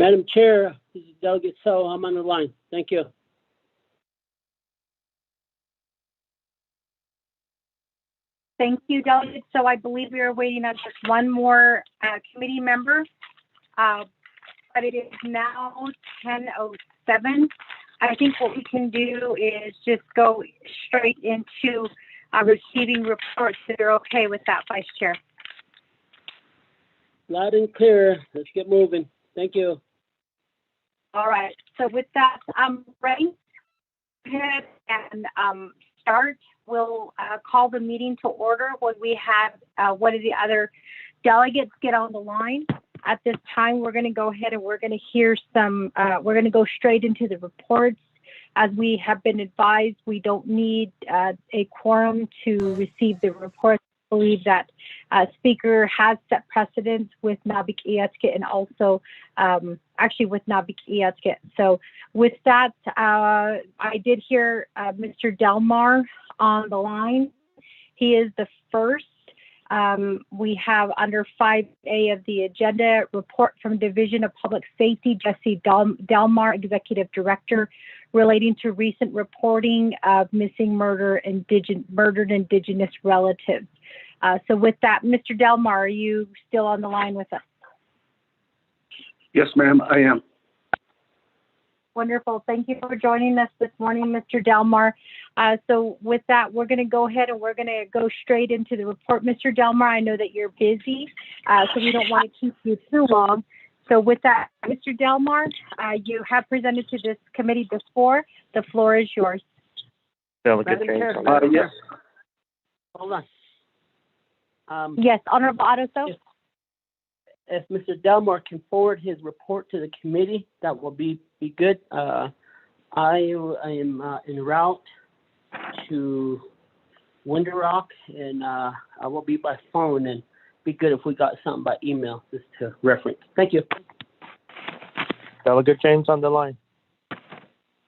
Madam Chair, this is Delegate So. I'm on the line. Thank you. Thank you, Delegate. So I believe we are waiting on just one more committee member, but it is now 10:07. I think what we can do is just go straight into receiving reports if you're okay with that, Vice Chair. Loud and clear. Let's get moving. Thank you. All right. So with that, right ahead and start. We'll call the meeting to order when we have one of the other delegates get on the line. At this time, we're going to go ahead and we're going to hear some, we're going to go straight into the reports. As we have been advised, we don't need a quorum to receive the reports. I believe that Speaker has set precedents with Nabik Iatske and also actually with Nabik Iatske. So with that, I did hear Mr. Delmar on the line. He is the first. We have under 5A of the agenda, report from Division of Public Safety, Jesse Delmar, Executive Director, relating to recent reporting of missing murdered Indigenous relatives. So with that, Mr. Delmar, are you still on the line with us? Yes, ma'am, I am. Wonderful. Thank you for joining us this morning, Mr. Delmar. So with that, we're going to go ahead and we're going to go straight into the report. Mr. Delmar, I know that you're busy, so we don't want to keep you too long. So with that, Mr. Delmar, you have presented to this committee before. The floor is yours. Delegate James. Yes. Hold on. Yes, Honorable Otto. If Mr. Delmar can forward his report to the committee, that will be good. I am en route to Winter Rock, and I will be by phone, and be good if we got something by email just to reference. Thank you. Delegate James on the line.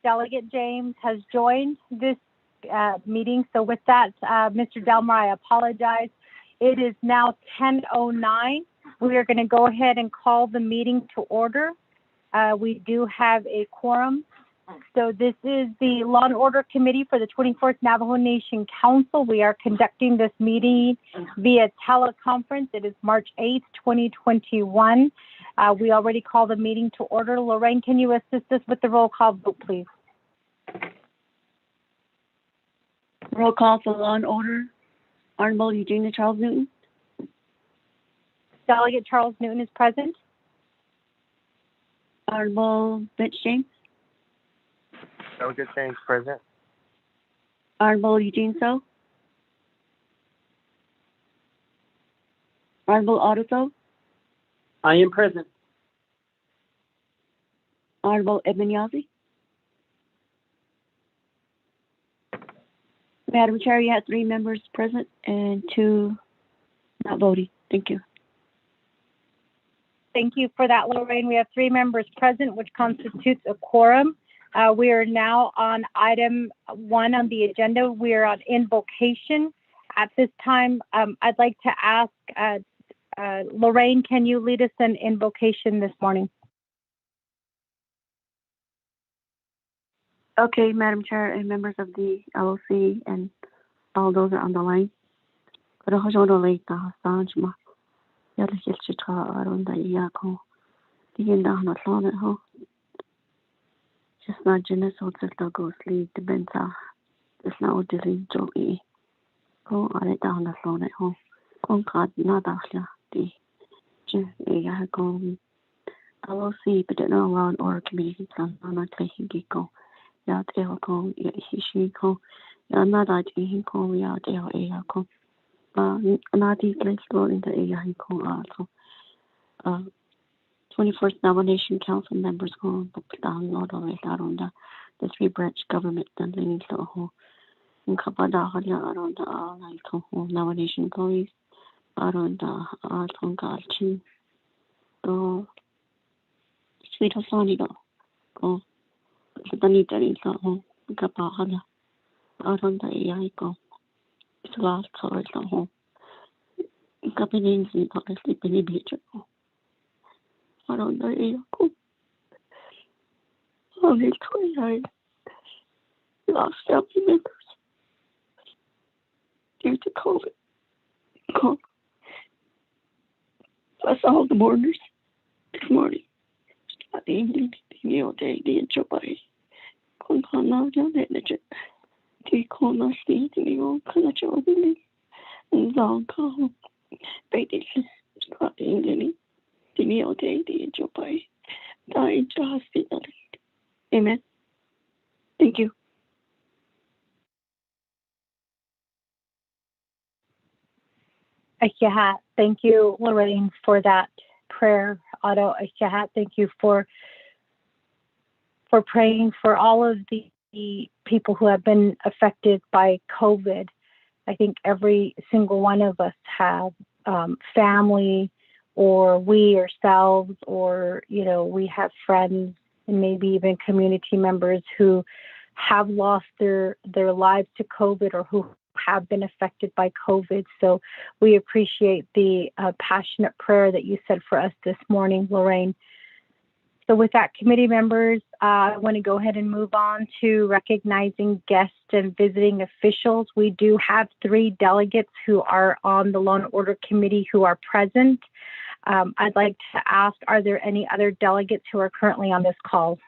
Delegate James has joined this meeting. So with that, Mr. Delmar, I apologize. It is now 10:09. We are going to go ahead and call the meeting to order. We do have a quorum. So this is the Law and Order Committee for the 24th Navajo Nation Council. We are conducting this meeting via teleconference. It is March 8th, 2021. We already called the meeting to order. Lorraine, can you assist us with the roll call vote, please? Roll call for Law and Order. Honorable Eugenia Charles Newton. Delegate Charles Newton is present. Honorable Mitch James. Delegate James present. Honorable Eugene So. Honorable Otto So. I am present. Honorable Edmund Yazzie. Madam Chair, you have 3 members present and 2 not voting. Thank you. Thank you for that, Lorraine. We have 3 members present, which constitutes a quorum. We are now on item 1 on the agenda. We are on invocation. At this time, I'd like to ask Lorraine, can you lead us in invocation this morning? Okay, Madam Chair and members of the LOC and all those are on the line. Just not Jenna so just go sleep the benza. Just now dealing Joey. Go on it down the phone at home. Go card not actually the I go LOC but no around or community plan on not taking go. Ya tell go she go. Ya not that he go ya tell a go. Not the place go in the area go also. 21st Navajo Nation Council members go down not always around the 3 branch government and living so ho. Kapada around the like Navajo Nation police around the Tongalchin. So sweet of Sonny go. The need so Kapahala around the AI go. It's last color so home. Kapinins in obviously Penny Beach. Around the AI go. only 29 lost family members due to COVID. Oh, bless all the mourners this morning. At the evening, the day, the intro by Konkana, the legend. The corner seat, the old culture of the Zonka, Baby, starting the Neo Day, the intro by dying to hospital. Amen. Thank you. Akihat, thank you, Lorraine, for that prayer. Otto, Akihat, thank you for praying for all of the people who have been affected by COVID. I think every single one of us have family, or we ourselves, or, you know, we have friends and maybe even community members who have lost their lives to COVID, or who have been affected by COVID. So we appreciate the passionate prayer that you said for us this morning, Lorraine. So with that, committee members, I want to go ahead and move on to recognizing guests and visiting officials. We do have 3 delegates who are on the Law and Order Committee who are present. I'd like to ask, are there any other delegates who are currently on this call?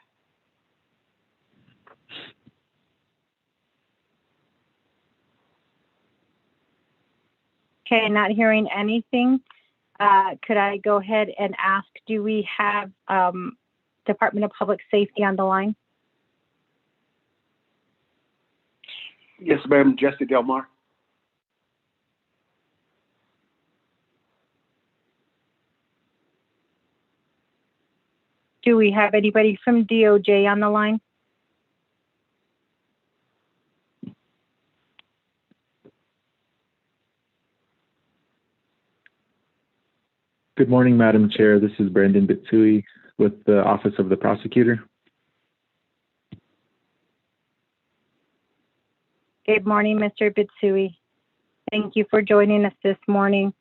Okay, not hearing anything. Could I go ahead and ask, do we have Department of Public Safety on the line? Yes, ma'am. Jesse Delmar. Do we have anybody from DOJ on the line? Good morning, Madam Chair. This is Brandon Bitsui with the Office of the Prosecutor. Good morning, Mr. Bitsui. Thank you for joining us this morning.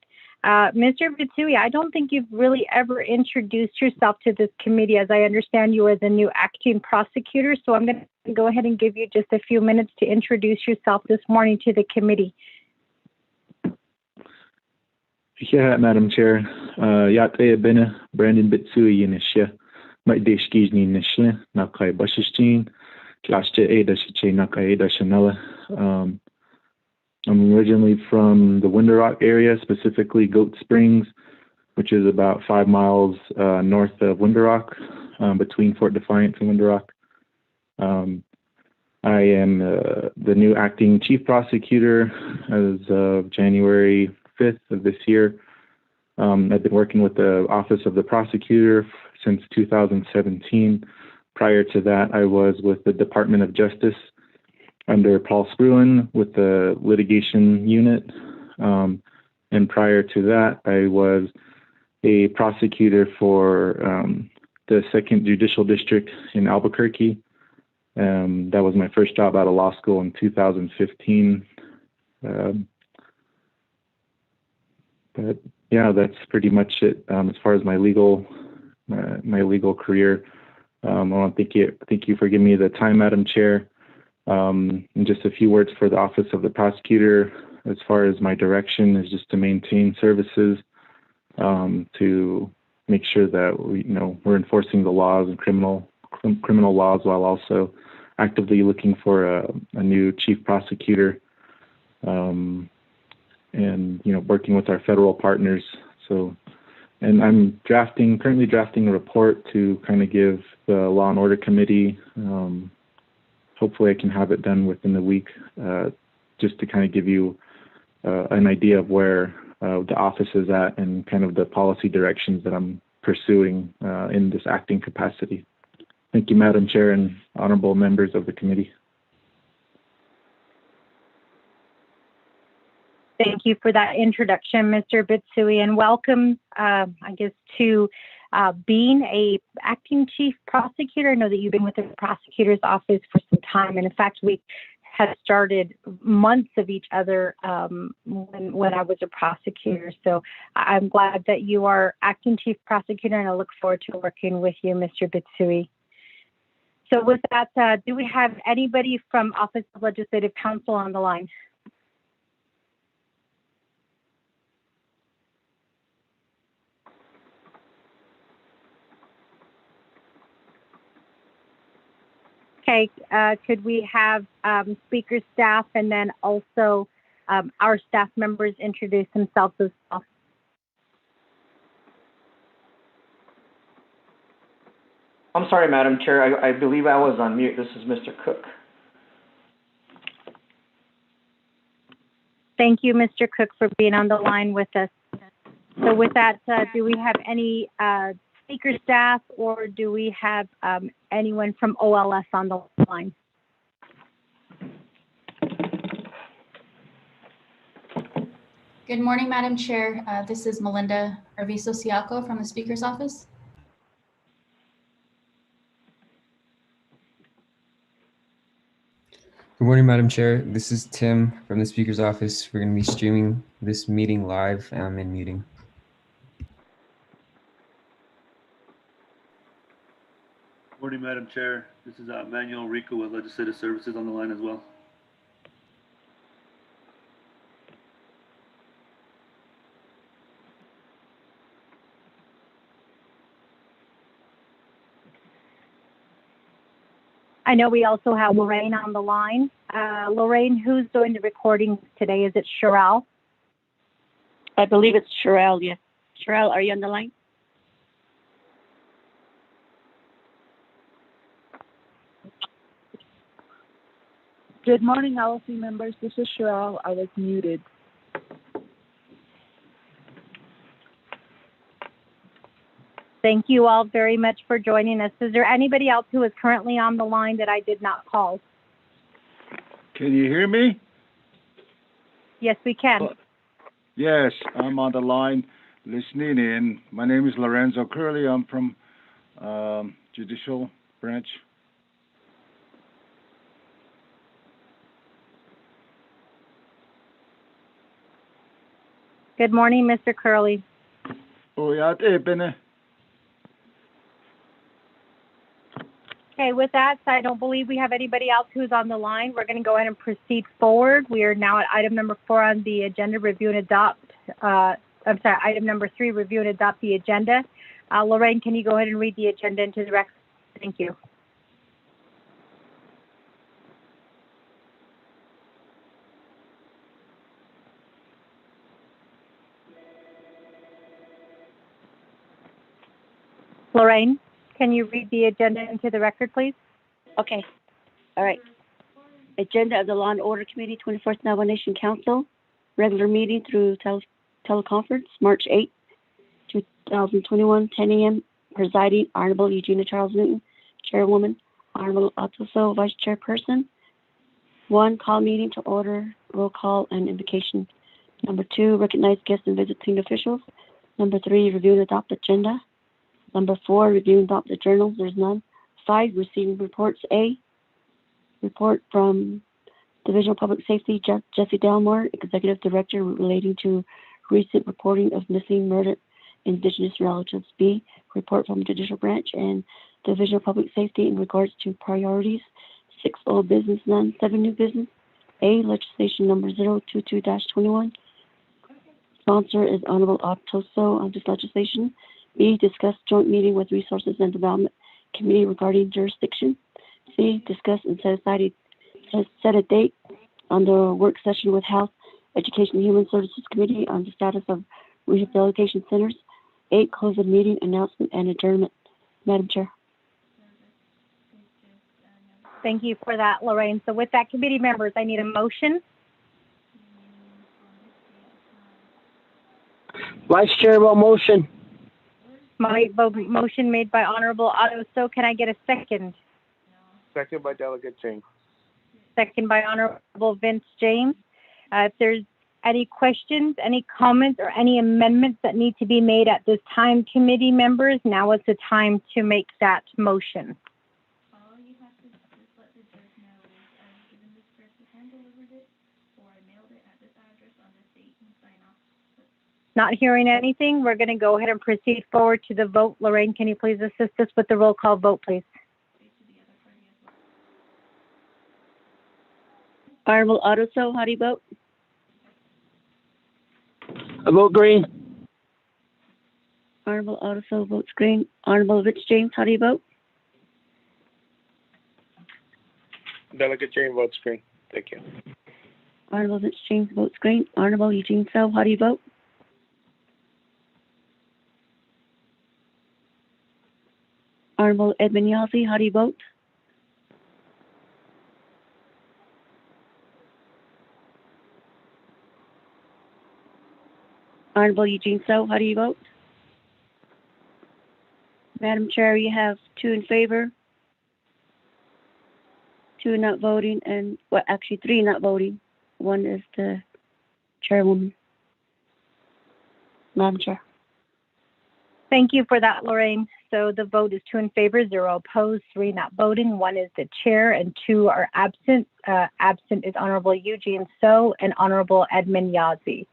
Mr. Bitsui, I don't think you've really ever introduced yourself to this committee. As I understand, you are the new acting prosecutor, so I'm going to go ahead and give you just a few minutes to introduce yourself this morning to the committee. Yeah, Madam Chair. Yate bene Brandon Bitsui inishia. Might deshkijni nishle nakai bashishtin. Klaste eda shiche nakai eda shanela. I'm originally from the Window Rock area, specifically Goat Springs, which is about 5 miles north of Window Rock, between Fort Defiance and Window Rock. I am the new acting chief prosecutor as of January 5th of this year. I've been working with the Office of the Prosecutor since 2017. Prior to that, I was with the Department of Justice under Paul Spruan with the litigation unit. And prior to that, I was a prosecutor for the 2nd Judicial District in Albuquerque. That was my first job out of law school in 2015. But yeah, that's pretty much it as far as my legal career. I want to thank you for giving me the time, Madam Chair. And just a few words for the Office of the Prosecutor. As far as my direction is just to maintain services, to make sure that we're enforcing the laws and criminal laws, while also actively looking for a new chief prosecutor, and working with our federal partners. So, and I'm currently drafting a report to kind of give the Law and Order Committee. Hopefully I can have it done within the week, just to kind of give you an idea of where the office is at and kind of the policy directions that I'm pursuing in this acting capacity. Thank you, Madam Chair and honorable members of the committee. Thank you for that introduction, Mr. Bitsui, and welcome, to being a acting chief prosecutor. I know that you've been with the prosecutor's office for some time, and in fact, we had started months of each other when I was a prosecutor. So I'm glad that you are acting chief prosecutor, and I look forward to working with you, Mr. Bitsui. So with that, do we have anybody from Office of Legislative Counsel on the line? Okay, could we have speaker staff and then also our staff members introduce themselves as well? I'm sorry, Madam Chair. I believe I was on mute. This is Mr. Cook. Thank you, Mr. Cook, for being on the line with us. So with that, do we have any speaker staff, or do we have anyone from OLS on the line? Good morning, Madam Chair. This is Melinda Arvizo-Siaco from the Speaker's Office. Good morning, Madam Chair. This is Tim from the Speaker's Office. We're going to be streaming this meeting live and muting. Morning, Madam Chair. This is Manuel Rico with Legislative Services on the line as well. I know we also have Lorraine on the line. Lorraine, who's doing the recording today? Is it Sherelle? I believe it's Sherelle, yes. Sherelle, are you on the line? Good morning, LLC members. This is Sherelle. I was muted. Thank you all very much for joining us. Is there anybody else who is currently on the line that I did not call? Can you hear me? Yes, we can. Yes, I'm on the line listening in. My name is Lorenzo Curley. I'm from Judicial Branch. Good morning, Mr. Curley. Okay, with that, I don't believe we have anybody else who's on the line. We're going to go ahead and proceed forward. We are now at item number 4 on the agenda, review and adopt. Item number 3, review and adopt the agenda. Lorraine, can you go ahead and read the agenda into the record? Thank you. Lorraine, can you read the agenda into the record, please? Okay. All right. Agenda of the Law and Order Committee, 24th Navajo Nation Council, regular meeting through teleconference, March 8, 2021, 10 a.m. Presiding, Honorable Eugenia Charles Newton, Chairwoman, Honorable Atoso, Vice Chairperson. 1, call meeting to order, roll call and invocation. Number 2, recognize guests and visiting officials. Number 3, review and adopt agenda. Number 4, review and adopt the journals. There's none. 5, receiving reports. A, report from Division of Public Safety, Jesse Delmore, Executive Director, relating to recent reporting of missing, murdered Indigenous relatives. B, report from Judicial Branch and Division of Public Safety in regards to priorities. 6, old business, none. 7, new business. A, legislation number 022-21. Sponsor is Honorable Atoso on this legislation. B, discuss joint meeting with Resources and Development Committee regarding jurisdiction. C, discuss and set a date on the work session with Health, Education, and Human Services Committee on the status of rehabilitation centers. 8, close the meeting, announcement, and adjournment. Madam Chair. Thank you for that, Lorraine. So with that, committee members, I need a motion. Vice Chair will motion. My motion made by Honorable Otto. So can I get a second? Second by Delegate James. Second by Honorable Vince James. If there's any questions, any comments, or any amendments that need to be made at this time, committee members, now is the time to make that motion. All you have to just let the judge know is I've given this person hand delivered it, or I mailed it at this address on this date and sign off. Not hearing anything, we're going to go ahead and proceed forward to the vote. Lorraine, can you please assist us with the roll call vote, please? Honorable Ottoso, how do you vote? I vote green. Honorable Ottoso votes green. Honorable Rich James, how do you vote? Delegate James votes green. Thank you. Honorable Rich James votes green. Honorable Eugene So, how do you vote? Honorable Edmund Yazzie, how do you vote? Honorable Eugene So, how do you vote? Madam Chair, you have 2 in favor, 2 not voting, and, well, actually 3 not voting. 1 is the chairwoman. Madam Chair. Thank you for that, Lorraine. So the vote is 2 in favor, 0 opposed, 3 not voting. 1 is the chair and 2 are absent. Absent is Honorable Eugene So and Honorable Edmund Yazzie.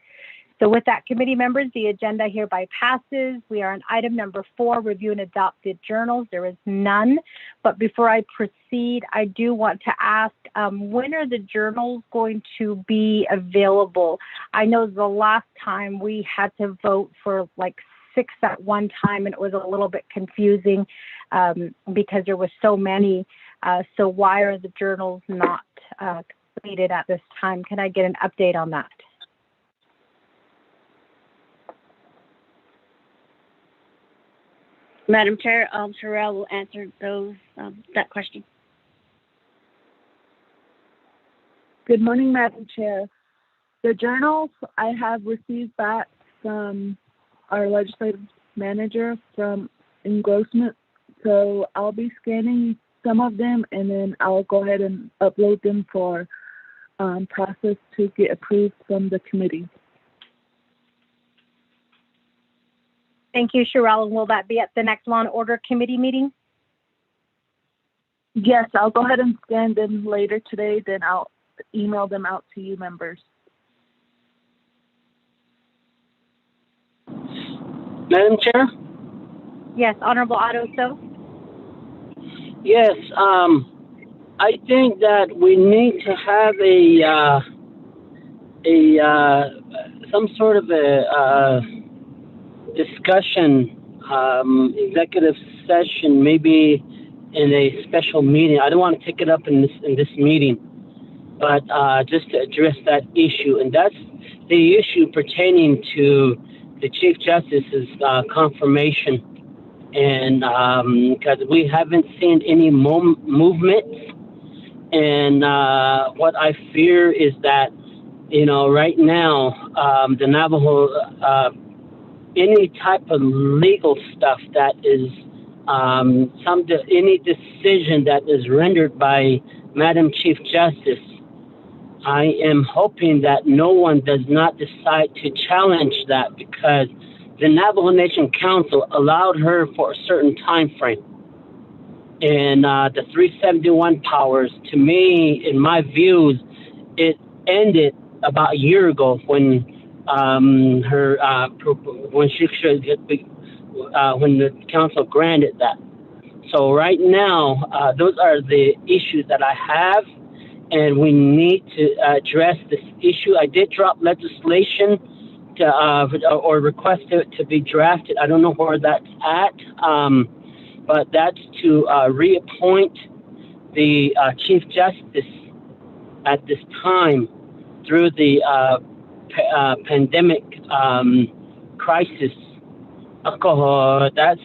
So with that, committee members, the agenda hereby passes. We are on item number 4, review and adopt the journals. There is none. But before I proceed, I do want to ask, when are the journals going to be available? I know the last time we had to vote for like 6 at one time, and it was a little bit confusing because there was so many. So why are the journals not completed at this time? Can I get an update on that? Madam Chair, Sherelle will answer that question. Good morning, Madam Chair. The journals I have received back from our legislative manager from engrossment, so I'll be scanning some of them and then I'll go ahead and upload them for process to get approved from the committee. Thank you, Sherelle. And will that be at the next Law and Order Committee meeting? Yes, I'll go ahead and scan them later today, then I'll email them out to you members. Madam Chair? Yes, Honorable Ottoso. Yes, I think that we need to have some sort of a discussion, executive session, maybe in a special meeting. I don't want to take it up in this meeting, but just to address that issue, and that's the issue pertaining to the Chief Justice's confirmation, and because we haven't seen any movement, and what I fear is that, right now, the Navajo, any type of legal stuff that is any decision that is rendered by Madam Chief Justice, I am hoping that no one does not decide to challenge that, because the Navajo Nation Council allowed her for a certain time frame. And the 371 powers, to me, in my views, it ended about a year ago when when she should when the council granted that. So right now, those are the issues that I have, and we need to address this issue. I did drop legislation to or request it to be drafted. I don't know where that's at, but that's to reappoint the Chief Justice at this time through the pandemic crisis. Alcohol, that's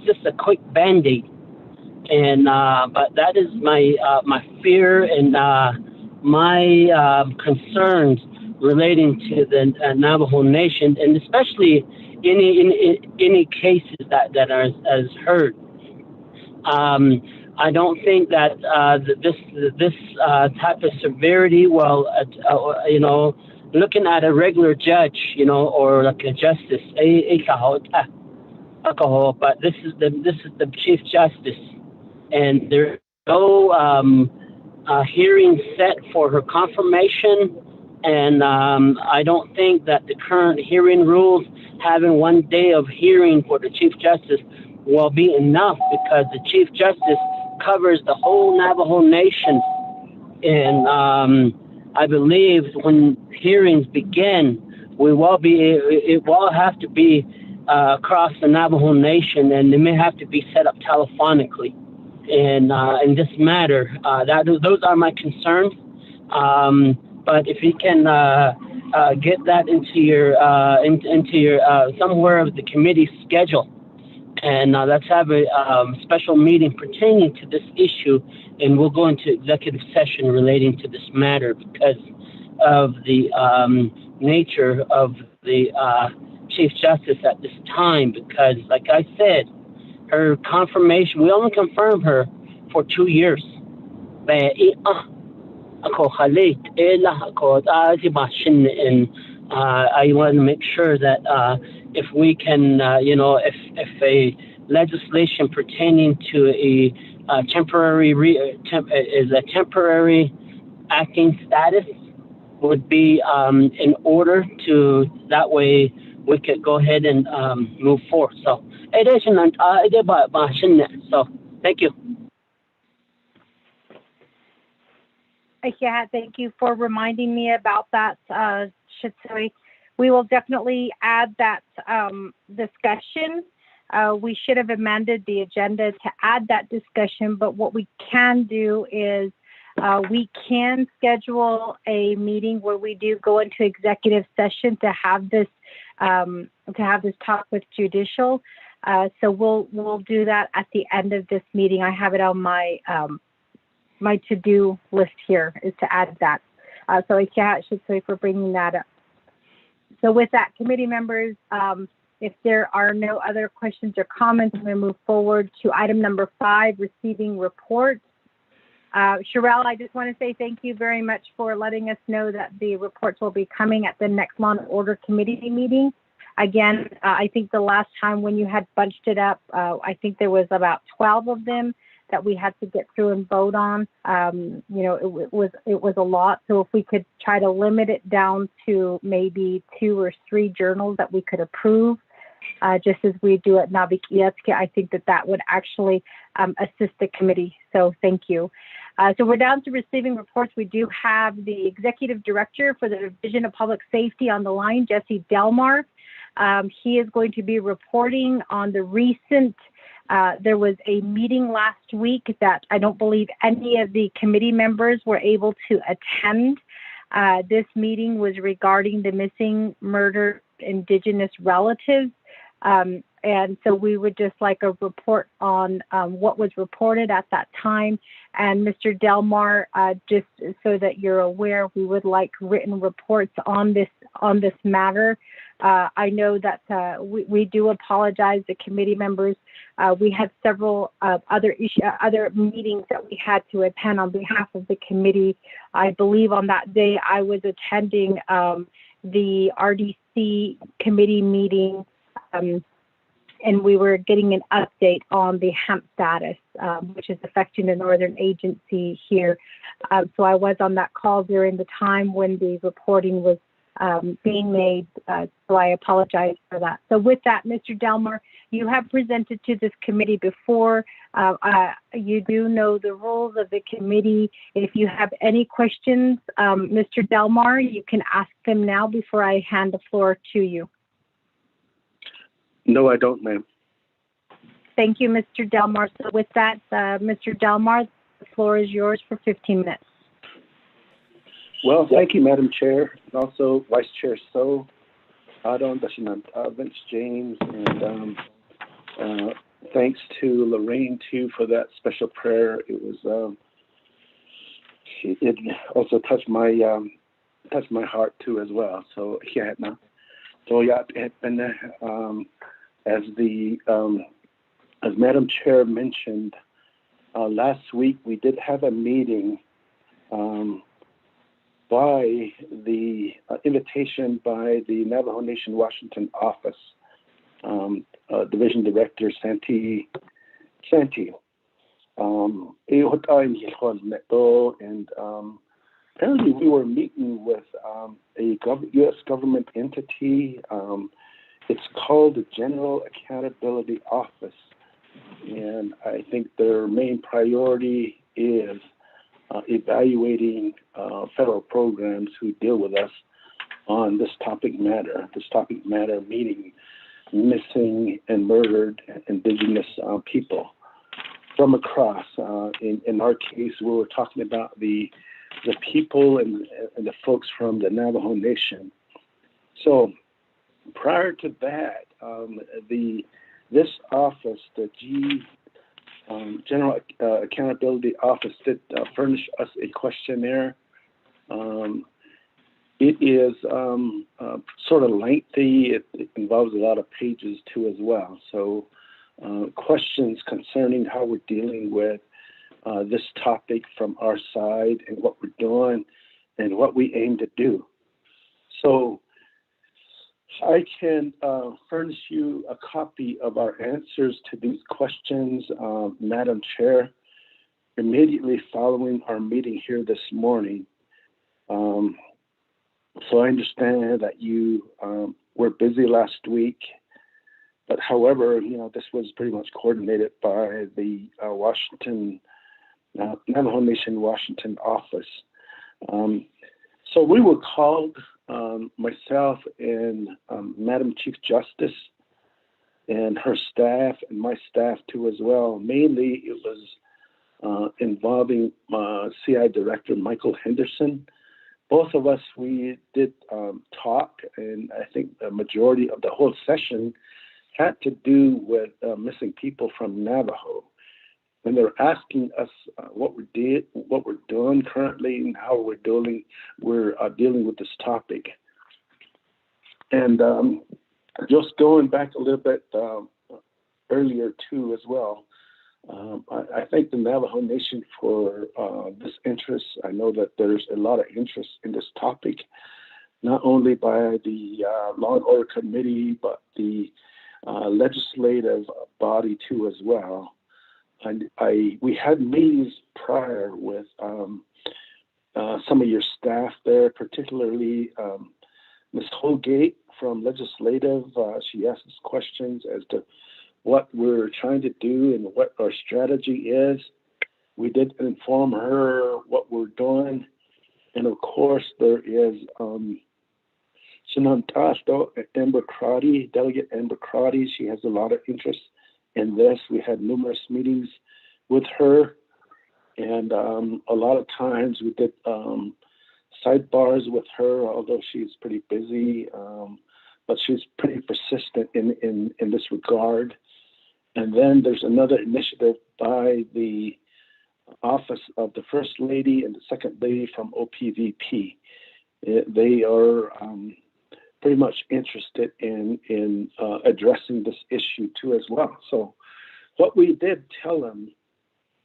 just a quick band-aid, and but that is my fear and my concerns relating to the Navajo Nation, and especially any cases that are as heard. I don't think that this type of severity, looking at a regular judge, or like a justice, but this is the Chief Justice, and there's no hearing set for her confirmation, and I don't think that the current hearing rules, having 1 day of hearing for the Chief Justice, will be enough, because the Chief Justice covers the whole Navajo Nation, And I believe when hearings begin, it will have to be across the Navajo Nation, and they may have to be set up telephonically. And in this matter, those are my concerns. But if you can get that into your somewhere of the committee's schedule, and let's have a special meeting pertaining to this issue, and we'll go into executive session relating to this matter because of the nature of the Chief Justice at this time. Because, like I said, her confirmation, we only confirmed her for 2 years. And I want to make sure that if we can, if a legislation pertaining to a temporary acting status would be in order to, that way we could go ahead and move forward. So, so thank you. Yeah, thank you for reminding me about that, Shitsui. We will definitely add that discussion. We should have amended the agenda to add that discussion, but what we can do is we can schedule a meeting where we do go into executive session to have this talk with judicial. So we'll do that at the end of this meeting. I have it on my my to-do list here is to add that. So I should say for bringing that up. So with that, committee members, if there are no other questions or comments, I'm going to move forward to item number 5, receiving reports. Sherelle, I just want to say thank you very much for letting us know that the reports will be coming at the next Law and Order Committee meeting. Again, I think the last time when you had bunched it up, I think there was about 12 of them that we had to get through and vote on. It was a lot. So if we could try to limit it down to maybe 2 or 3 journals that we could approve, just as we do at Navikietske, I think that would actually assist the committee. So thank you. So we're down to receiving reports. We do have the Executive Director for the Division of Public Safety on the line, Jesse Delmar. He is going to be reporting on the recent there was a meeting last week that I don't believe any of the committee members were able to attend. This meeting was regarding the missing, murdered Indigenous relatives. And so we would just like a report on what was reported at that time. And Mr. Delmar, just so that you're aware, we would like written reports on this matter. I know that we do apologize, the committee members. We had several other meetings that we had to attend on behalf of the committee. I believe on that day I was attending the RDC committee meeting, and we were getting an update on the hemp status, which is affecting the Northern Agency here. So I was on that call during the time when the reporting was being made, so I apologize for that. So with that, Mr. Delmar, you have presented to this committee before. You do know the rules of the committee. If you have any questions, Mr. Delmar, you can ask them now before I hand the floor to you. No, I don't, ma'am. Thank you, Mr. Delmar. So with that, Mr. Delmar, the floor is yours for 15 minutes. Well, thank you, Madam Chair, and also Vice Chair So, Adon, Vince James, and thanks to Lorraine too for that special prayer. It was it also touched my heart too as well. So yeah, now, so yeah, and as Madam Chair mentioned last week, we did have a meeting. By the invitation by the Navajo Nation Washington office, Division Director Santi. And apparently we were meeting with a U.S. government entity. It's called the General Accountability Office. And I think their main priority is evaluating federal programs who deal with us on this topic matter. This topic matter meaning missing and murdered Indigenous people from across. In our case, we were talking about the people and the folks from the Navajo Nation. So prior to that, this office, the General Accountability Office, did furnish us a questionnaire. It is sort of lengthy. It involves a lot of pages too as well. So questions concerning how we're dealing with this topic from our side and what we're doing and what we aim to do. So I can furnish you a copy of our answers to these questions, Madam Chair, immediately following our meeting here this morning. So I understand that you were busy last week, but however, this was pretty much coordinated by the Navajo Nation Washington office. So we were called, myself and Madam Chief Justice and her staff and my staff too as well. Mainly it was involving CI Director Michael Henderson. Both of us, we did talk, and I think the majority of the whole session had to do with missing people from Navajo. And they're asking us what we're doing currently and how we're dealing with this topic. And just going back a little bit earlier too as well, I thank the Navajo Nation for this interest. I know that there's a lot of interest in this topic, not only by the Law and Order Committee, but the legislative body too as well. And we had meetings prior with some of your staff there, particularly Ms. Holgate from Legislative. She asked us questions as to what we're trying to do and what our strategy is. We did inform her what we're doing. And of course, there is Shinantasto Amber Crotty, Delegate Amber Crotty. She has a lot of interest in this. We had numerous meetings with her. And a lot of times we did sidebars with her, although she's pretty busy. But she's pretty persistent in this regard. And then there's another initiative by the Office of the First Lady and the Second Lady from OPVP. They are pretty much interested in addressing this issue too as well. So what we did tell them,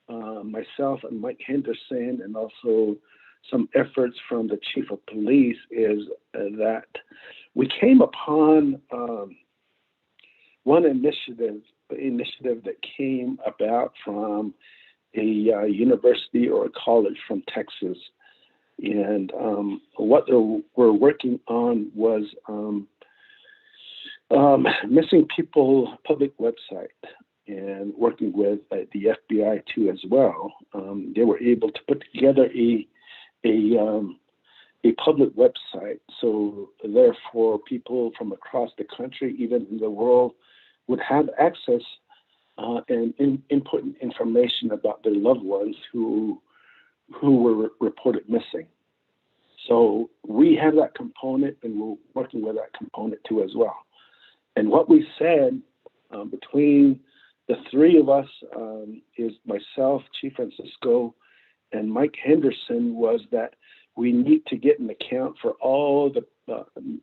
myself and Mike Henderson, and also some efforts from the Chief of Police, is that we came upon one initiative that came about from a university or a college from Texas. And what they were working on was missing people public website, and working with the FBI too as well. They were able to put together a public website, so therefore people from across the country, even in the world, would have access and input information about their loved ones who were reported missing. So we have that component, and we're working with that component too as well. And what we said between the three of us, is myself, Chief Francisco, and Mike Henderson, was that we need to get an account for all the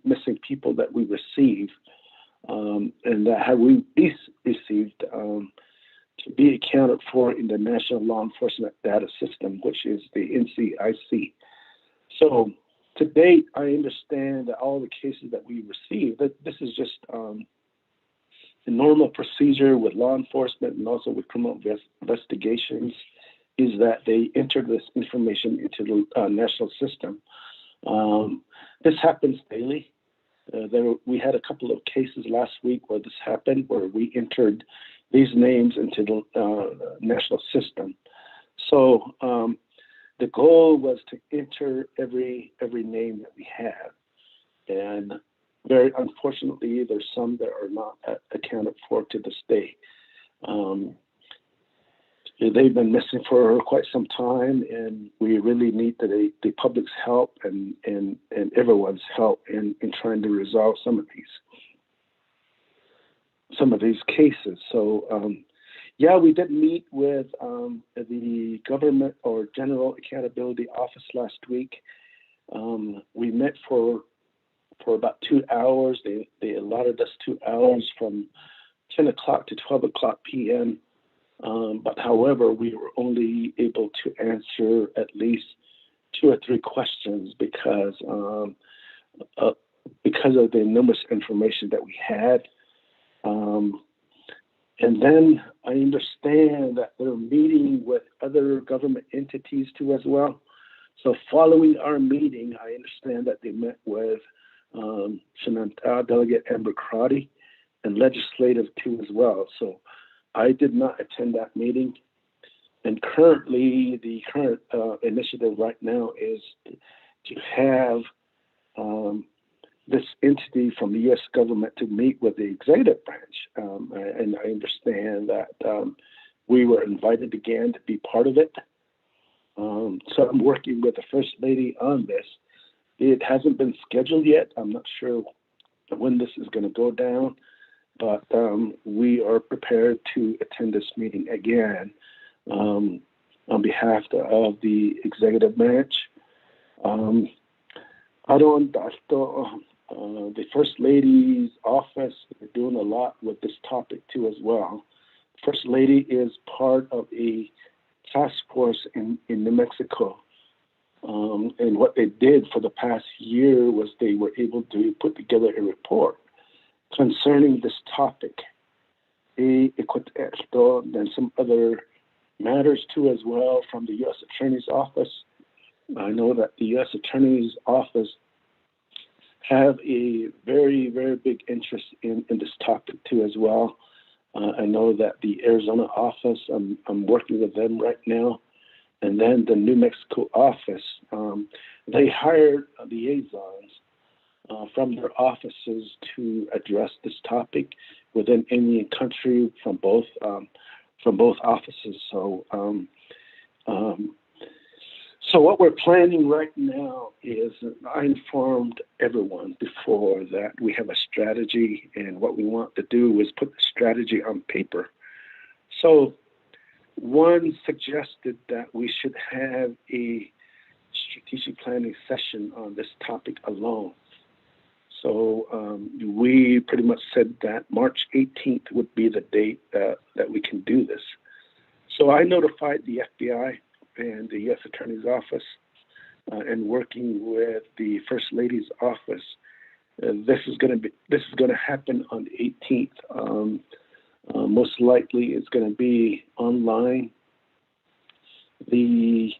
missing people that we receive, and that have we received to be accounted for in the National Law Enforcement Data System, which is the NCIC. So to date, I understand that all the cases that we receive, that this is just the normal procedure with law enforcement and also with criminal investigations, is that they enter this information into the national system. This happens daily. We had a couple of cases last week where this happened, where we entered these names into the national system. So the goal was to enter every name that we have, and very unfortunately, there's some that are not accounted for to this day. They've been missing for quite some time, and we really need the public's help and everyone's help in trying to resolve some of these cases. So, yeah, we did meet with the Government or General Accountability Office last week. We met for about 2 hours. They allotted us 2 hours from 10 o'clock to 12 o'clock p.m. But however, we were only able to answer at least 2 or 3 questions because of the numerous information that we had. And then I understand that they're meeting with other government entities too as well. So following our meeting, I understand that they met with Delegate Amber Crotty and legislative too as well. So I did not attend that meeting. And currently, the current initiative right now is to have this entity from the U.S. government to meet with the executive branch. And I understand that we were invited again to be part of it. So I'm working with the First Lady on this. It hasn't been scheduled yet. I'm not sure when this is going to go down, but we are prepared to attend this meeting again on behalf of the executive branch. The First Lady's office is doing a lot with this topic too as well. First Lady is part of a task force in New Mexico. And what they did for the past year was they were able to put together a report concerning this topic, and some other matters too as well from the U.S. Attorney's Office. I know that the U.S. Attorney's Office have a very, very big interest in this topic too as well. I know that the Arizona office, I'm working with them right now. And then the New Mexico office, they hired liaisons from their offices to address this topic within Indian country from both offices. So what we're planning right now is, I informed everyone before that we have a strategy, and what we want to do is put the strategy on paper. So one suggested that we should have a strategic planning session on this topic alone. So we pretty much said that March 18th would be the date that we can do this. So I notified the FBI and the U.S. Attorney's Office, and working with the First Lady's office. This is going to happen on the 18th. Most likely, it's going to be online. The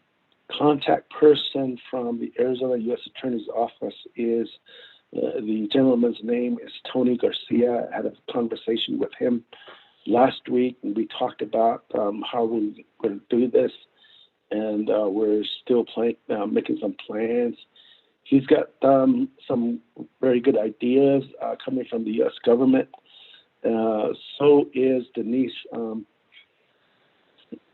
contact person from the Arizona U.S. Attorney's Office is the gentleman's name is Tony Garcia. I had a conversation with him last week, and we talked about how we're going to do this. And we're still making some plans. He's got some very good ideas coming from the U.S. government. So is Denise.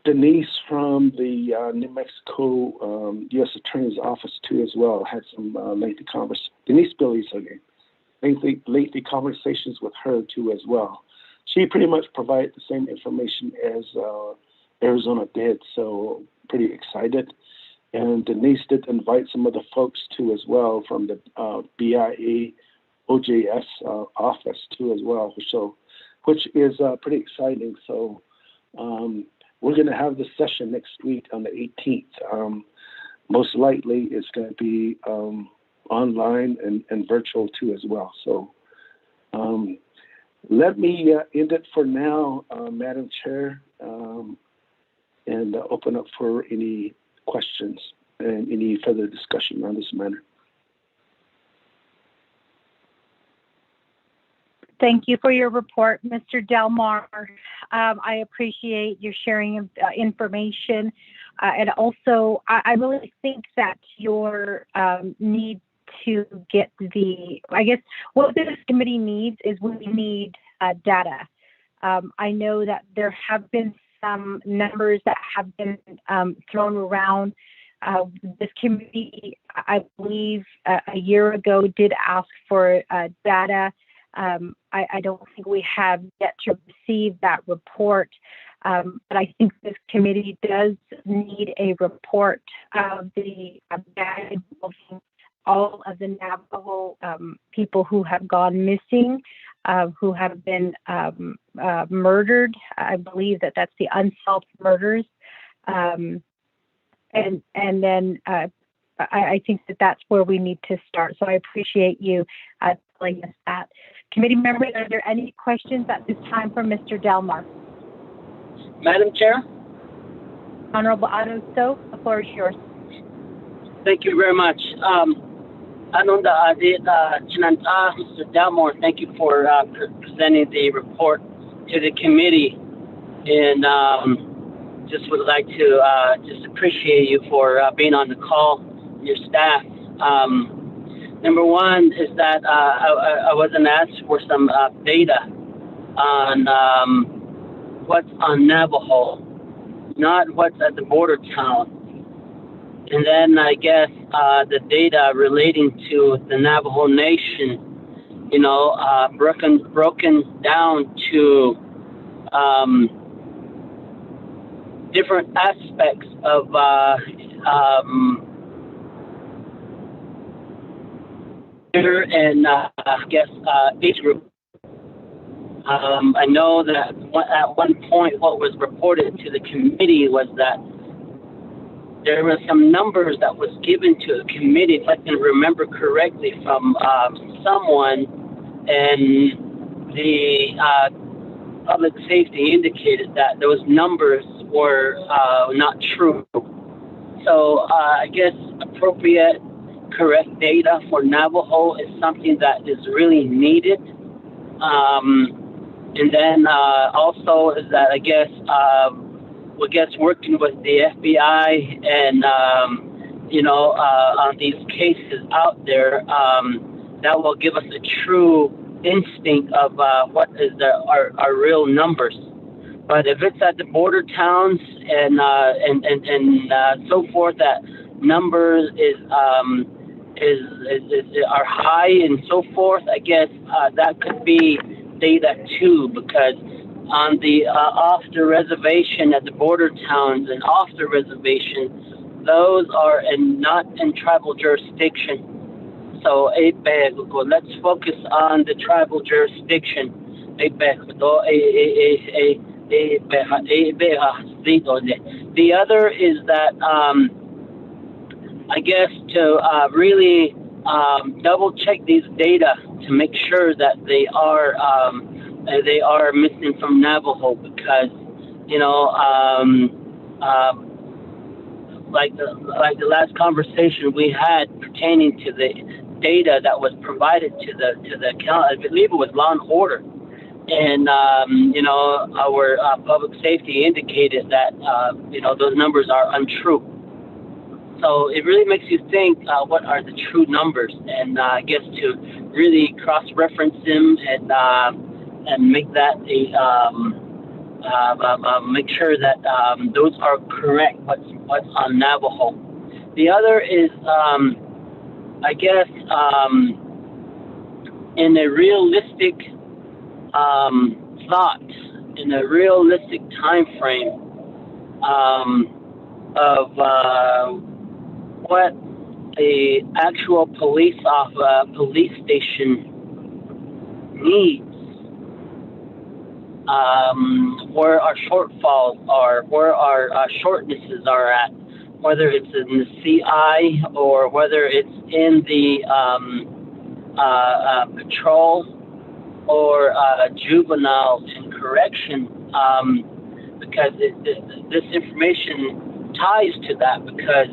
Denise from the New Mexico U.S. Attorney's Office too as well had some lengthy conversations. Denise Billy's her name. Lengthy conversations with her too as well. She pretty much provided the same information as Arizona did. So pretty excited. And Denise did invite some of the folks too as well from the BIA OJS office too as well, which is pretty exciting. So we're going to have the session next week on the 18th. Most likely it's going to be online and virtual too as well. So let me end it for now, Madam Chair. And open up for any questions and any further discussion on this matter. Thank you for your report, Mr. Delmar. I appreciate your sharing of information. And also, I really think that your need to get I guess what this committee needs is we need data. I know that there have been some numbers that have been thrown around. This committee, I believe, a year ago did ask for data. I don't think we have yet to receive that report, but I think this committee does need a report of the data involving all of the Navajo people who have gone missing, who have been murdered. I believe that that's the unsolved murders. And then I think that that's where we need to start. So I appreciate you telling us that. Committee members, are there any questions at this time for Mr. Delmar? Madam Chair? Honorable Otto Stowe, the floor is yours. Thank you very much. Mr. Delmore, thank you for presenting the report to the committee. And just would like to just appreciate you for being on the call, your staff. Number one is that I wasn't asked for some data on what's on Navajo, not what's at the border town. And then I guess the data relating to the Navajo Nation, you know, broken down to different aspects of and I guess age group. I know that at one point what was reported to the committee was that there were some numbers that was given to the committee, if I can remember correctly, from someone, and the public safety indicated that those numbers were not true. So I guess appropriate, correct data for Navajo is something that is really needed. And then also is that I guess working with the FBI and you know on these cases out there, that will give us a true instinct of what is our real numbers. But if it's at the border towns and so forth, that numbers are high and so forth, I guess that could be data too, because on the off the reservation at the border towns and off the reservation, those are not in tribal jurisdiction. So let's focus on the tribal jurisdiction. The other is that I guess to really double check these data to make sure that they are missing from Navajo, because you know like the last conversation we had pertaining to the data that was provided to the account, I believe it was Law and Order, and you know our public safety indicated that you know those numbers are untrue. So it really makes you think what are the true numbers, and I guess to really cross-reference them and make that make sure that those are correct. What's on Navajo. The other is I guess in a realistic thought, in a realistic time frame of what a actual police station needs, where our shortfalls are, where our shortnesses are at, whether it's in the CI or whether it's in the patrol or juveniles in correction, because this information ties to that, because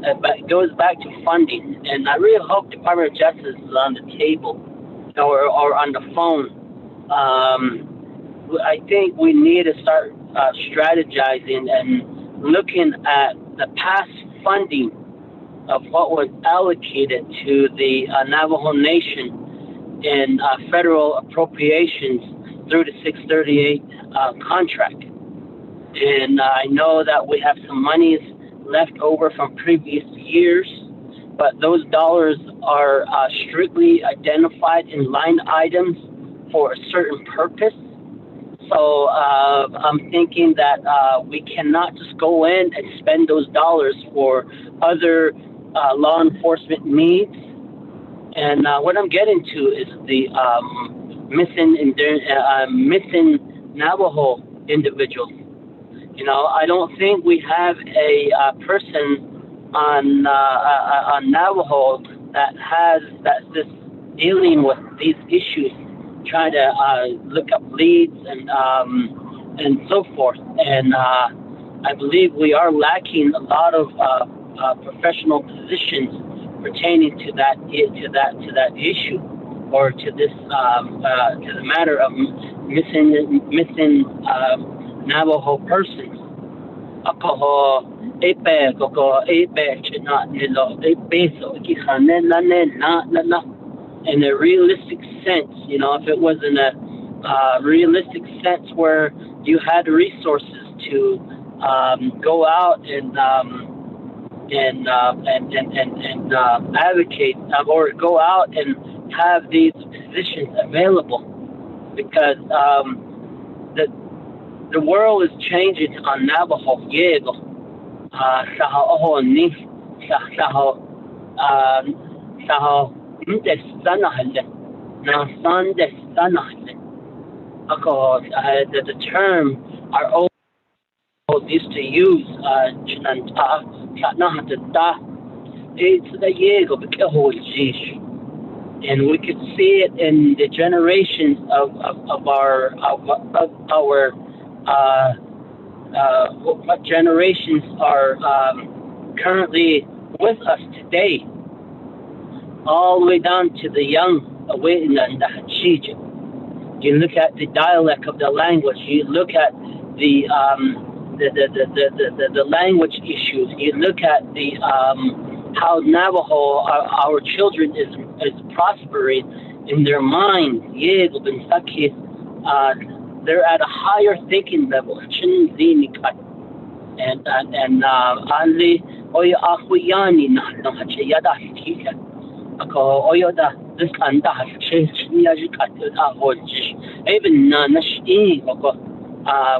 it goes back to funding. And I really hope Department of Justice is on the table or on the phone I think we need to start strategizing and looking at the past funding of what was allocated to the Navajo Nation in federal appropriations through the 638 contract. And I know that we have some monies left over from previous years, but those dollars are strictly identified in line items for a certain purpose. So I'm thinking that we cannot just go in and spend those dollars for other law enforcement needs. And what I'm getting to is the missing Navajo individuals. You know, I don't think we have a person on Navajo that's just dealing with these issues, trying to look up leads and so forth. And I believe we are lacking a lot of professional positions pertaining to that issue, or to this to the matter of missing Navajo persons. In a realistic sense, you know, if it was in a realistic sense where you had resources to go out and advocate, or go out and have these positions available, because the world is changing on Navajo. The term our old used to use, it's the Yego, and we could see it in the generations of our what generations are currently with us today, all the way down to the young You look at the dialect of the language. You look at the language issues. You look at the how Navajo, our children, is prospering in their mind. They're at a higher thinking level. And only oya akuyani na hachiyada hikika. Ako oya da this anda hachich niyajikat ahojish. Even na nashi ako.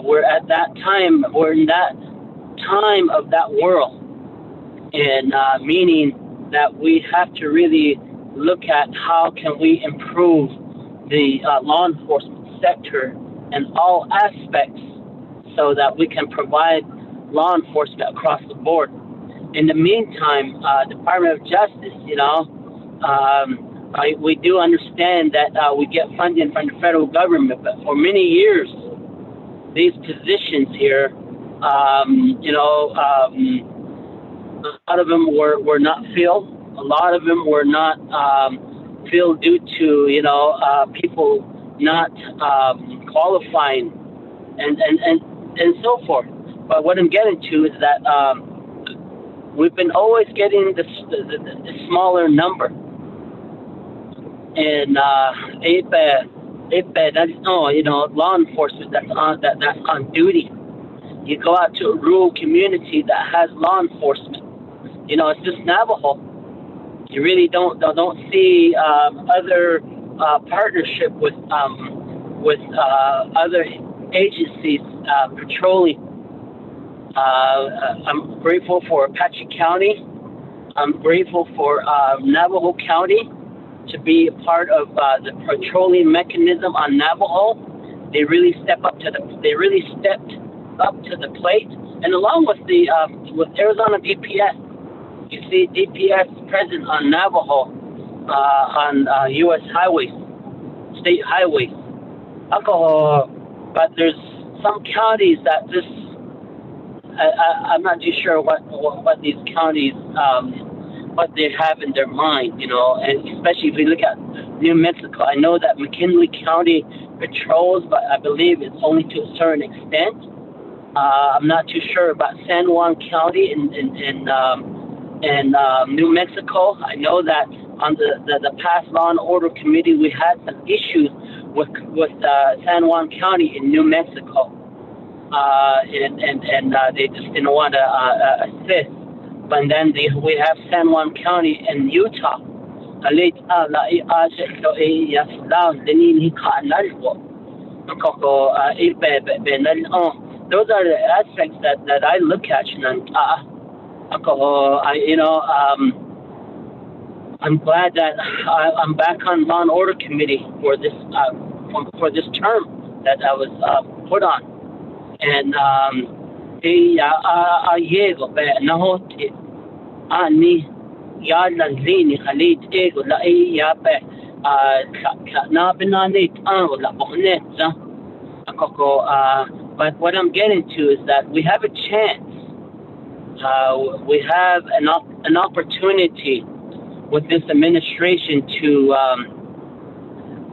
We're at that time. We're in that time of that world, and meaning that we have to really look at how can we improve the law enforcement sector in all aspects, so that we can provide law enforcement across the board. In the meantime, Department of Justice, we do understand that we get funding from the federal government, but for many years, these positions here, a lot of them were not filled. A lot of them were not filled due to, people not qualifying and so forth. But what I'm getting to is that we've been always getting the smaller number. And that's law enforcement that's on duty. You go out to a rural community that has law enforcement. It's just Navajo. You really don't see other partnership with other agencies patrolling. I'm grateful for Apache County. I'm grateful for Navajo County to be a part of the patrolling mechanism on Navajo. They really stepped up to the plate, and along with the with Arizona DPS, you see DPS present on Navajo on U.S. highways, state highways. But there's some counties that just I'm not too sure what these counties what they have in their mind, and especially if we look at New Mexico. I know that McKinley County patrols, but I believe it's only to a certain extent. I'm not too sure about San Juan County in New Mexico. I know that on the past Law and Order Committee, we had some issues with San Juan County in New Mexico, and they just didn't want to assist. But then we have San Juan County in Utah. Those are the aspects that I look at, and I'm glad that I'm back on Law and Order Committee for this term that I was put on, and but what I'm getting to is that we have a chance. We have an opportunity with this administration to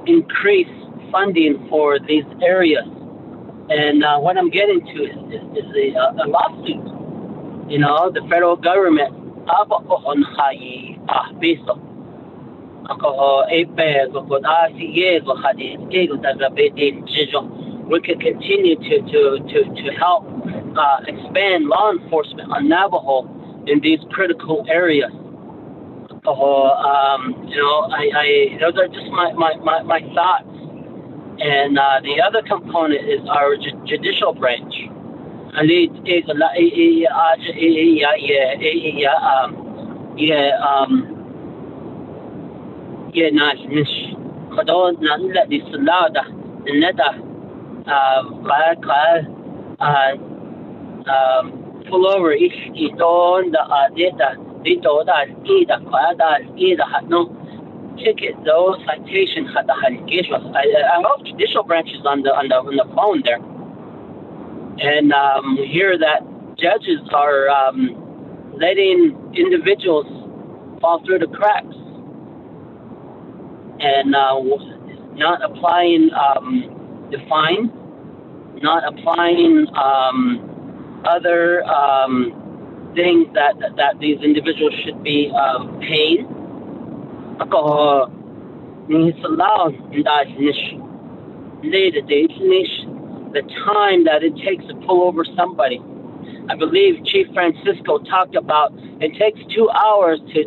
increase funding for these areas. And what I'm getting to is a lawsuit. You know, the federal government we can continue to help expand law enforcement on Navajo in these critical areas. Those are just my thoughts. And the other component is our judicial branch. Pull over ticket those citations at the I hope judicial branch is on the phone there. And we hear that judges are letting individuals fall through the cracks and not applying the fine, not applying other things that these individuals should be paying. The time that it takes to pull over somebody. I believe Chief Francisco talked about it takes 2 hours to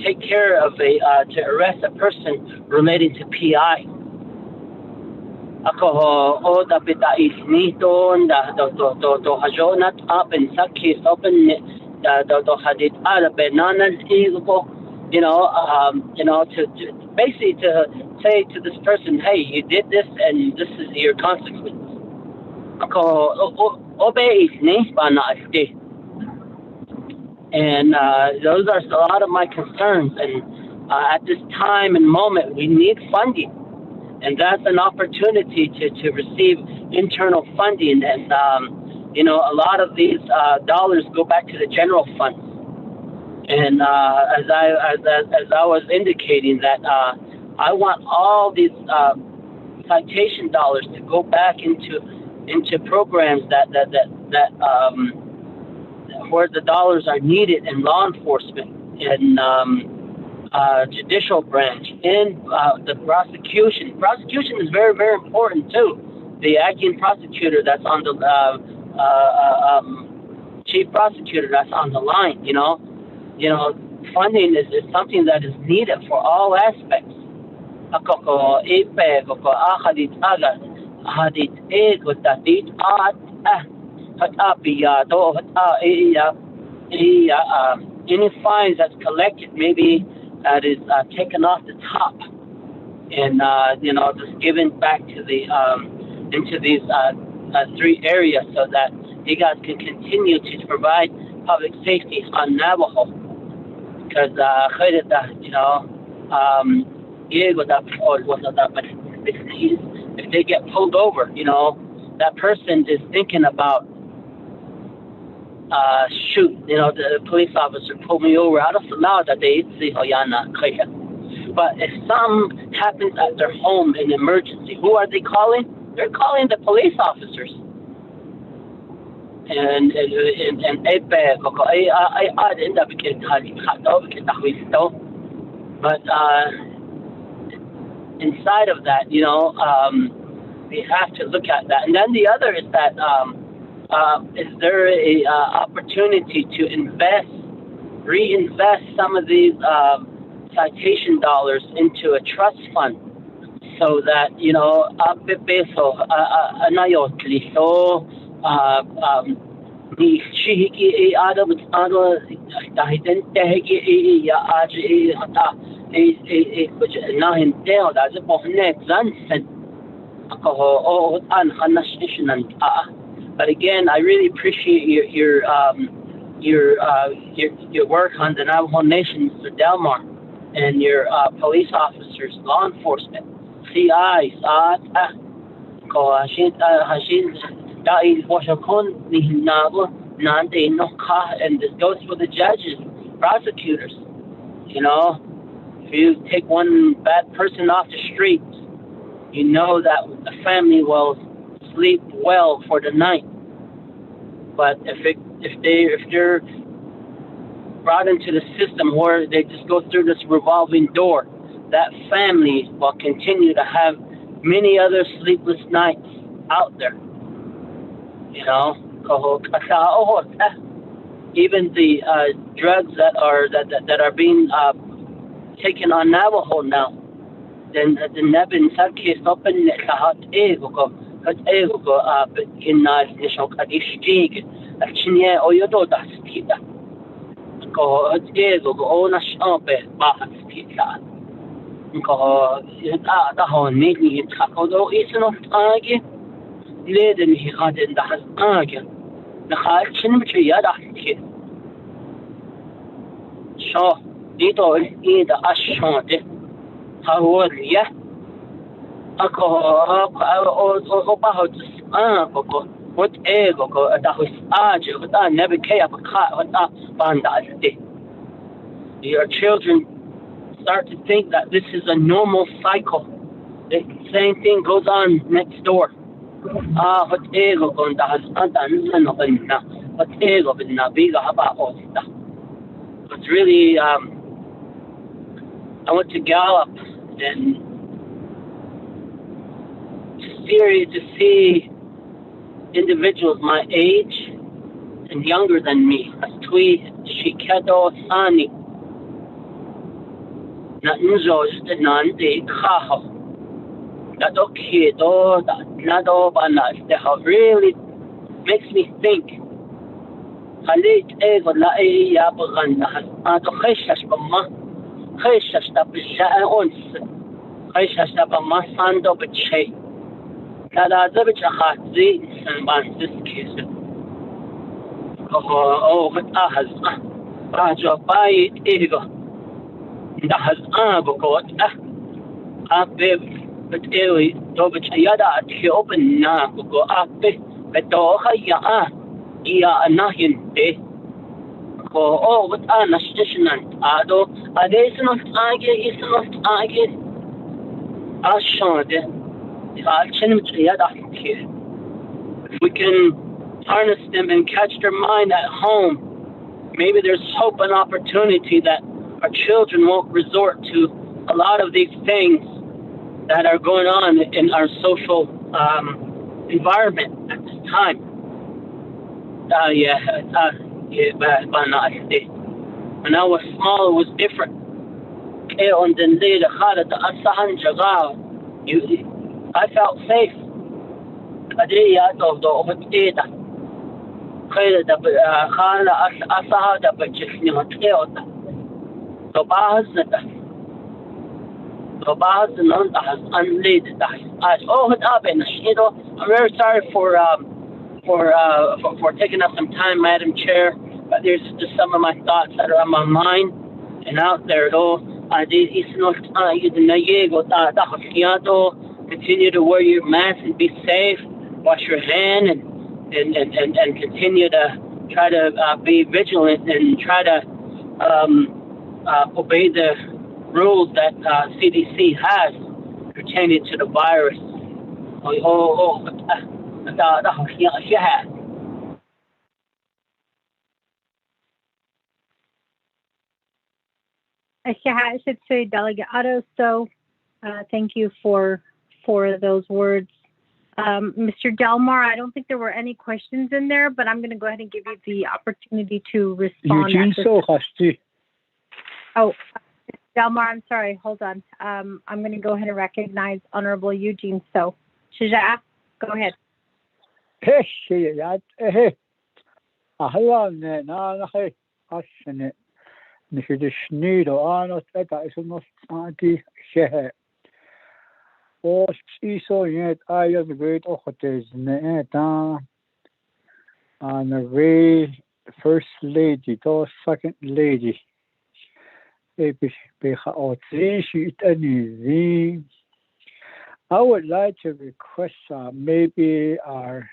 take care of to arrest a person relating to PI. To basically to say to this person, hey, you did this and this is your consequence. And those are a lot of my concerns. And at this time and moment, we need funding. And that's an opportunity to receive internal funding. And, a lot of these dollars go back to the general funds. And as I was indicating that I want all these citation dollars to go back into programs that where the dollars are needed in law enforcement, in judicial branch, in the prosecution. Prosecution is very, very important too. The acting prosecutor that's on the chief prosecutor that's on the line, funding is something that is needed for all aspects. Any fines that's collected, maybe that is taken off the top, and just given back to the into these 3 areas, so that you guys can continue to provide public safety on Navajo. Because if they get pulled over, that person is thinking about shoot, the police officer pulled me over. But if something happens at their home, an emergency, who are they calling? They're calling the police officers. And but inside of that, we have to look at that. And then the other is that is there a opportunity to reinvest some of these citation dollars into a trust fund, so that but again, I really appreciate your work on the Navajo Nation, Mr. Delmar, and your police officers, law enforcement, CIs, and this goes for the judges, prosecutors. If you take one bad person off the street, you know that the family will sleep well for the night. But if they're brought into the system where they just go through this revolving door, that family will continue to have many other sleepless nights out there. Even the drugs that are being taken on Navajo now. Then the Nebin Sarkis open Sahat Ego in National Kadish Jig, a Chinia Oyodo Dastita. Go Ego, Ona Shampe, Bahas Pizza. Go the whole Navy in Takodo is not Agi. Leden he had in the Agi. The high Chinmitry Yada Kid. So, Dito is the Ashante. How was ya? What ego that was agile, but I never care about cat. Your children start to think that this is a normal cycle. The same thing goes on next door. What ego going to has what ego in Naviga about all stuff. It's really I went to Gallup and to see individuals my age and younger than me. Tui Shikedo Sani. Nanzo is the Nandi Kaho. That okay, though, that Nado Banas, that really makes me think. Halit Ego La Yabugan has Adokeshash Bama. Heshash da Bisha Ons. Heshash da Bamasando Biche. Kada Zabich Hatzi and Bansis. What has Raja Bai Ego. That has Abokot. But Ewi, Dobich Yada, he opened now, go up, but Doha Ya, Ya Nahin, what are Nashishant? Ado, are they not Age, is not Age? Ashade, if we can harness them and catch their mind at home, maybe there's hope and opportunity that our children won't resort to a lot of these things that are going on in our social environment at this time. When I was small, it was different. I felt safe. I'm very sorry for taking up some time, Madam Chair, but there's just some of my thoughts that are on my mind and out there. Continue to wear your mask and be safe. Wash your hand and continue to try to be vigilant and try to obey the rules that CDC has pertaining to the virus. I should say, Delegate Otto. So, thank you for those words. Mr. Delmar, I don't think there were any questions in there, but I'm going to go ahead and give you the opportunity to respond. Oh, Delmar, I'm sorry. Hold on. I'm going to go ahead and recognize Honorable Eugene So. Shaja, go ahead. First lady, to second lady. I would like to request maybe our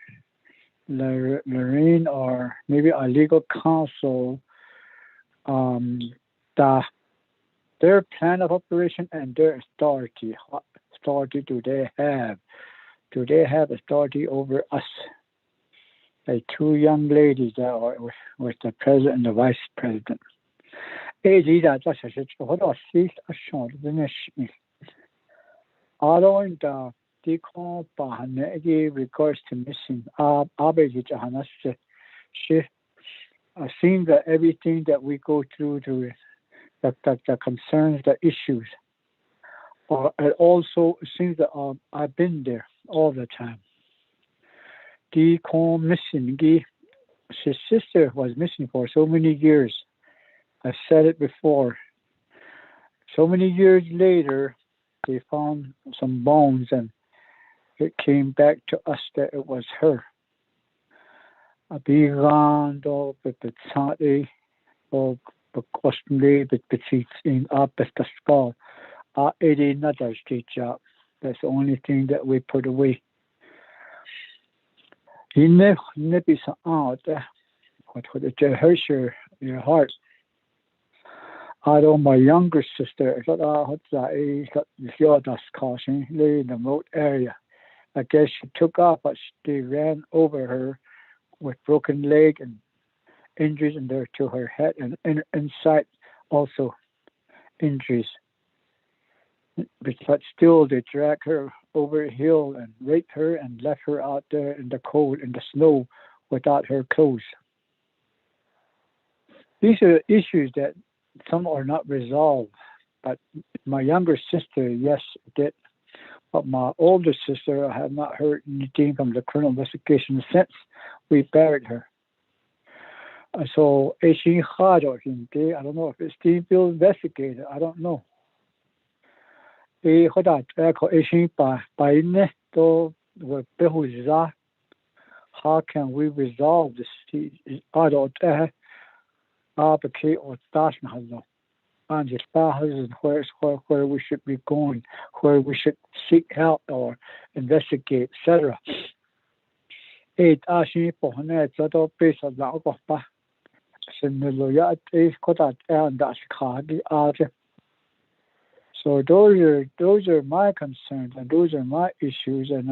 Lorraine or maybe our legal counsel, their plan of operation and their authority. What authority do they have? Do they have authority over us? Like two young ladies that are with the president and the vice president. I don't regards to missing. I've seen that everything that we go through, the concerns, the issues, it also seems that I've been there all the time. His sister was missing for so many years. I said it before. So many years later, they found some bones, and it came back to us that it was her. That's the only thing that we put away. What hurts your heart. I know my younger sister in the remote area. I guess she took off, but they ran over her with broken leg and injuries in there to her head and inside also injuries. But still, they dragged her over a hill and raped her and left her out there in the cold, in the snow, without her clothes. These are issues that some are not resolved. But my younger sister, yes, did. But my older sister, I have not heard anything from the criminal investigation since we buried her. So, I don't know if it's still being investigated. I don't know. How can we resolve this? Where we should be going, where we should seek help or investigate, etc. So those are my concerns and those are my issues, and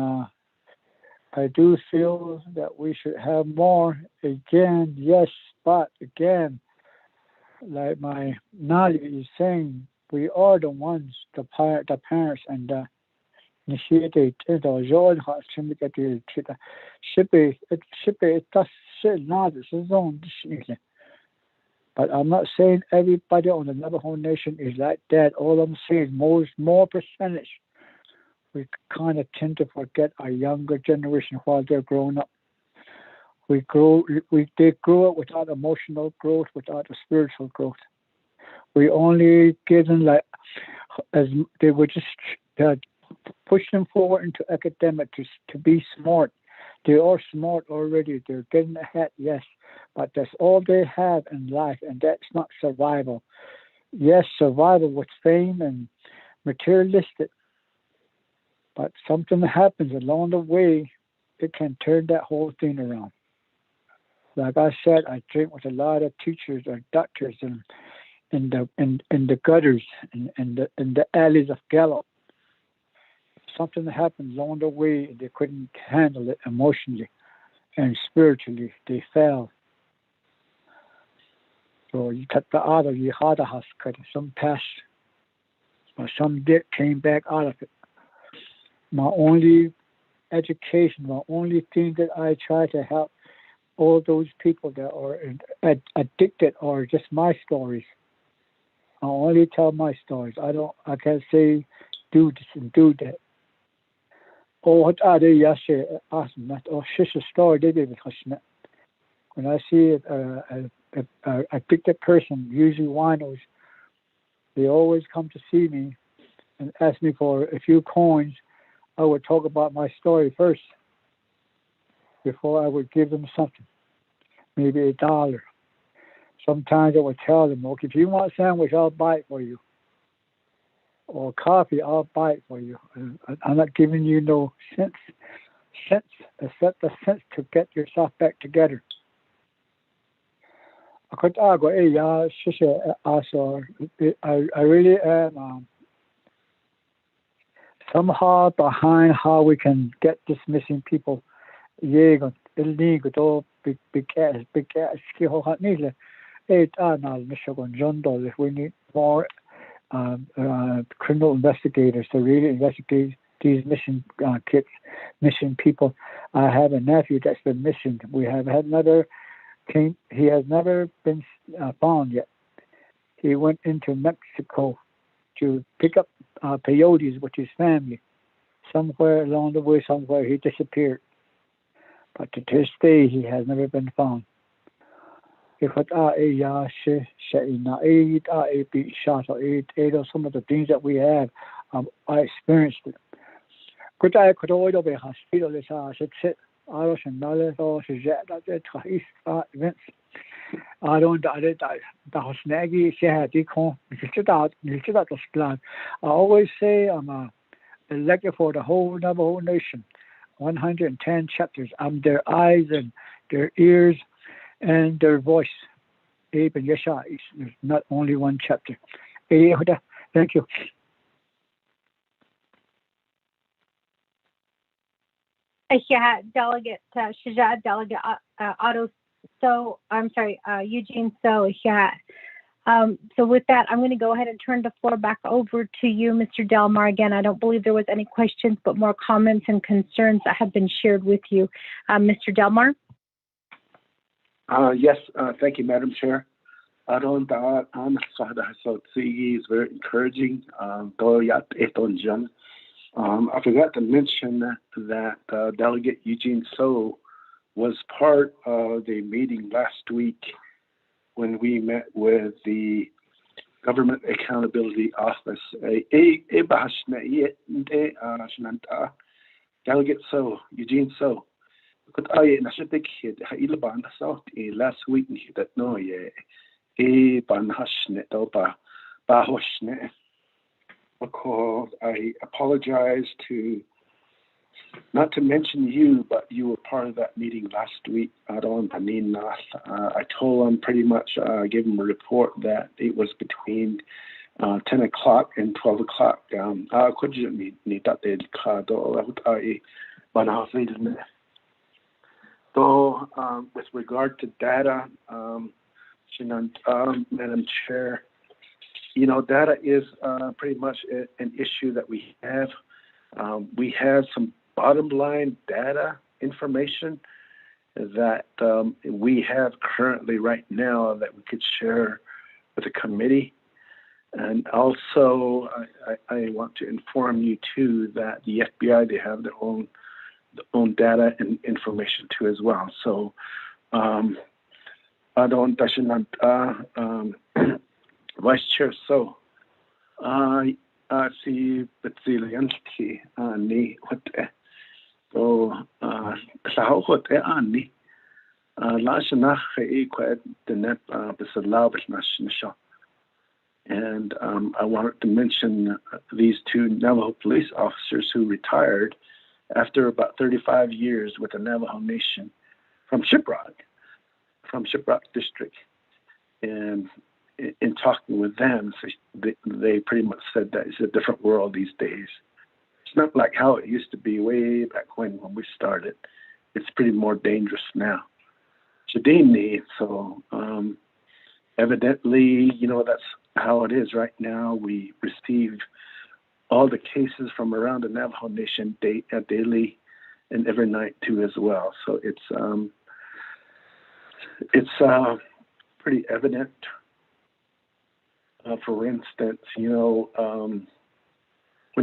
I do feel that we should have more. Again, yes, but again, like my Nali is saying, we are the ones, the parents and the initiated. But I'm not saying everybody on the Navajo Nation is like that. All I'm saying, more percentage, we kind of tend to forget our younger generation while they're growing up. They grow up without emotional growth, without a spiritual growth. We only give them as they would just push them forward into academic to be smart. They are smart already. They're getting ahead, yes, but that's all they have in life, and that's not survival. Yes, survival with fame and materialistic, but something happens along the way, it can turn that whole thing around. Like I said, I drink with a lot of teachers or doctors, and in the gutters in the alleys of Gallup. Something happened along the way. They couldn't handle it emotionally and spiritually. They fell. So you cut the out of you had a cut some passed, or some did came back out of it. My only education, my only thing that I try to help all those people that are addicted or just my stories. I only tell my stories. I can't say do this and do that. Oh, what are they? Yes, awesome. That or sister story they did because when I see a addicted person, usually winos, they always come to see me and ask me for a few coins. I would talk about my story first before I would give them something, maybe $1. Sometimes I would tell them, okay, if you want a sandwich, I'll buy it for you. Or coffee, I'll buy it for you. I'm not giving you no cents, except the sense to get yourself back together. I really am somehow behind how we can get this missing people. We need more criminal investigators to really investigate these missing kids, missing people. I have a nephew that's been missing. We have had another case. He has never been found yet. He went into Mexico to pick up peyotes with his family. Somewhere along the way, somewhere he disappeared. But to this day, he has never been found. If some of the things that we have, I experienced it. Could I could always be hospital is sit I was another events. I don't the snaggy I always say I'm a elected for the whole Navajo nation. 110 chapters. I'm their eyes and their ears and their voice. There's not only one chapter. Thank you. Yeah, Delegate Shajat, Delegate Otto So, I'm sorry, Eugene So, yeah. So with that, I'm going to go ahead and turn the floor back over to you, Mr. Delmar. Again, I don't believe there was any questions, but more comments and concerns that have been shared with you. Mr. Delmar? Yes, thank you, Madam Chair. I is very encouraging. I forgot to mention that Delegate Eugene So was part of the meeting last week when we met with the Government Accountability Office. Delegate So, Eugene So. Last week that no because I apologize to not to mention you, but you were part of that meeting last week. I told him pretty much, gave him a report that it was between 10 o'clock and 12 o'clock. So with regard to data, Madam Chair, data is pretty much an issue that we have. We have some bottom line data information that we have currently right now that we could share with the committee. And also, I want to inform you too that the FBI, they have their own data and information too as well. So, Vice Chair So, I see Batsilianski ni hote. So, sao hote ani. Lashna quite the net Basalab National. And I wanted to mention these two Navajo police officers who retired after about 35 years with the Navajo Nation from Shiprock District. And in talking with them, so they pretty much said that it's a different world these days. It's not like how it used to be way back when we started. It's pretty more dangerous now. So evidently, that's how it is right now. We receive all the cases from around the Navajo Nation daily and every night too as well. So it's pretty evident. For instance, when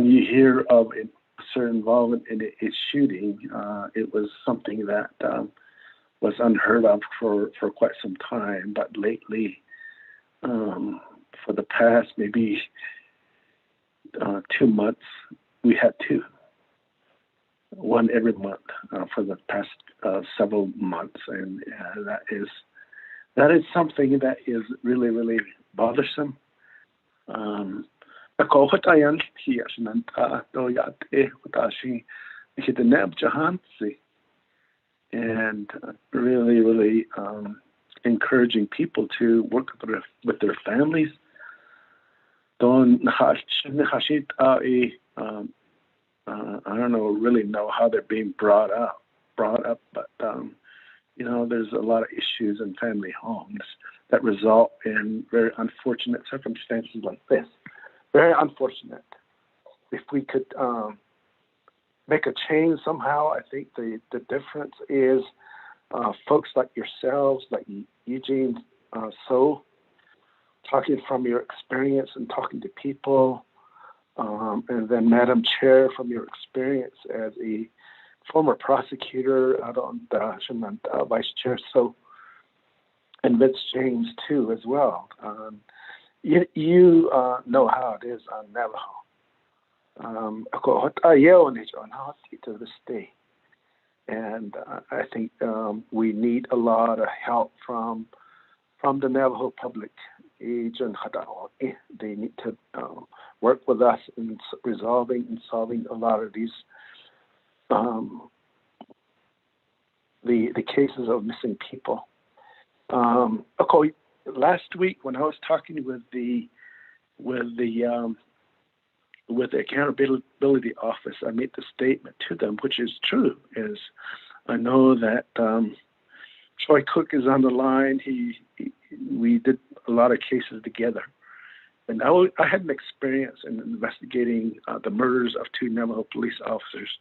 you hear of a certain involvement in a shooting, it was something that was unheard of for quite some time. But lately, for the past maybe 2 months, we had two. One every month for the past several months, and that is something that is really, really bothersome. Ako hatayan hiya sinanta doyat hutashi hideneb jahansi, and really, really encouraging people to work with their families. Don't hashit I don't really know how they're being brought up, but there's a lot of issues in family homes that result in very unfortunate circumstances like this. Very unfortunate. If we could make a change somehow, I think the difference is folks like yourselves, like Eugene, talking from your experience and talking to people. And then Madam Chair, from your experience as a former prosecutor out on the Vice Chair, and Vince James too as well. You know how it is on Navajo. To this day. And I think we need a lot of help from the Navajo public. They need to work with us in resolving and solving a lot of these the cases of missing people. Last week when I was talking with the accountability office, I made the statement to them, which is true. Is I know that Troy Cook is on the line. We did a lot of cases together. And I had an experience in investigating the murders of 2 Navajo police officers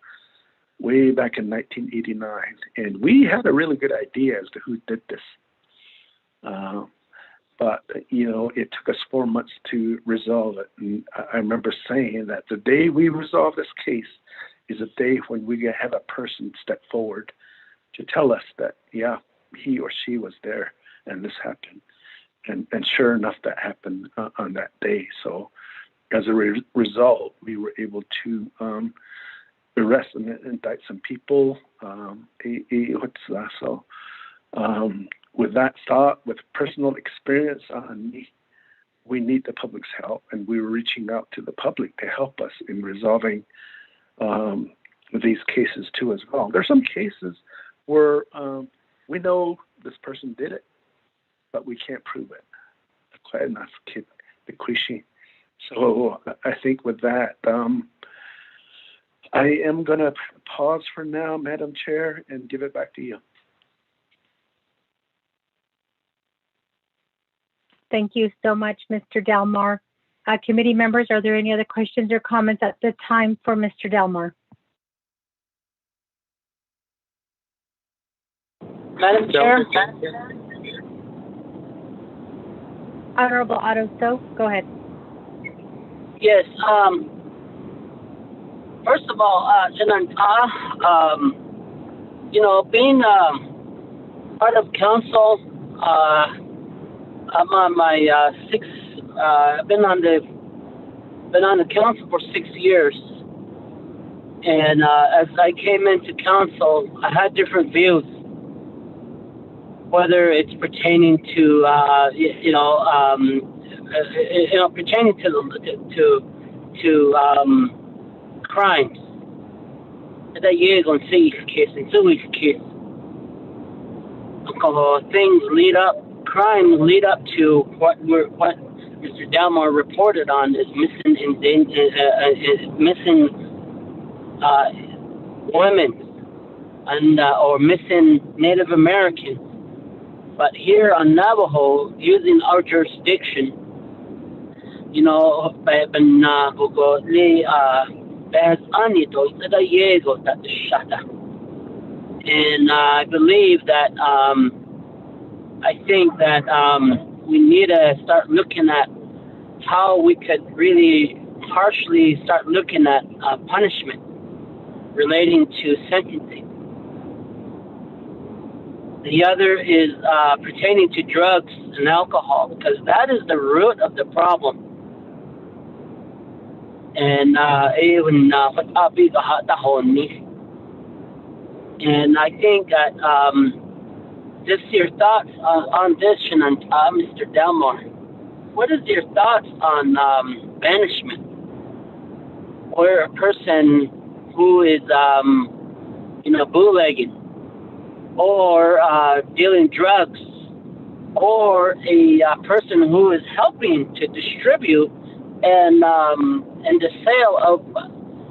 way back in 1989. And we had a really good idea as to who did this. But, it took us 4 months to resolve it. And I remember saying that the day we resolve this case is a day when we have a person step forward to tell us that, yeah, he or she was there and this happened. And sure enough, that happened on that day. So as a result, we were able to arrest and indict some people. With that thought, with personal experience on me, we need the public's help. And we were reaching out to the public to help us in resolving these cases too as well. There's some cases where we know this person did it, but we can't prove it. Quite enough, kid, the cliche. So I think with that, I am going to pause for now, Madam Chair, and give it back to you. Thank you so much, Mr. Delmar. Committee members, are there any other questions or comments at the time for Mr. Delmar? Madam Chair? Honorable Otto So, go ahead. Yes. First of all, being part of council, I'm on my been on the council for 6 years, and as I came into council, I had different views, whether it's pertaining to pertaining to crimes that you're going to see case and so case. Things lead up crime lead up to what Mr. Delmar reported on is missing women and or missing Native Americans. But here on Navajo, using our jurisdiction, you know, and I believe that I think that we need to start looking at how we could really harshly start looking at punishment relating to sentencing. The other is pertaining to drugs and alcohol, because that is the root of the problem. And I think that just your thoughts on this, Mr. Delmar. What is your thoughts on banishment, where a person who is, bootlegging, or dealing drugs, or a person who is helping to distribute and the sale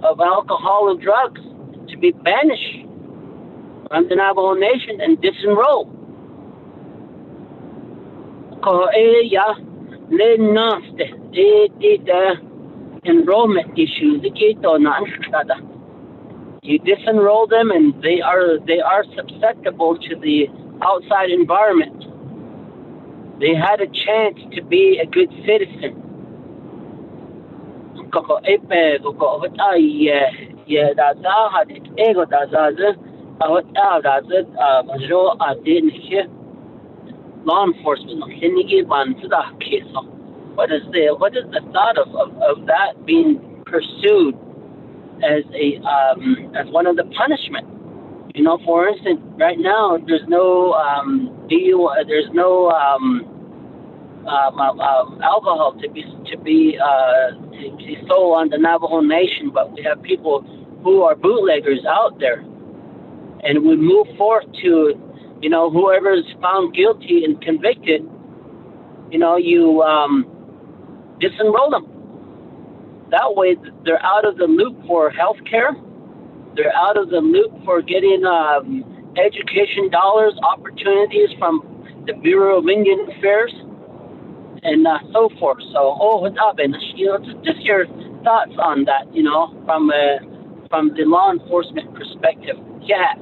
of alcohol and drugs to be banished from the Navajo Nation and disenrolled? Enrollment issues. You disenroll them, and they are susceptible to the outside environment. They had a chance to be a good citizen. Law enforcement. What is the thought of that being pursued as as one of the punishment? You know, for instance, right now there's no alcohol to be sold on the Navajo Nation, but we have people who are bootleggers out there, and we move forth to, whoever is found guilty and convicted, you disenroll them. That way, they're out of the loop for health care. They're out of the loop for getting education dollars, opportunities from the Bureau of Indian Affairs, and so forth. So, just your thoughts on that, from the law enforcement perspective. Yeah.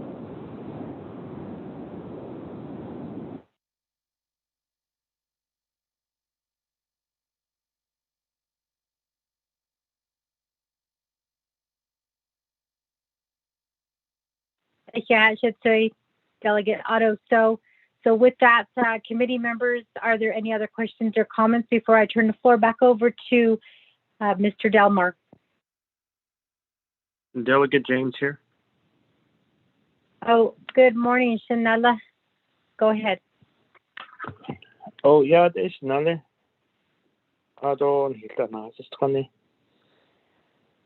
Yeah, I should say, Delegate Otto. So with that, committee members, are there any other questions or comments before I turn the floor back over to Mr. Delmar? Delegate James here. Oh, good morning, Shanella. Go ahead. Oh, yeah, there's Shanella. I don't hit that now. Just funny.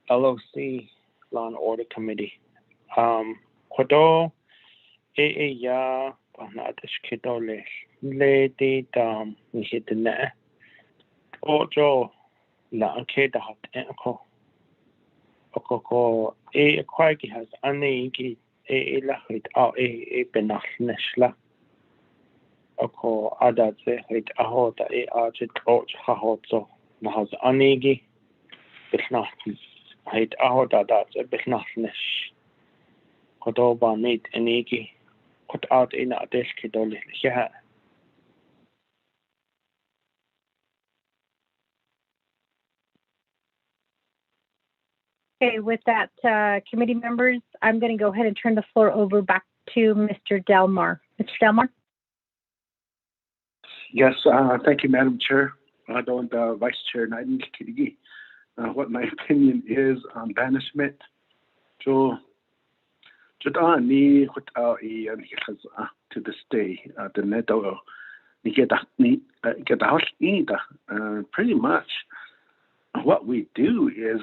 LOC, Law and Order Committee. Kodo ya panadish kidole lady hit the net. Ojo la keda hot enko. Okoko quagi has anegi la hit out benachla. Oko adadze hit ahota archit och hahozo has anegi bisnach hit ahota that's a bisnachnish. Kodoba need enigi put out in a desk kidole. Yeah. Okay, with that, committee members, I'm going to go ahead and turn the floor over back to Mr. Delmar. Mr. Delmar? Yes, thank you, Madam Chair. Vice Chair Naiden Kikirigi. What my opinion is on banishment. To this day, the neto pretty much what we do is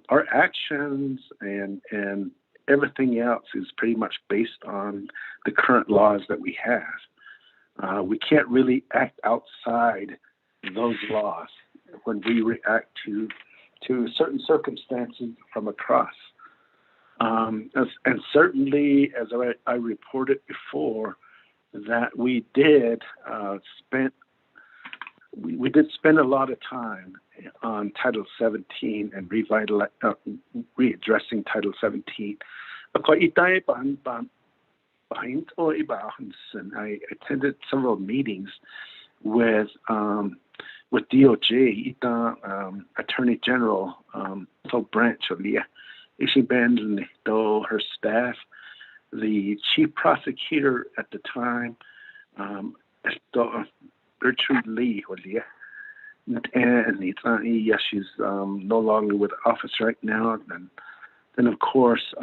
our actions and everything else is pretty much based on the current laws that we have. We can't really act outside those laws when we react to certain circumstances from across. And certainly, as I reported before, that we did spend a lot of time on Title 17 and readdressing Title 17. I attended several meetings with DOJ, Attorney General Phil Branch, her staff, the chief prosecutor at the time, Gertrude Lee, and she's no longer with the office right now. And then, of course,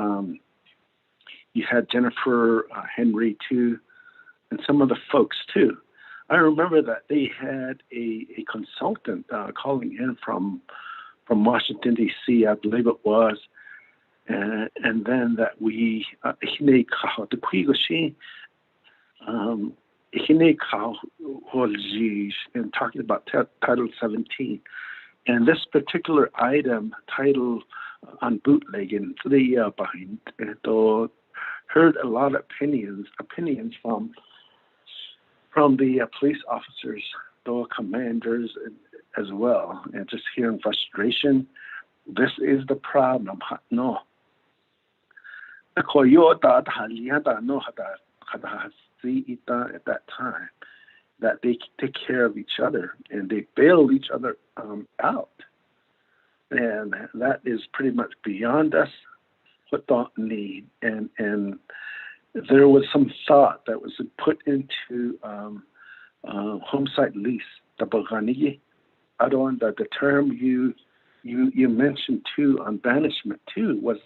you had Jennifer Henry too, and some of the folks too. I remember that they had a consultant calling in from Washington D.C. I believe it was, and then that we and talking about Title 17, and this particular item, title on bootlegging, heard a lot of opinions from the police officers, the commanders as well, and just hearing frustration. This is the problem. No. At that time, that they take care of each other and they bail each other out, and that is pretty much beyond us. What thought need and there was some thought that was put into homicide lease, the term you mentioned too on banishment too was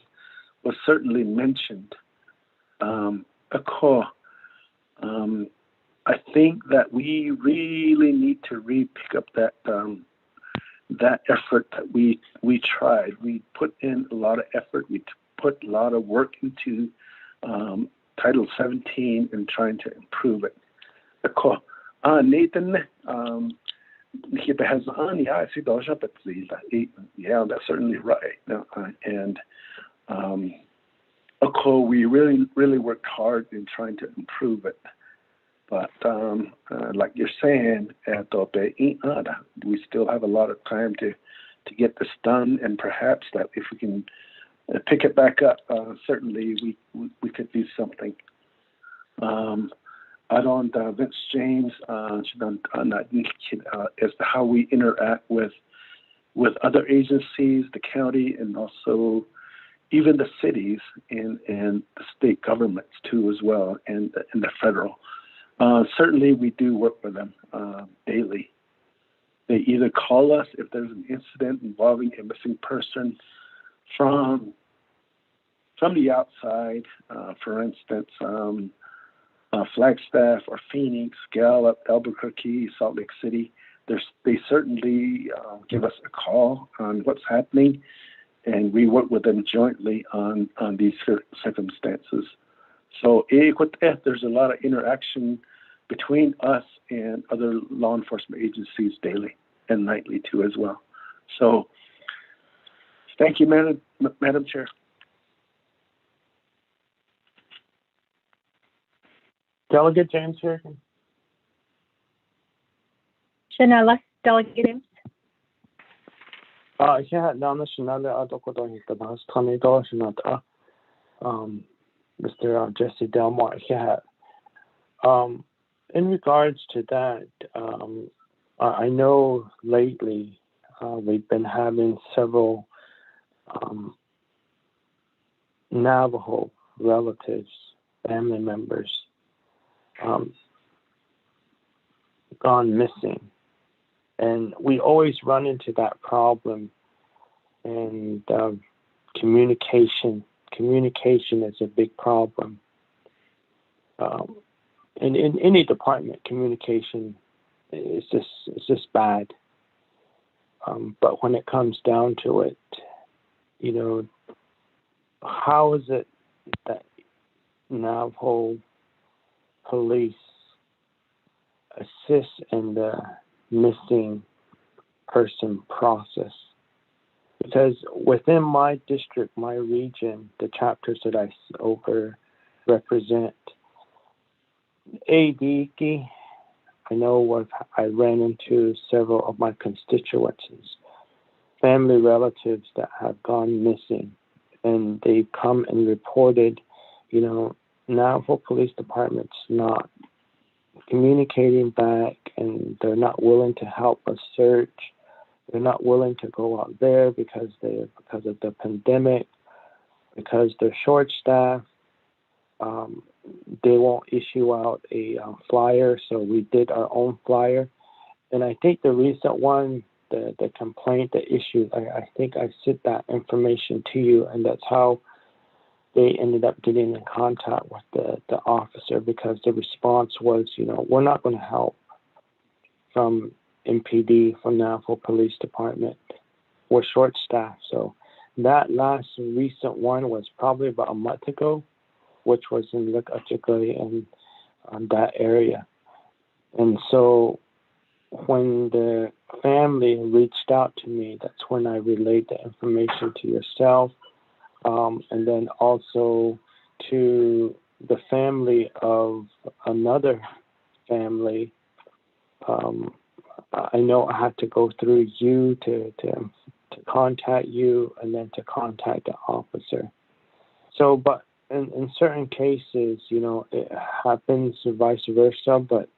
certainly mentioned. I think that we really need to pick up that effort that we tried. We put in a lot of effort. We put a lot of work into Title 17 and trying to improve it. Nathan, yeah, that's certainly right. And we really worked hard in trying to improve it. But like you're saying, we still have a lot of time to get this done, and perhaps that if we can pick it back up, certainly we could do something. Vince James, as to how we interact with other agencies, the county, and also even the cities and the state governments too as well, and the federal. Certainly we do work with them daily. They either call us if there's an incident involving a missing person from the outside, for instance, Flagstaff or Phoenix, Gallup, Albuquerque, Salt Lake City. They certainly give us a call on what's happening, and we work with them jointly on these circumstances. So there's a lot of interaction between us and other law enforcement agencies daily and nightly too as well. So thank you, Madam Chair. Delegate James here. Chanela, Delegate James. Mr. Jesse Delmore here. In regards to that, I know lately we've been having several Navajo relatives, family members gone missing, and we always run into that problem. And communication is a big problem. In any department, communication is just bad. But when it comes down to it, how is it that Navajo police assist in the missing person process. Because within my district, my region, the chapters that I represent, I know I ran into several of my constituents, family relatives that have gone missing, and they've come and reported, Navajo Police Department's not communicating back, and they're not willing to help us search. They're not willing to go out there because of the pandemic, because they're short-staffed. They won't issue out a flyer, so we did our own flyer. And I think the recent one, the complaint, the issue, I think I sent that information to you, and that's how they ended up getting in contact with the officer, because the response was, we're not going to help from MPD, from Navajo Police Department. We're short-staffed. So that last recent one was probably about a month ago, which was in Lukachikali and that area. And so when the family reached out to me, that's when I relayed the information to yourself, and then also to the family of another family. I know I had to go through you to contact you, and then to contact the officer. So, but in certain cases, it happens vice versa, but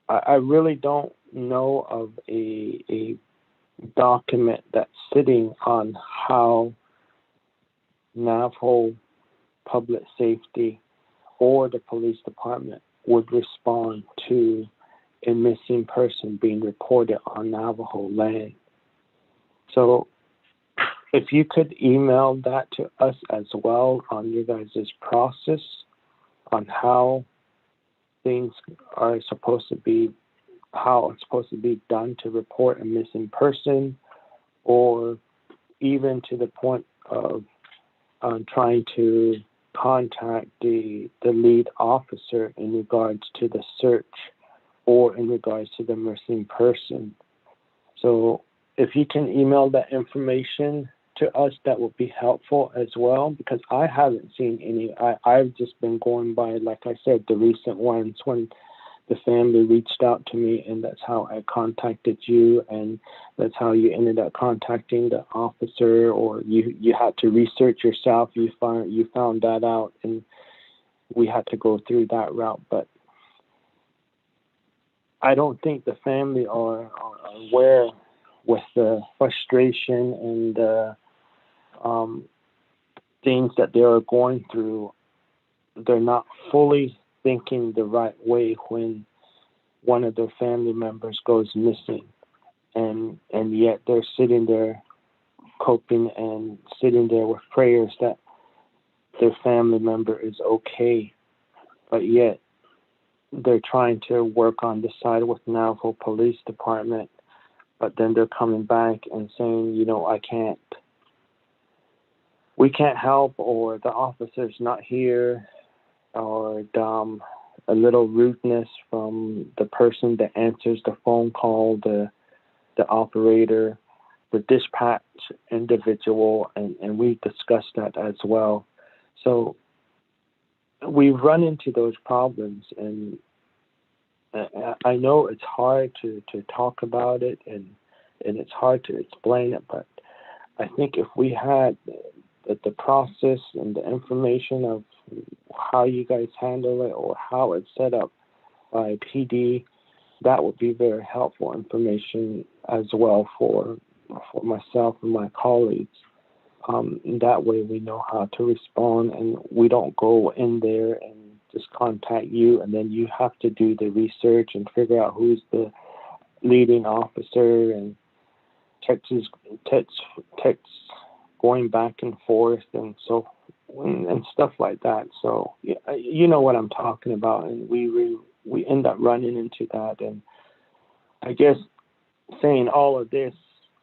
I really don't know of a document that's sitting on how Navajo Public Safety or the police department would respond to a missing person being reported on Navajo land. So if you could email that to us as well on your guys' process on how things are supposed to be, how it's supposed to be done to report a missing person, or even to the point of trying to contact the lead officer in regards to the search or in regards to the missing person. So if you can email that information to us, that would be helpful as well, because I haven't seen any. I've just been going by, like I said, the recent ones when the family reached out to me, and that's how I contacted you, and that's how you ended up contacting the officer, or you had to research yourself. You found that out, and we had to go through that route. But I don't think the family are aware with the frustration and the things that they are going through. They're not fully thinking the right way when one of their family members goes missing, and yet they're sitting there coping and sitting there with prayers that their family member is okay, but yet they're trying to work on the side with Navajo Police Department, but then they're coming back and saying, we can't help, or the officer's not here, or a little rudeness from the person that answers the phone call, the operator, the dispatch individual, and we discussed that as well. So we've run into those problems, and I know it's hard to talk about it, and it's hard to explain it, but I think if we had the process and the information of how you guys handle it, or how it's set up by PD, that would be very helpful information as well for myself and my colleagues. That way we know how to respond, and we don't go in there and just contact you, and then you have to do the research and figure out who's the leading officer, and texts going back and forth and stuff like that. So you know what I'm talking about, and we end up running into that. And I guess saying all of this,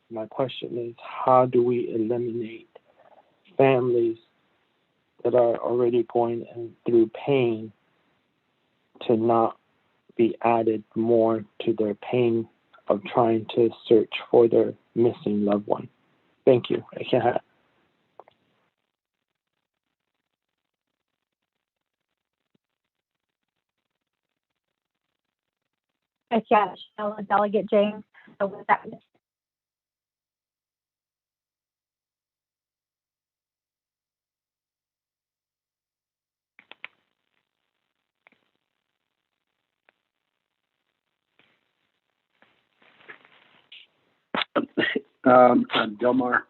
my question is, how do we eliminate families that are already going through pain to not be added more to their pain of trying to search for their missing loved one. Thank you. Yeah, Delegate James. So with that, Delmar,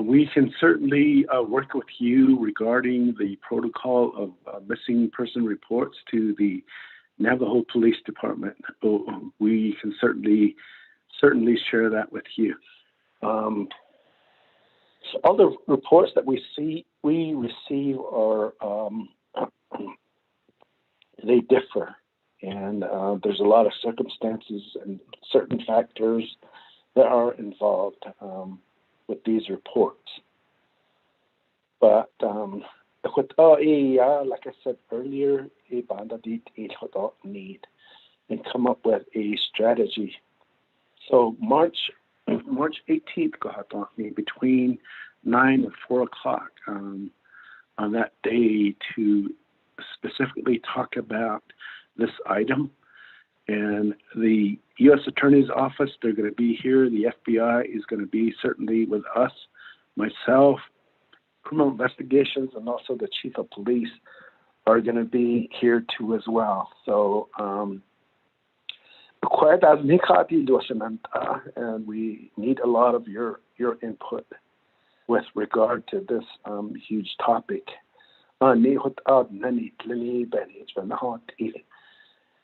we can certainly work with you regarding the protocol of missing person reports to the Navajo Police Department. We can certainly share that with you. So all the reports that we receive are they differ, and there's a lot of circumstances and certain factors that are involved with these reports. But like I said earlier, need and come up with a strategy. So March 18th, between 9 and 4 o'clock on that day to specifically talk about this item. And the U.S. Attorney's Office, they're going to be here. The FBI is going to be certainly with us, myself, criminal investigations, and also the Chief of Police are going to be here too as well. So, and we need a lot of your input with regard to this huge topic.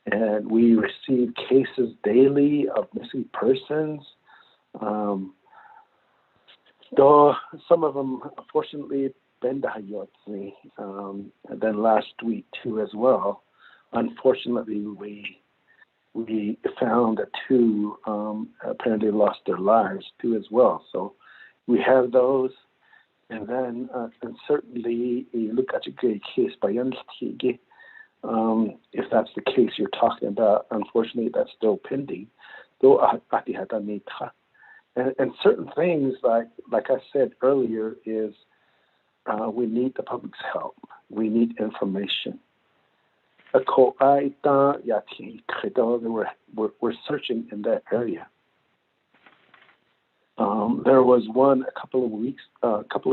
And we receive cases daily of missing persons. Though some of them, unfortunately, and then last week too as well. Unfortunately, we found that 2 apparently lost their lives too as well. So we have those, and then and certainly you look at your case by if that's the case you're talking about. Unfortunately, that's still pending. And certain things like I said earlier is we need the public's help. We need information. We're searching in that area. There was one a couple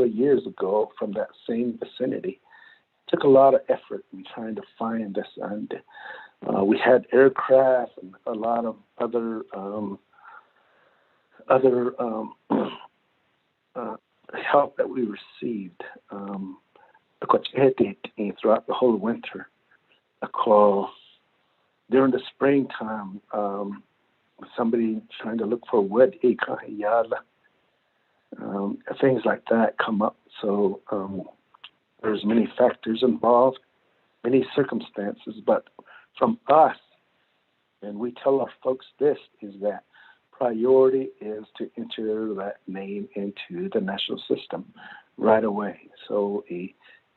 of years ago from that same vicinity. It took a lot of effort in trying to find this, and we had aircraft and a lot of other help that we received throughout the whole winter. During the springtime, somebody trying to look for wood, things like that come up. So there's many factors involved, many circumstances, but from us, and we tell our folks this, is that priority is to enter that name into the national system right away. So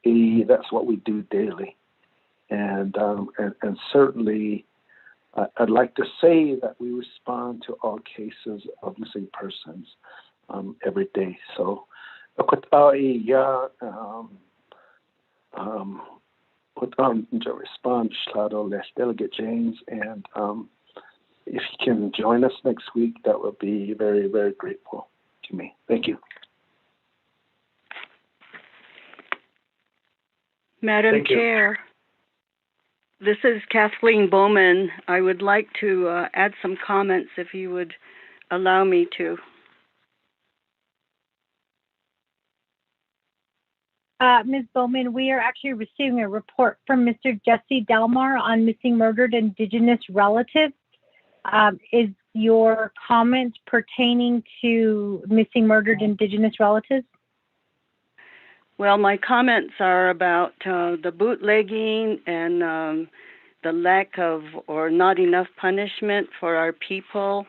that's what we do daily. And certainly, I'd like to say that we respond to all cases of missing persons every day. So, respond, Delegate James, and if you can join us next week, that would be very, very grateful to me. Thank you. Madam Chair, this is Kathleen Bowman. I would like to add some comments if you would allow me to. Ms. Bowman, we are actually receiving a report from Mr. Jesse Delmar on missing murdered Indigenous relatives. Is your comment pertaining to missing murdered Indigenous relatives? Well, my comments are about the bootlegging and the lack of or not enough punishment for our people,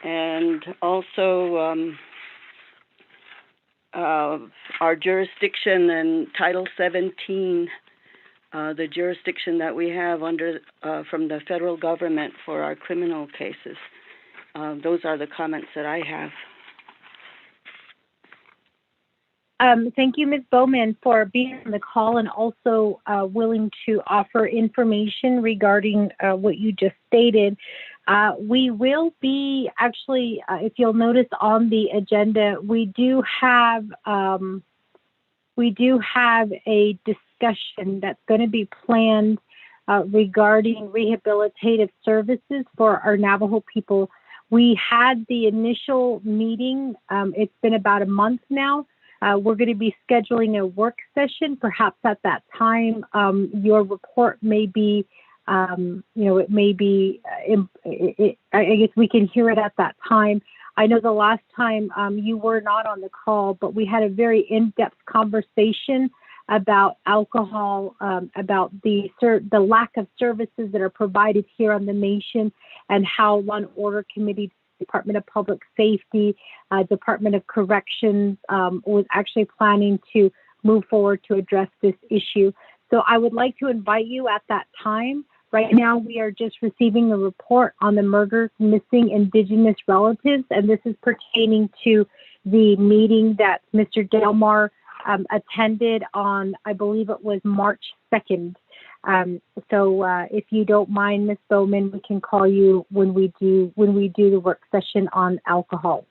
and also our jurisdiction and Title 17, the jurisdiction that we have under from the federal government for our criminal cases. Those are the comments that I have. Thank you, Ms. Bowman, for being on the call and also willing to offer information regarding what you just stated. We will be actually, if you'll notice on the agenda, we do have a discussion that's going to be planned regarding rehabilitative services for our Navajo people. We had the initial meeting. It's been about a month now. We're going to be scheduling a work session. Perhaps at that time, your report may be, it may be, I guess we can hear it at that time. I know the last time you were not on the call, but we had a very in-depth conversation about alcohol, about the lack of services that are provided here on the nation, and how Law and Order Committee, Department of Public Safety, Department of Corrections was actually planning to move forward to address this issue. So I would like to invite you at that time. Right now, we are just receiving a report on the murdered missing Indigenous relatives, and this is pertaining to the meeting that Mr. Delmar attended on, I believe it was March 2nd. So if you don't mind, Ms. Bowman, we can call you when we do the work session on alcohol.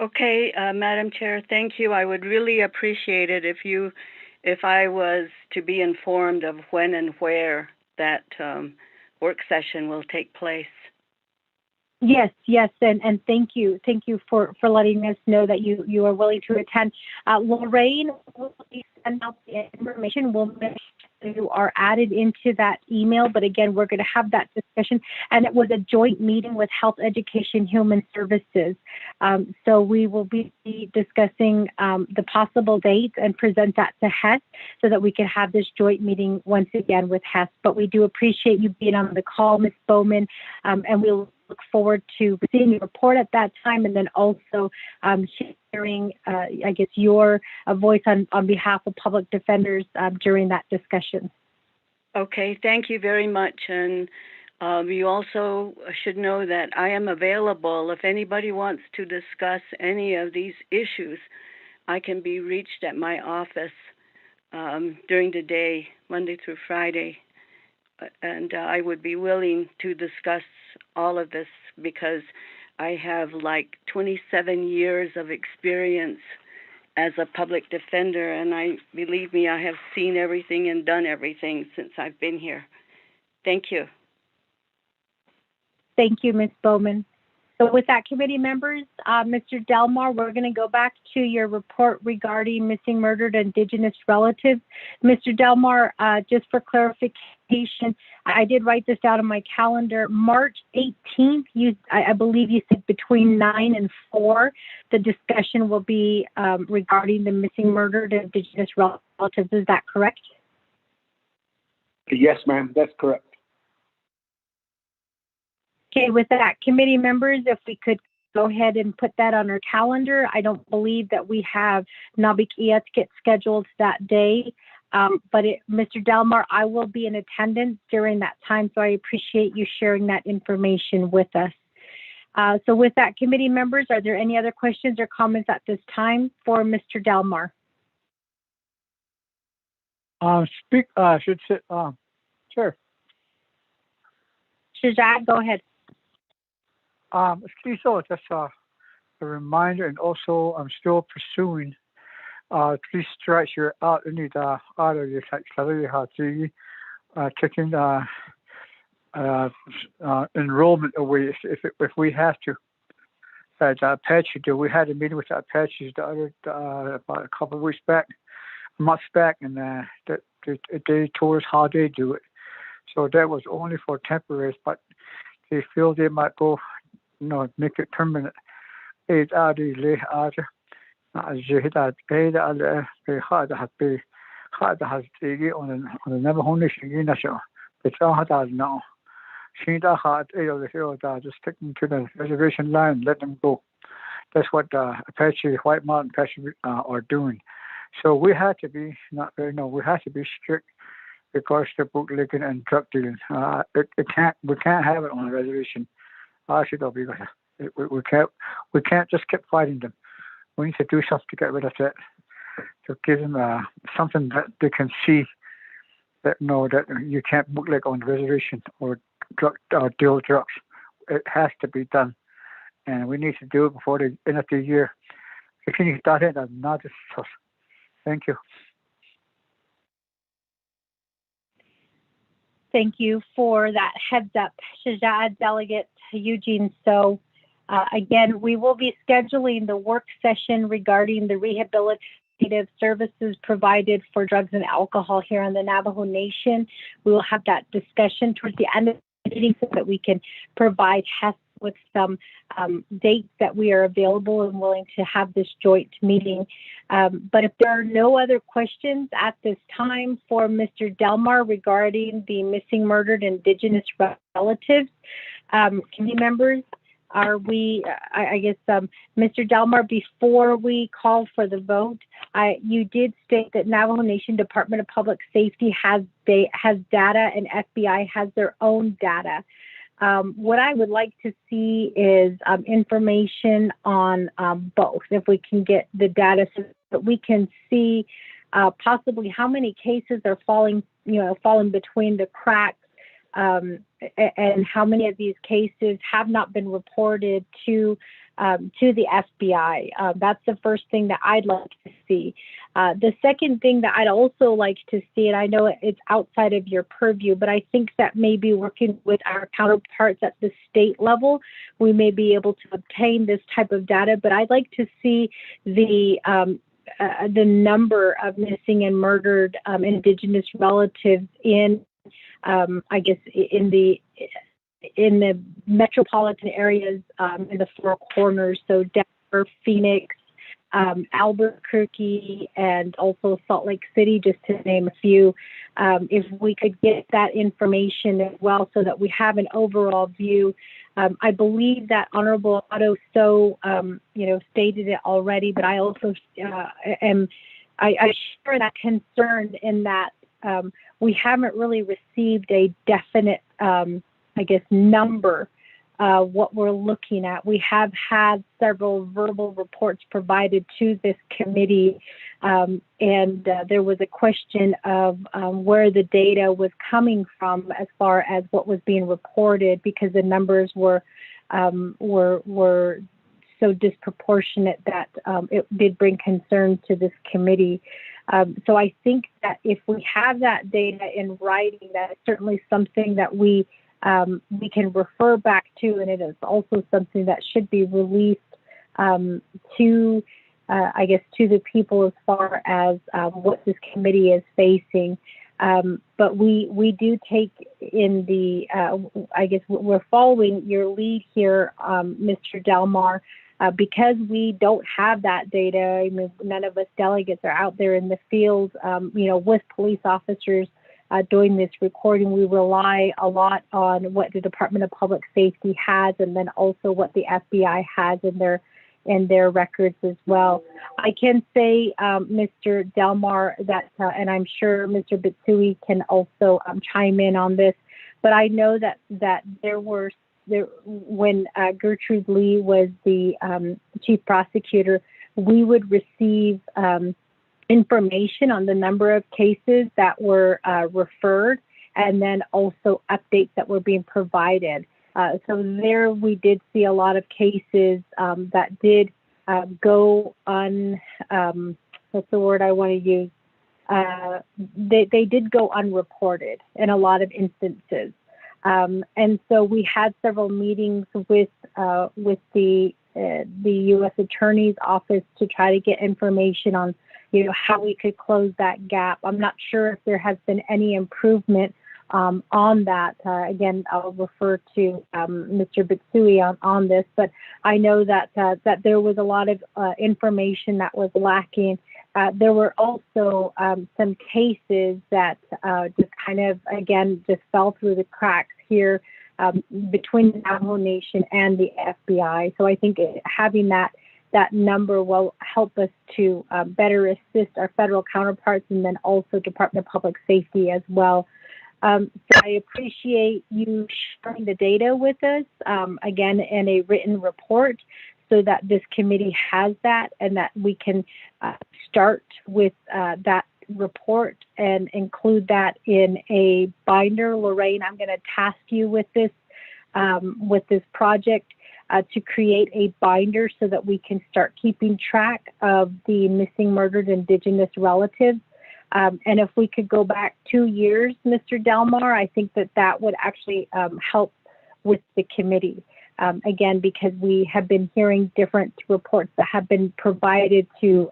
Okay, Madam Chair, thank you. I would really appreciate it if I was to be informed of when and where that work session will take place. Yes, and thank you for letting us know that you are willing to attend. Lorraine will send out the information. We'll make sure you are added into that email, but again, we're going to have that discussion, and it was a joint meeting with Health Education Human Services. So we will be discussing the possible dates and present that to HES so that we can have this joint meeting once again with HES. But we do appreciate you being on the call, Ms. Bowman, and we'll look forward to seeing your report at that time, and then also hearing, I guess, your voice on behalf of public defenders during that discussion. Okay, thank you very much. And you also should know that I am available. If anybody wants to discuss any of these issues, I can be reached at my office during the day, Monday through Friday. And I would be willing to discuss all of this because I have like 27 years of experience as a public defender, and believe me, I have seen everything and done everything since I've been here. Thank you. Thank you, Ms. Bowman. So with that, committee members, Mr. Delmar, we're going to go back to your report regarding missing murdered Indigenous relatives. Mr. Delmar, just for clarification, I did write this down on my calendar. March 18th, I believe you said between 9 and 4, the discussion will be regarding the missing murdered Indigenous relatives. Is that correct? Yes, ma'am, that's correct. Okay, with that, committee members, if we could go ahead and put that on our calendar. I don't believe that we have Nabik Iatskit scheduled that day, but Mr. Delmar, I will be in attendance during that time, so I appreciate you sharing that information with us. So with that, committee members, are there any other questions or comments at this time for Mr. Delmar? Sure. Shazad, go ahead. So just a reminder, and also I'm still pursuing. Please stretch your out any the out of your taking enrollment away if we have to. As Apache do, we had a meeting with Apaches about a couple of weeks back, months back, and they told us how they do it. So that was only for temporary, but they feel they might go, make it permanent. It out lay out. As you hit that, they hard to be hard to have to on the Navajo Nation in the show. It's all hard now. She that hard, just stick them to the reservation line, let them go. That's what Apache, White Mountain Apache are doing. So we have to be we have to be strict regards to bootlegging and drug dealing. We can't have it on a reservation. We can't just keep fighting them. We need to do something to get rid of that. To give them something that they can see that that you can't bootleg on the reservation or deal drugs. It has to be done, and we need to do it before the end of the year. Can you start it? Thank you. Thank you for that heads up, Shahzad Delegate Eugene. So again, we will be scheduling the work session regarding the rehabilitative services provided for drugs and alcohol here on the Navajo Nation. We will have that discussion towards the end of the meeting so that we can provide Hess with some dates that we are available and willing to have this joint meeting. But if there are no other questions at this time for Mr. Delmar regarding the missing murdered Indigenous relatives, committee members, are we, I guess, Mr. Delmar, before we call for the vote, you did state that Navajo Nation Department of Public Safety has data and FBI has their own data. What I would like to see is information on both, if we can get the data so that we can see possibly how many cases are falling between the cracks, and how many of these cases have not been reported to the FBI. That's the first thing that I'd like to see. The second thing that I'd also like to see, and I know it's outside of your purview, but I think that maybe working with our counterparts at the state level, we may be able to obtain this type of data. But I'd like to see the number of missing and murdered Indigenous relatives in, I guess, in the metropolitan areas, in the Four Corners, so Denver, Phoenix, Albuquerque, and also Salt Lake City, just to name a few. If we could get that information as well so that we have an overall view. I believe that Honorable Otto stated it already, but I also I share that concern in that we haven't really received a definite, number what we're looking at. We have had several verbal reports provided to this committee, and there was a question of where the data was coming from as far as what was being reported, because the numbers were so disproportionate that it did bring concern to this committee. So I think that if we have that data in writing, that is certainly something that we can refer back to, and it is also something that should be released to the people as far as what this committee is facing. But we do take in the, we're following your lead here, Mr. Delmar, because we don't have that data. I mean, none of us delegates are out there in the field, with police officers doing this recording. We rely a lot on what the Department of Public Safety has, and then also what the FBI has in their records as well. I can say, Mr. Delmar, that, and I'm sure Mr. Bitsui can also chime in on this, but I know that when Gertrude Lee was the chief prosecutor, we would receive information on the number of cases that were referred, and then also updates that were being provided. So there we did see a lot of cases that did go what's the word I want to use? They did go unreported in a lot of instances. And so we had several meetings with the U.S. Attorney's Office to try to get information on, how we could close that gap. I'm not sure if there has been any improvement on that. Again, I'll refer to Mr. Bitsui on this, but I know that there was a lot of information that was lacking. There were also some cases that just kind of, again, just fell through the cracks here between the Navajo Nation and the FBI. So I think having that that number will help us to better assist our federal counterparts and then also Department of Public Safety as well. So I appreciate you sharing the data with us, again, in a written report so that this committee has that and that we can start with that report and include that in a binder. Lorraine, I'm going to task you with this project to create a binder so that we can start keeping track of the missing, murdered Indigenous relatives. And if we could go back 2 years, Mr. Delmar, I think that would actually help with the committee. Again, because we have been hearing different reports that have been provided to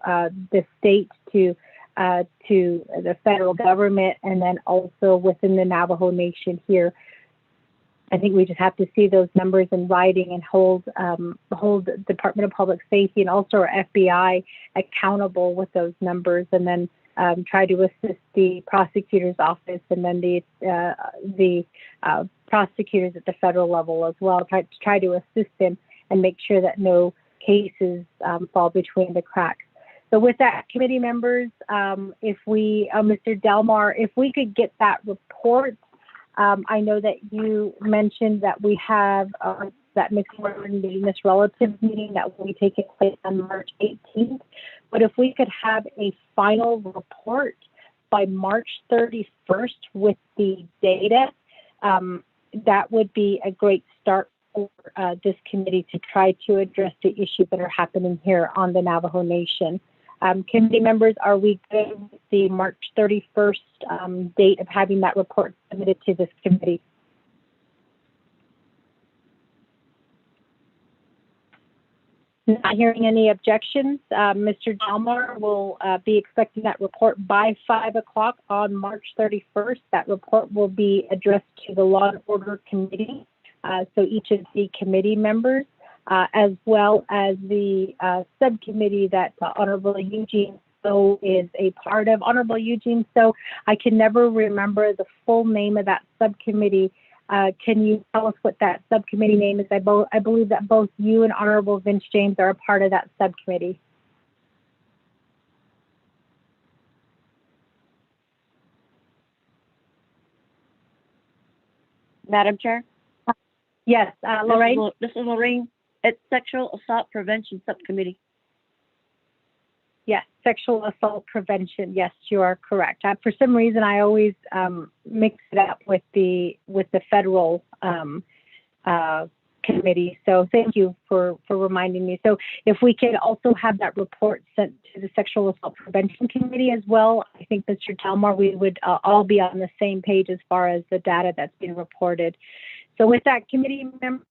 the state, to the federal government, and then also within the Navajo Nation here. I think we just have to see those numbers in writing and hold Department of Public Safety and also our FBI accountable with those numbers, and then try to assist the prosecutor's office and then the prosecutors at the federal level as well. Try to assist them and make sure that no cases fall between the cracks. So with that, committee members, if we, Mr. Delmar, if we could get that report. I know that you mentioned that we have that missing murdered Indigenous relatives meeting that will be taking place on March 18th. But if we could have a final report by March 31st with the data, that would be a great start for this committee to try to address the issues that are happening here on the Navajo Nation. Committee members, are we good with the March 31st date of having that report submitted to this committee? Not hearing any objections, Mr. Delmar will be expecting that report by 5 o'clock on March 31st. That report will be addressed to the Law and Order Committee, so each of the committee members, as well as the subcommittee that Honorable Eugene So is a part of. Honorable Eugene So, I can never remember the full name of that subcommittee. Can you tell us what that subcommittee name is? I believe that both you and Honorable Vince James are a part of that subcommittee. Madam Chair? Yes, Lorraine? This is Lorraine. It's Sexual Assault Prevention Subcommittee. Yes, sexual assault prevention. Yes, you are correct. For some reason, I always mix it up with the federal committee. So thank you for reminding me. So if we could also have that report sent to the Sexual Assault Prevention Committee as well, I think, Mr. Delmar, we would all be on the same page as far as the data that's being reported. So with that, committee member,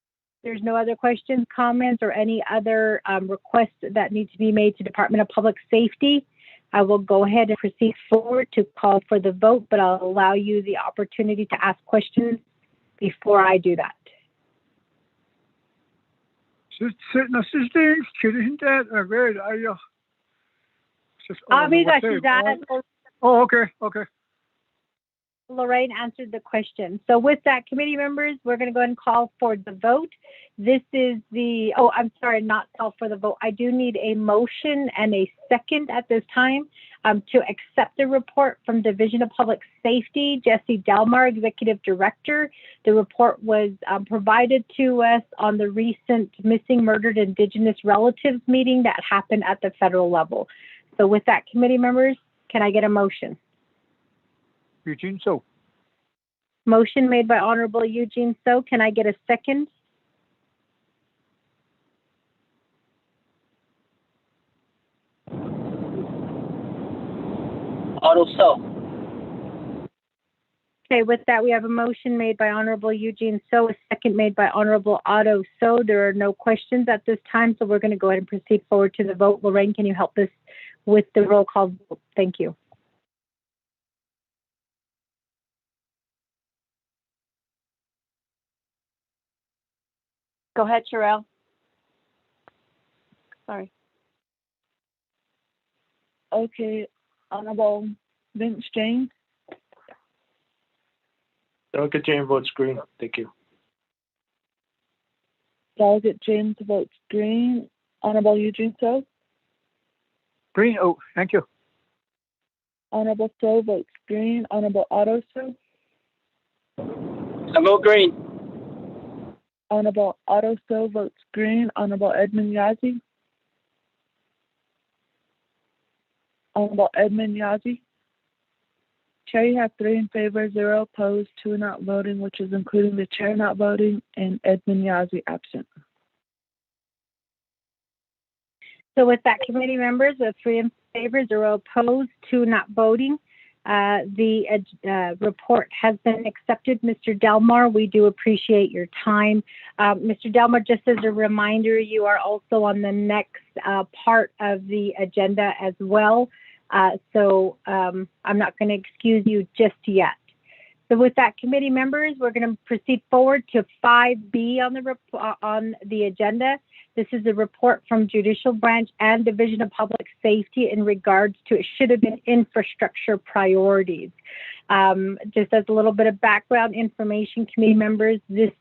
there's no other questions, comments, or any other requests that need to be made to Department of Public Safety, I will go ahead and proceed forward to call for the vote, but I'll allow you the opportunity to ask questions before I do that. Oh, okay. Lorraine answered the question. So with that, committee members, we're going to go ahead and call for the vote. This is the, oh, I'm sorry, not call for the vote. I do need a motion and a second at this time to accept the report from Division of Public Safety, Jesse Delmar, Executive Director. The report was provided to us on the recent missing murdered Indigenous relatives meeting that happened at the federal level. So with that, committee members, can I get a motion? Eugene So. Motion made by Honorable Eugene So. Can I get a second? Otto So. Okay, with that, we have a motion made by Honorable Eugene So, a second made by Honorable Otto So. There are no questions at this time, so we're going to go ahead and proceed forward to the vote. Lorraine, can you help us with the roll call vote? Thank you. Go ahead, Sherelle. Sorry. Okay, Honorable Vince James. Delegate James votes green. Thank you. Delegate James votes green. Honorable Eugene So. Green. Oh, thank you. Honorable So votes green. Honorable Otto So. I vote green. Honorable Otto So votes green. Honorable Edmund Yazzie. Honorable Edmund Yazzie. Chair, you have 3 in favor, 0 opposed, 2 not voting, which is including the chair not voting and Edmund Yazzie absent. So with that, committee members, 3 in favor, 0 opposed, 2 not voting, the report has been accepted. Mr. Delmar, we do appreciate your time. Mr. Delmar, just as a reminder, you are also on the next part of the agenda as well. So I'm not going to excuse you just yet. So with that, committee members, we're going to proceed forward to 5B on the agenda. This is a report from Judicial Branch and Division of Public Safety in regards to it should have been infrastructure priorities. Just as a little bit of background information, committee members, this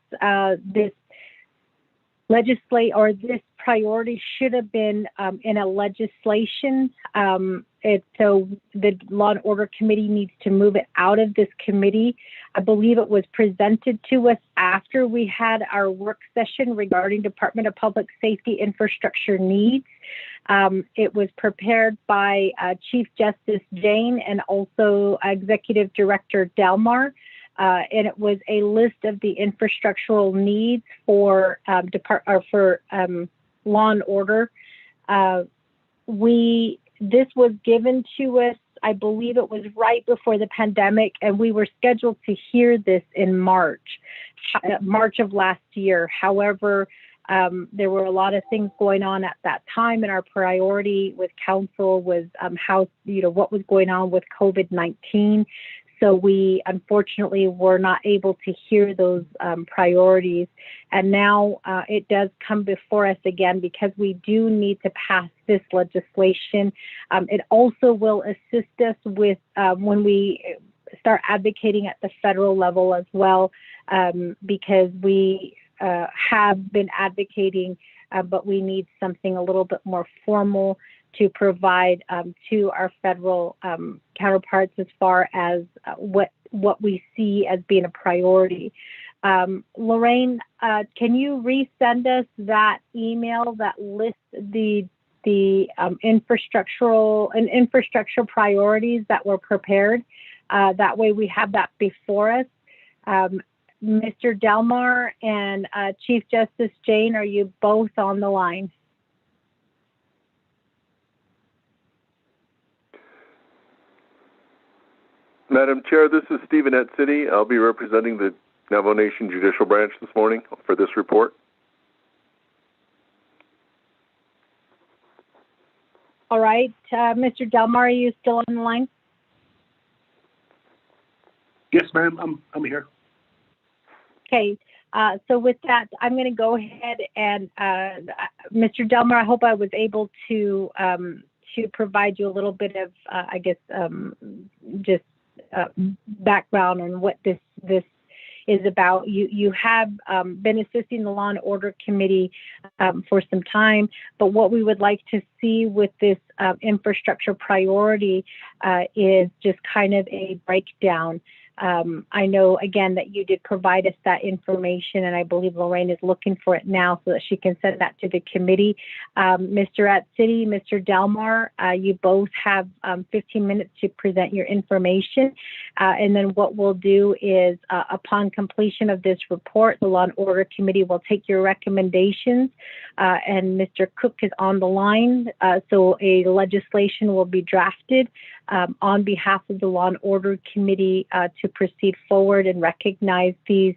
priority should have been in a legislation. So the Law and Order Committee needs to move it out of this committee. I believe it was presented to us after we had our work session regarding Department of Public Safety infrastructure needs. It was prepared by Chief Justice Jane and also Executive Director Delmar. And it was a list of the infrastructural needs for law and order. This was given to us, I believe it was right before the pandemic, and we were scheduled to hear this in March of last year. However, there were a lot of things going on at that time, and our priority with council was what was going on with COVID-19. So we unfortunately were not able to hear those priorities. And now it does come before us again because we do need to pass this legislation. It also will assist us with when we start advocating at the federal level as well, because we have been advocating, but we need something a little bit more formal to provide to our federal counterparts as far as what we see as being a priority. Lorraine, can you resend us that email that lists the infrastructure priorities that were prepared? That way we have that before us. Mr. Delmar and Chief Justice Jane, are you both on the line? Madam Chair, this is Stephen at City. I'll be representing the Navajo Nation Judicial Branch this morning for this report. All right. Mr. Delmar, are you still on the line? Yes, ma'am. I'm here. Okay. So with that, I'm going to go ahead and Mr. Delmar, I hope I was able to provide you a little bit of, background on what this is about. You have been assisting the Law and Order Committee for some time, but what we would like to see with this infrastructure priority is just kind of a breakdown. I know, again, that you did provide us that information, and I believe Lorraine is looking for it now so that she can send that to the committee. Mr. At City, Mr. Delmar, you both have 15 minutes to present your information. And then what we'll do is, upon completion of this report, the Law and Order Committee will take your recommendations. And Mr. Cook is on the line, so a legislation will be drafted on behalf of the Law and Order Committee to proceed forward and recognize these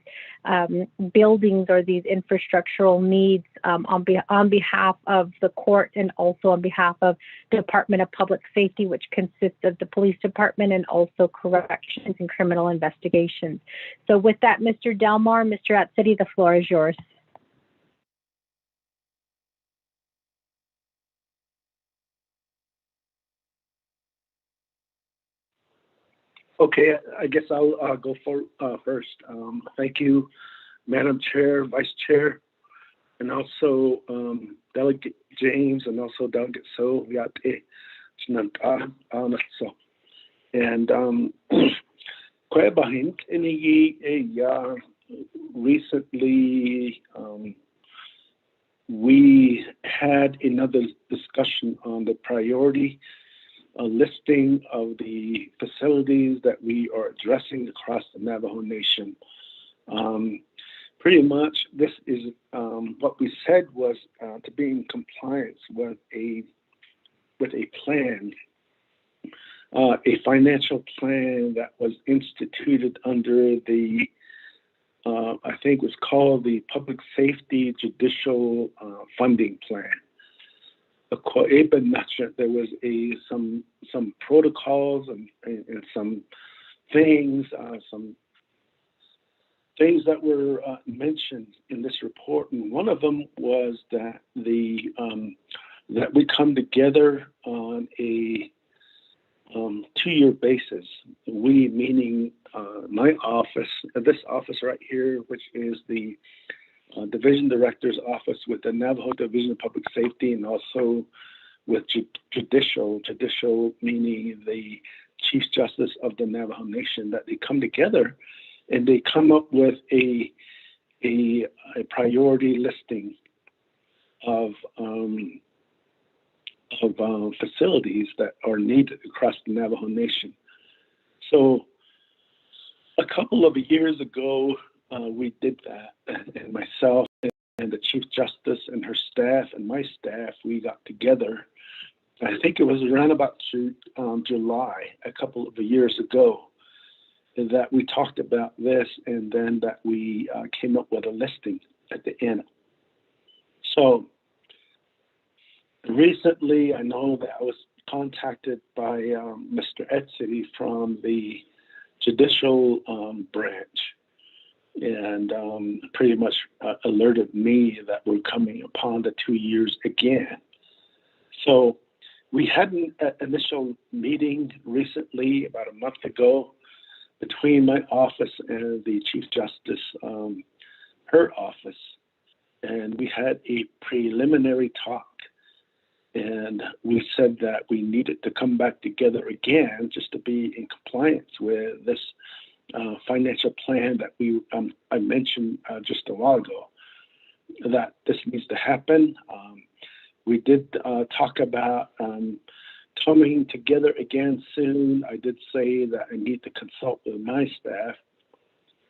buildings or these infrastructural needs on behalf of the court and also on behalf of the Department of Public Safety, which consists of the police department and also corrections and criminal investigations. So with that, Mr. Delmar, Mr. At City, the floor is yours. Okay, I guess I'll go first. Thank you, Madam Chair, Vice Chair, and also Delegate James and also Delegate So Yate Chinanta so. And Kwebahin in recently we had another discussion on the priority listing of the facilities that we are addressing across the Navajo Nation. Pretty much, this is what we said was to be in compliance with a plan, a financial plan that was instituted under the I think was called the Public Safety Judicial Funding Plan. There was some protocols and some things that were mentioned in this report, and one of them was that that we come together on a 2-year basis. We meaning my office, this office right here, which is the Division Director's Office with the Navajo Division of Public Safety, and also with judicial meaning the Chief Justice of the Navajo Nation, that they come together and they come up with a priority listing of facilities that are needed across the Navajo Nation. So a couple of years ago, we did that, and myself and the Chief Justice and her staff and my staff, we got together. I think it was around about July, a couple of years ago, that we talked about this, and then that we came up with a listing at the end. So recently, I know that I was contacted by Mr. Etsy from the judicial branch, and pretty much alerted me that we're coming upon the 2 years again. So we had an initial meeting recently, about a month ago, between my office and the Chief Justice, her office, and we had a preliminary talk. And we said that we needed to come back together again just to be in compliance with this financial plan that I mentioned just a while ago, that this needs to happen. We did talk about coming together again soon. I did say that I need to consult with my staff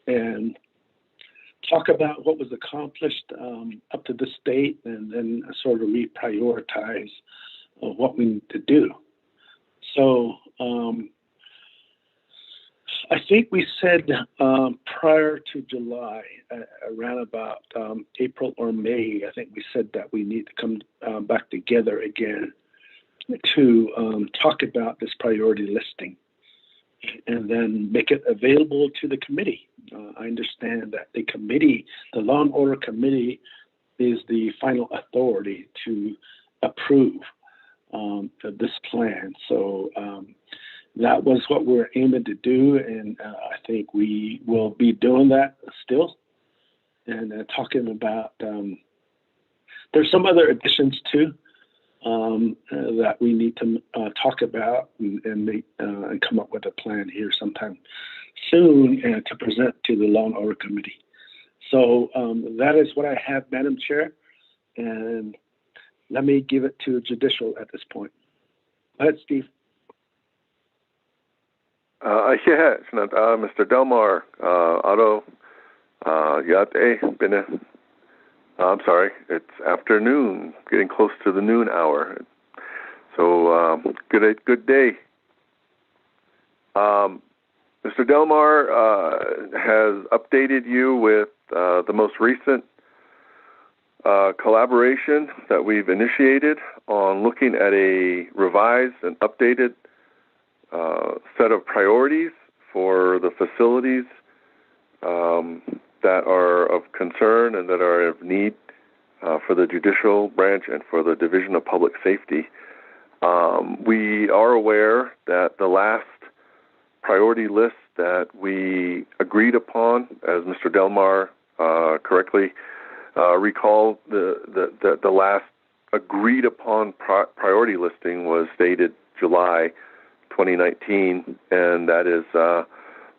and talk about what was accomplished up to this date, and then sort of reprioritize what we need to do. So I think we said prior to July, around about April or May, I think we said that we need to come back together again to talk about this priority listing and then make it available to the committee. I understand that the committee, the Law and Order Committee, is the final authority to approve this plan. So that was what we're aiming to do, and I think we will be doing that still. And talking about, there's some other additions too that we need to talk about and come up with a plan here sometime soon to present to the Law and Order Committee. So that is what I have, Madam Chair, and let me give it to Judicial at this point. Go ahead, Steve. Yeah, Mr. Delmar, Otto, Yate, Bene. I'm sorry, it's afternoon, getting close to the noon hour. So, good day. Mr. Delmar has updated you with the most recent collaboration that we've initiated on looking at a revised and updated set of priorities for the facilities that are of concern and that are of need for the judicial branch and for the Division of Public Safety. We are aware that the last priority list that we agreed upon, as Mr. Delmar correctly recalled, the last agreed upon priority listing was dated July 2019, and that is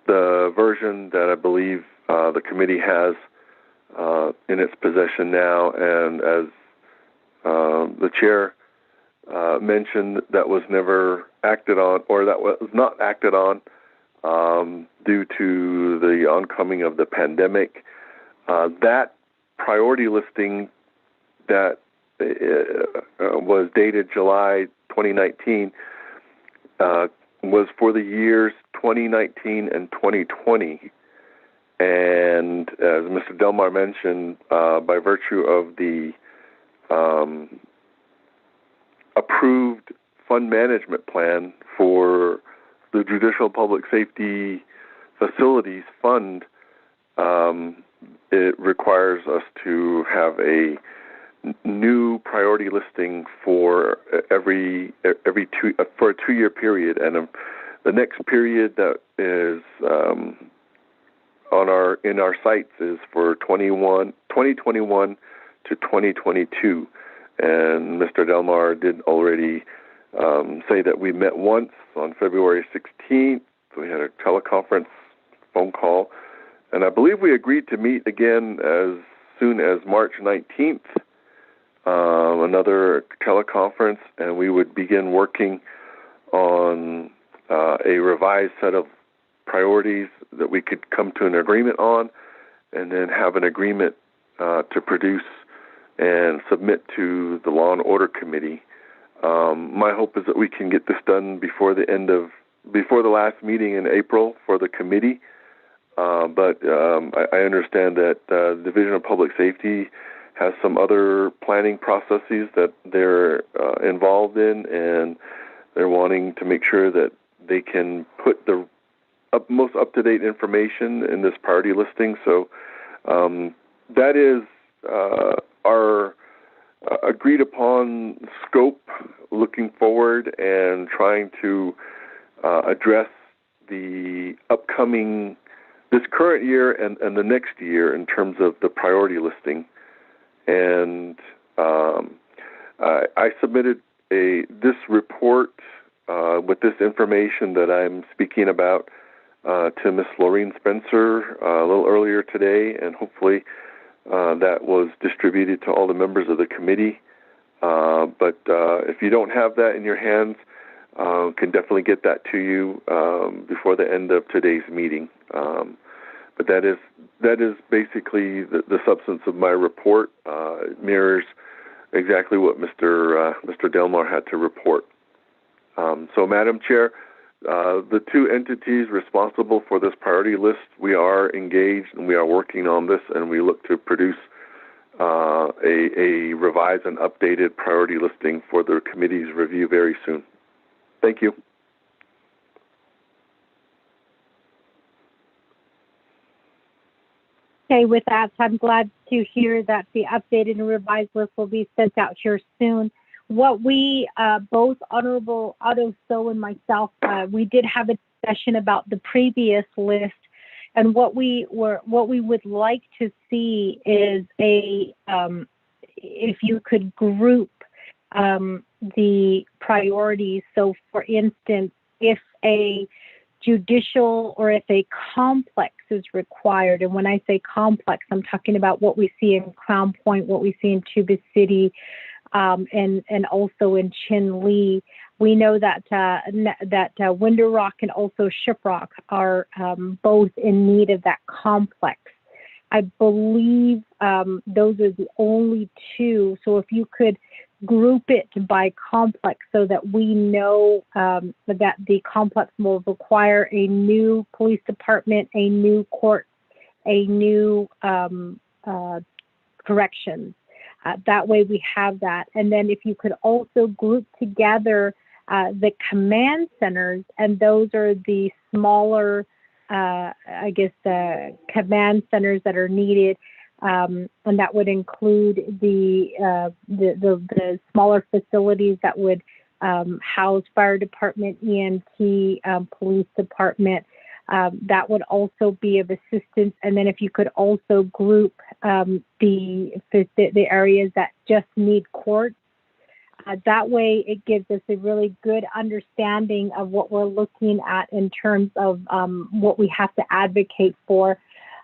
the version that I believe the committee has in its possession now. And as the chair mentioned, that was never acted on, or that was not acted on due to the oncoming of the pandemic. That priority listing that was dated July 2019 was for the years 2019 and 2020. And as Mr. Delmar mentioned, by virtue of the approved fund management plan for the Judicial Public Safety Facilities Fund, it requires us to have a new priority listing for every for a 2-year period, and the next period that is in our sites is for 2021 to 2022. And Mr. Delmar did already say that we met once on February 16th. We had a teleconference phone call, and I believe we agreed to meet again as soon as March 19th, another teleconference, and we would begin working on a revised set of priorities that we could come to an agreement on, and then have an agreement to produce and submit to the Law and Order Committee. My hope is that we can get this done before the last meeting in April for the committee. But I understand that the Division of Public Safety has some other planning processes that they're involved in, and they're wanting to make sure that they can put the most up-to-date information in this priority listing. So that is our agreed upon scope looking forward, and trying to address the upcoming, this current year and the next year in terms of the priority listing. And I submitted this report with this information that I'm speaking about to Ms. Laureen Spencer a little earlier today, and hopefully that was distributed to all the members of the committee. But if you don't have that in your hands, can definitely get that to you before the end of today's meeting. But that is basically the substance of my report. It mirrors exactly what Mr. Delmar had to report. So, Madam Chair, the two entities responsible for this priority list, we are engaged and we are working on this, and we look to produce a revised and updated priority listing for the committee's review very soon. Thank you. Okay, with that, I'm glad to hear that the updated and revised list will be sent out here soon. What we, both Honorable Otto So and myself, we did have a discussion about the previous list, and what we would like to see is if you could group the priorities. So, for instance, if a judicial or if a complex is required, and when I say complex, I'm talking about what we see in Crown Point, what we see in Tuba City, and also in Chin Lee. We know that Window Rock and also Shiprock are both in need of that complex. I believe those are the only two. So if you could group it by complex so that we know that the complex will require a new police department, a new court, a new corrections. That way we have that. And then if you could also group together the command centers, and those are the smaller, command centers that are needed. And that would include the smaller facilities that would house fire department, EMT, police department. That would also be of assistance. And then if you could also group the areas that just need court That way, it gives us a really good understanding of what we're looking at in terms of what we have to advocate for.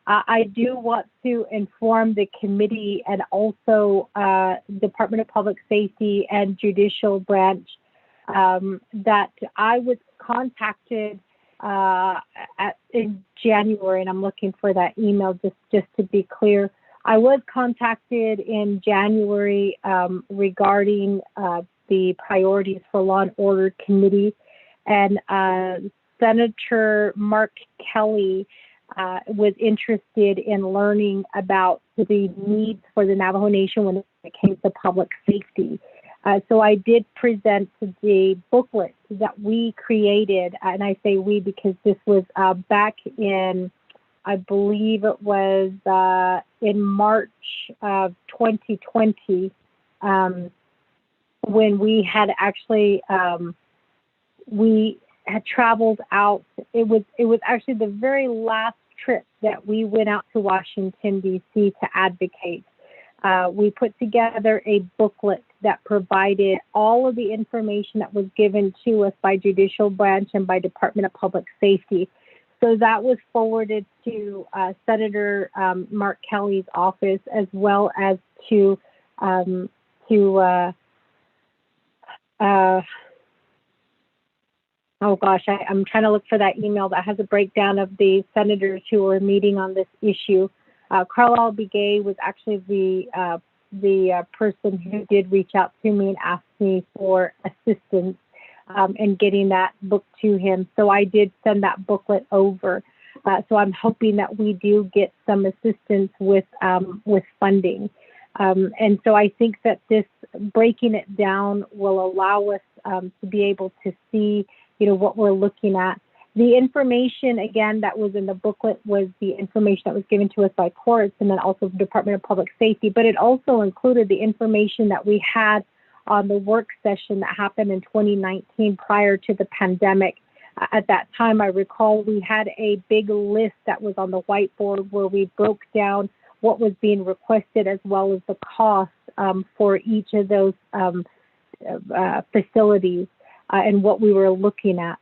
I do want to inform the committee and also Department of Public Safety and Judicial Branch that I was contacted in January, and I'm looking for that email just to be clear. I was contacted in January regarding the priorities for Law and Order Committee, and Senator Mark Kelly was interested in learning about the needs for the Navajo Nation when it came to public safety. So I did present the booklet that we created, and I say we because this was back in, I believe it was in March of 2020, when we had actually, we had traveled out. It was actually the very last trip that we went out to Washington, D.C. to advocate. We put together a booklet that provided all of the information that was given to us by Judicial Branch and by Department of Public Safety. So that was forwarded to Senator Mark Kelly's office, as well as to oh gosh, I'm trying to look for that email that has a breakdown of the senators who were meeting on this issue. Carlisle Begay was actually the person who did reach out to me and asked me for assistance in getting that book to him. So I did send that booklet over. So I'm hoping that we do get some assistance with funding. And so I think that this breaking it down will allow us to be able to see, what we're looking at. The information, again, that was in the booklet was the information that was given to us by courts and then also the Department of Public Safety, but it also included the information that we had on the work session that happened in 2019 prior to the pandemic. At that time, I recall we had a big list that was on the whiteboard where we broke down what was being requested as well as the cost for each of those facilities and what we were looking at.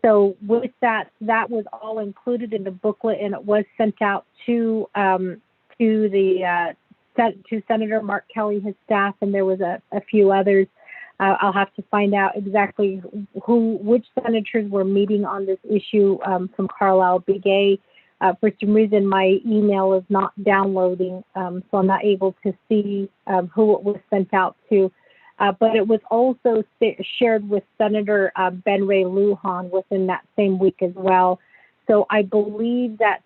So with that, that was all included in the booklet, and it was sent out to Senator Mark Kelly, his staff, and there was a few others. I'll have to find out exactly which senators were meeting on this issue from Carlisle Begay. For some reason, my email is not downloading, so I'm not able to see who it was sent out to. But it was also shared with Senator Ben Ray Lujan within that same week as well. So I believe that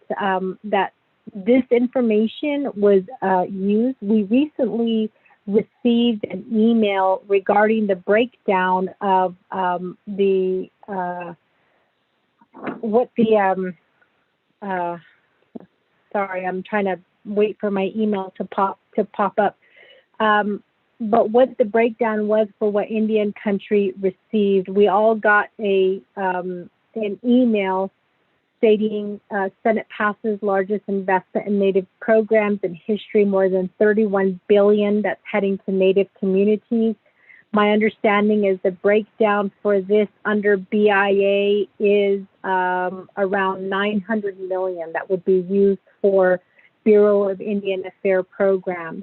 that this information was used. We recently received an email regarding the breakdown of sorry, I'm trying to wait for my email to pop up. But what the breakdown was for what Indian country received, we all got an email stating Senate passes largest investment in Native programs in history, more than $31 billion that's heading to Native communities. My understanding is the breakdown for this under BIA is around $900 million that would be used for Bureau of Indian Affairs programs.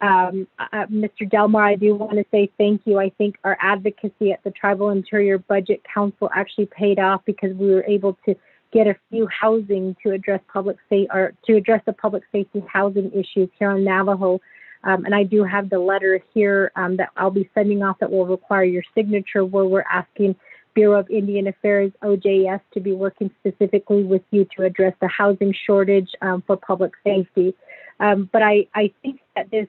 Mr. Delmar, I do want to say thank you. I think our advocacy at the Tribal Interior Budget Council actually paid off because we were able to get a few housing to address the public safety housing issues here on Navajo. And I do have the letter here that I'll be sending off that will require your signature, where we're asking Bureau of Indian Affairs, OJS, to be working specifically with you to address the housing shortage for public safety. But I think that this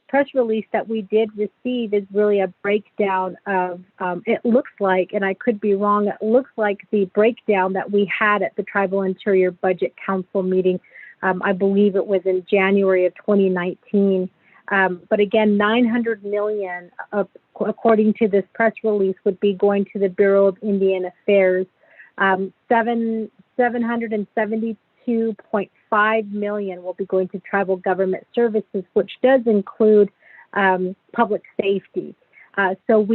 press release that we did receive is really a breakdown of, it looks like, and I could be wrong, it looks like the breakdown that we had at the Tribal Interior Budget Council meeting. I believe it was in January of 2019. But again, $900 million, according to this press release, would be going to the Bureau of Indian Affairs. $772.5 million will be going to tribal government services, which does include public safety. So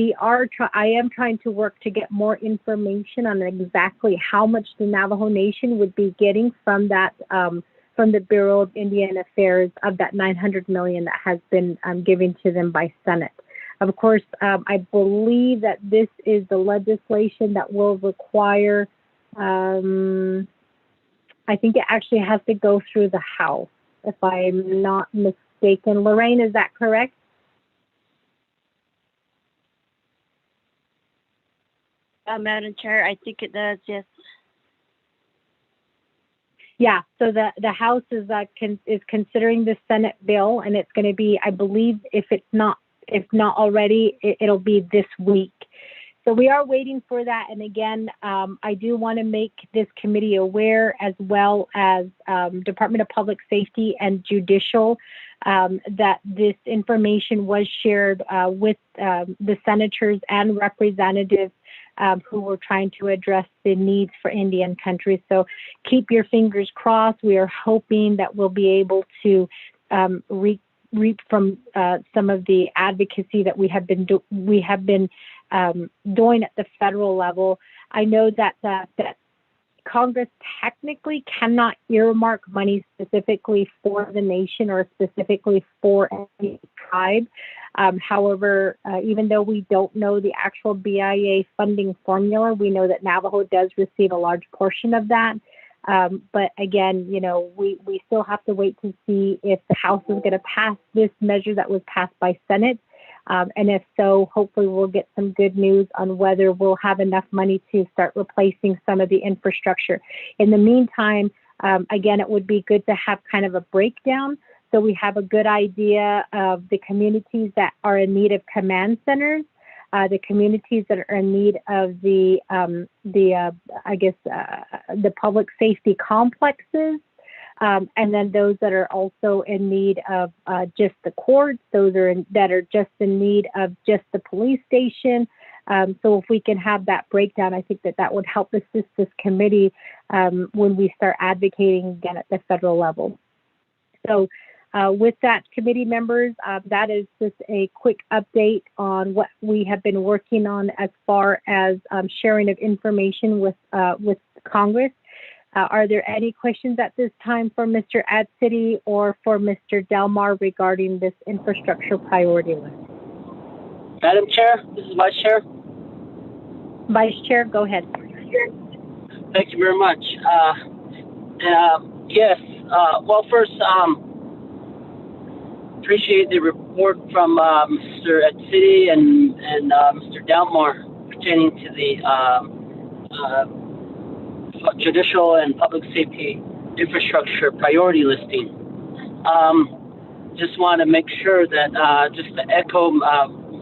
I am trying to work to get more information on exactly how much the Navajo Nation would be getting from that, from the Bureau of Indian Affairs, of that $900 million that has been given to them by Senate. Of course, I believe that this is the legislation that will require, I think it actually has to go through the House, if I'm not mistaken. Lorraine, is that correct? Madam Chair, I think it does, yes. Yeah, so the House is considering the Senate bill, and it's going to be, I believe, if not already, it'll be this week. So we are waiting for that. And again, I do want to make this committee aware, as well as Department of Public Safety and Judicial, that this information was shared with the senators and representatives who were trying to address the needs for Indian country. So keep your fingers crossed. We are hoping that we'll be able to reap from some of the advocacy that we have been doing at the federal level. I know that Congress technically cannot earmark money specifically for the nation or specifically for any tribe. However, even though we don't know the actual BIA funding formula, we know that Navajo does receive a large portion of that. But again, we still have to wait to see if the House is going to pass this measure that was passed by Senate. And if so, hopefully we'll get some good news on whether we'll have enough money to start replacing some of the infrastructure. In the meantime, again, it would be good to have kind of a breakdown, so we have a good idea of the communities that are in need of command centers, the communities that are in need of the public safety complexes, and then those that are also in need of just the courts, that are just in need of just the police station. So if we can have that breakdown, I think that would help assist this committee when we start advocating again at the federal level. So with that, committee members, that is just a quick update on what we have been working on as far as sharing of information with Congress. Are there any questions at this time for Mr. Adsity or for Mr. Delmar regarding this infrastructure priority list? Madam Chair, this is Vice Chair. Vice Chair, go ahead. Thank you very much. Yes, well, first, appreciate the report from Mr. Adsity and Mr. Delmar pertaining to the judicial and public safety infrastructure priority listing. Just want to make sure that, just to echo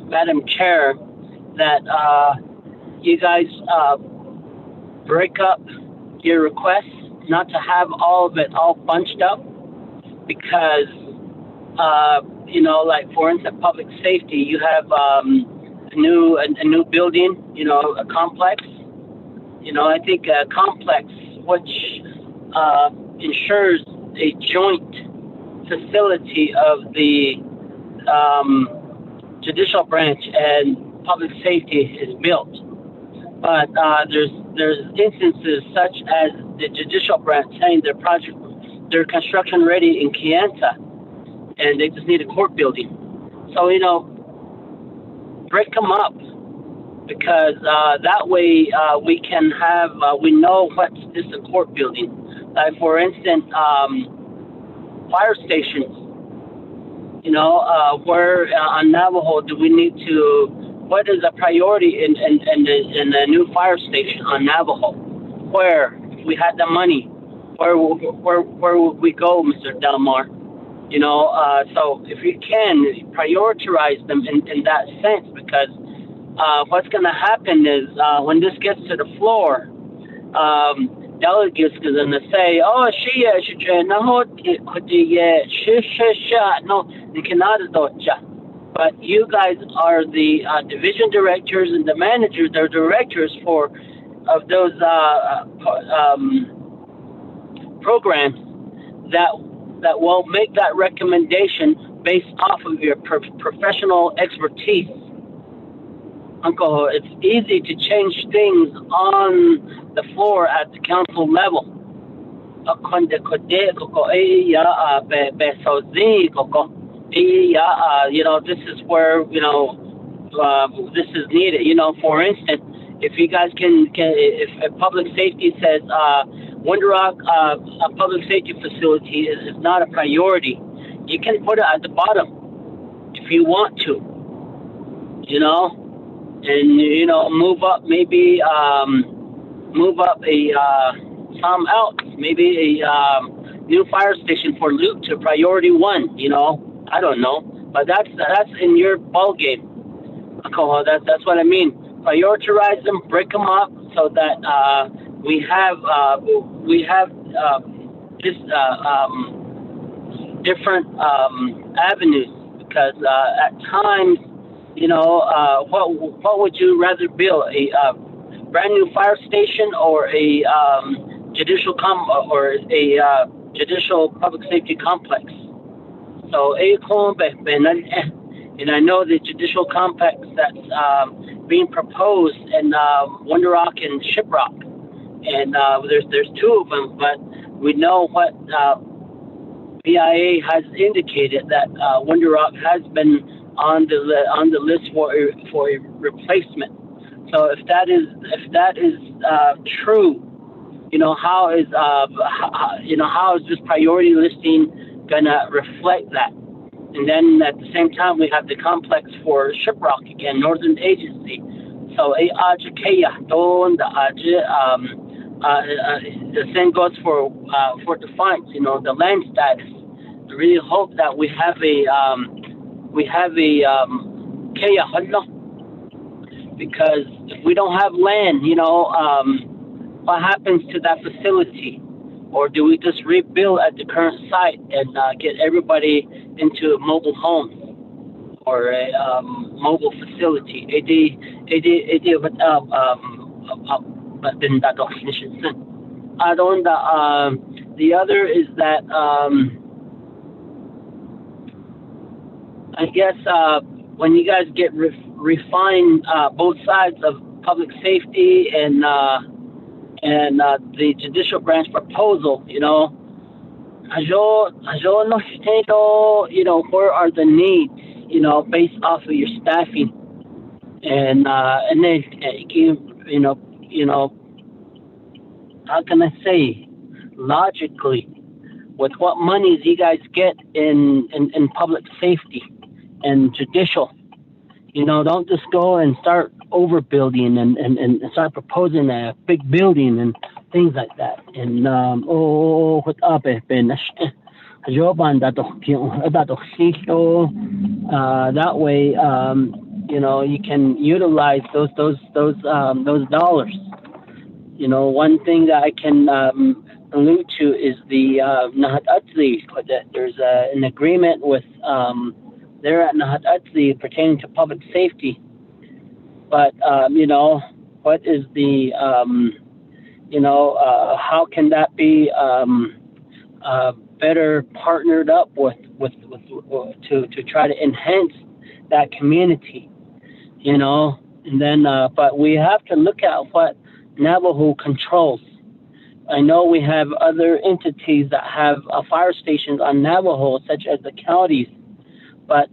Madam Chair, that you guys break up your requests, not to have all of it all bunched up, because like for instance, public safety, you have a new building, a complex. I think a complex which ensures a joint facility of the judicial branch and public safety is built. But there's instances such as the judicial branch saying their construction ready in Kayenta, and they just need a court building. So break them up, because that way we can have, we know what's just a court building. Like for instance, fire stations, where on Navajo do we need to, what is a priority in the new fire station on Navajo? Where, if we had the money, where would we go, Mr. Delmar? So if you can, prioritize them in that sense, because what's going to happen is when this gets to the floor, delegates are going to say, oh, but you guys are the division directors and the managers, they're directors of those programs that will make that recommendation based off of your professional expertise. Uncle, it's easy to change things on the floor at the council level. This is where, this is needed. For instance, if you guys if public safety says Window Rock a public safety facility is not a priority, you can put it at the bottom if you want to, and move up maybe move up some else, maybe a new fire station for Luke to priority 1. I don't know, but that's in your ball game. That's what I mean. Prioritize them, break them up, so that we have just different avenues. Because at times, what would you rather build, a brand new fire station or a judicial public safety complex? So and I know the judicial complex that's being proposed in Window Rock and Shiprock, and there's 2 of them, but we know what BIA has indicated, that Window Rock has been on the list for a replacement. So if that is true, how is this priority listing gonna reflect that? And then at the same time, we have the complex for Shiprock again, Northern Agency. So the same goes for Defiance, the land status. I really hope that we have a because if we don't have land, what happens to that facility? Or do we just rebuild at the current site and get everybody into mobile homes or a mobile facility? The other is that I guess when you guys get refine both sides of public safety and the judicial branch proposal, where are the needs, based off of your staffing, and then how can I say, logically, with what monies you guys get in public safety and judicial. Don't just go and start overbuilding and start proposing a big building and things like that. And that way, you can utilize those dollars. One thing that I can allude to is the Nahat Atzli. There's an agreement with there at Nahat Atzli pertaining to public safety. But what is the how can that be better partnered up with to try to enhance that community, and then but we have to look at what Navajo controls. I know we have other entities that have fire stations on Navajo, such as the counties, but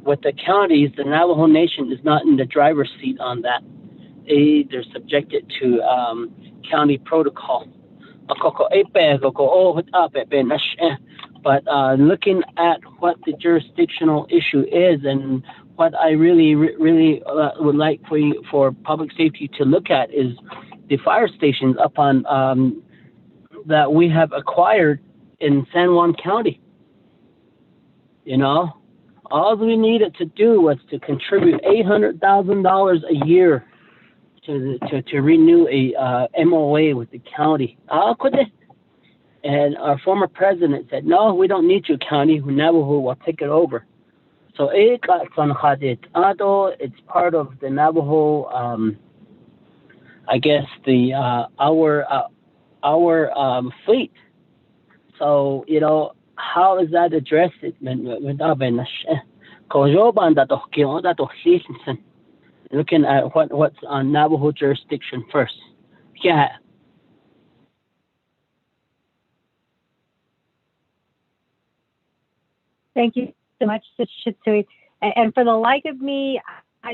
with the counties, the Navajo Nation is not in the driver's seat on that. They're subjected to county protocol. But looking at what the jurisdictional issue is, and what I really would like for public safety to look at, is the fire stations up on that we have acquired in San Juan County. All we needed to do was to contribute $800,000 a year to renew a MOA with the county. And our former president said, "No, we don't need you, county. Navajo will take it over." So it's part of the Navajo. I guess our fleet. So how is that addressed? Looking at what's on Navajo jurisdiction first. Yeah. Thank you so much, Shitsui. And for the life of me,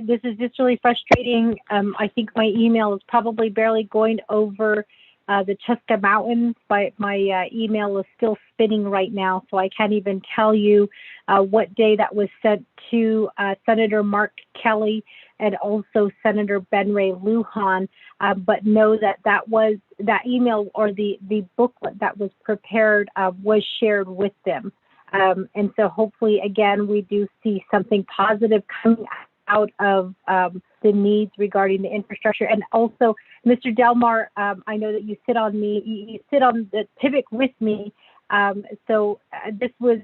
this is just really frustrating. I think my email is probably barely going over the Cheska Mountains, but my email is still spinning right now, so I can't even tell you what day that was sent to Senator Mark Kelly and also Senator Ben Ray Lujan. But know that that email or the booklet that was prepared was shared with them. And so hopefully, again, we do see something positive coming out of the needs regarding the infrastructure. And also, Mr. Delmar, I know that you sit on the pivot with me. So this was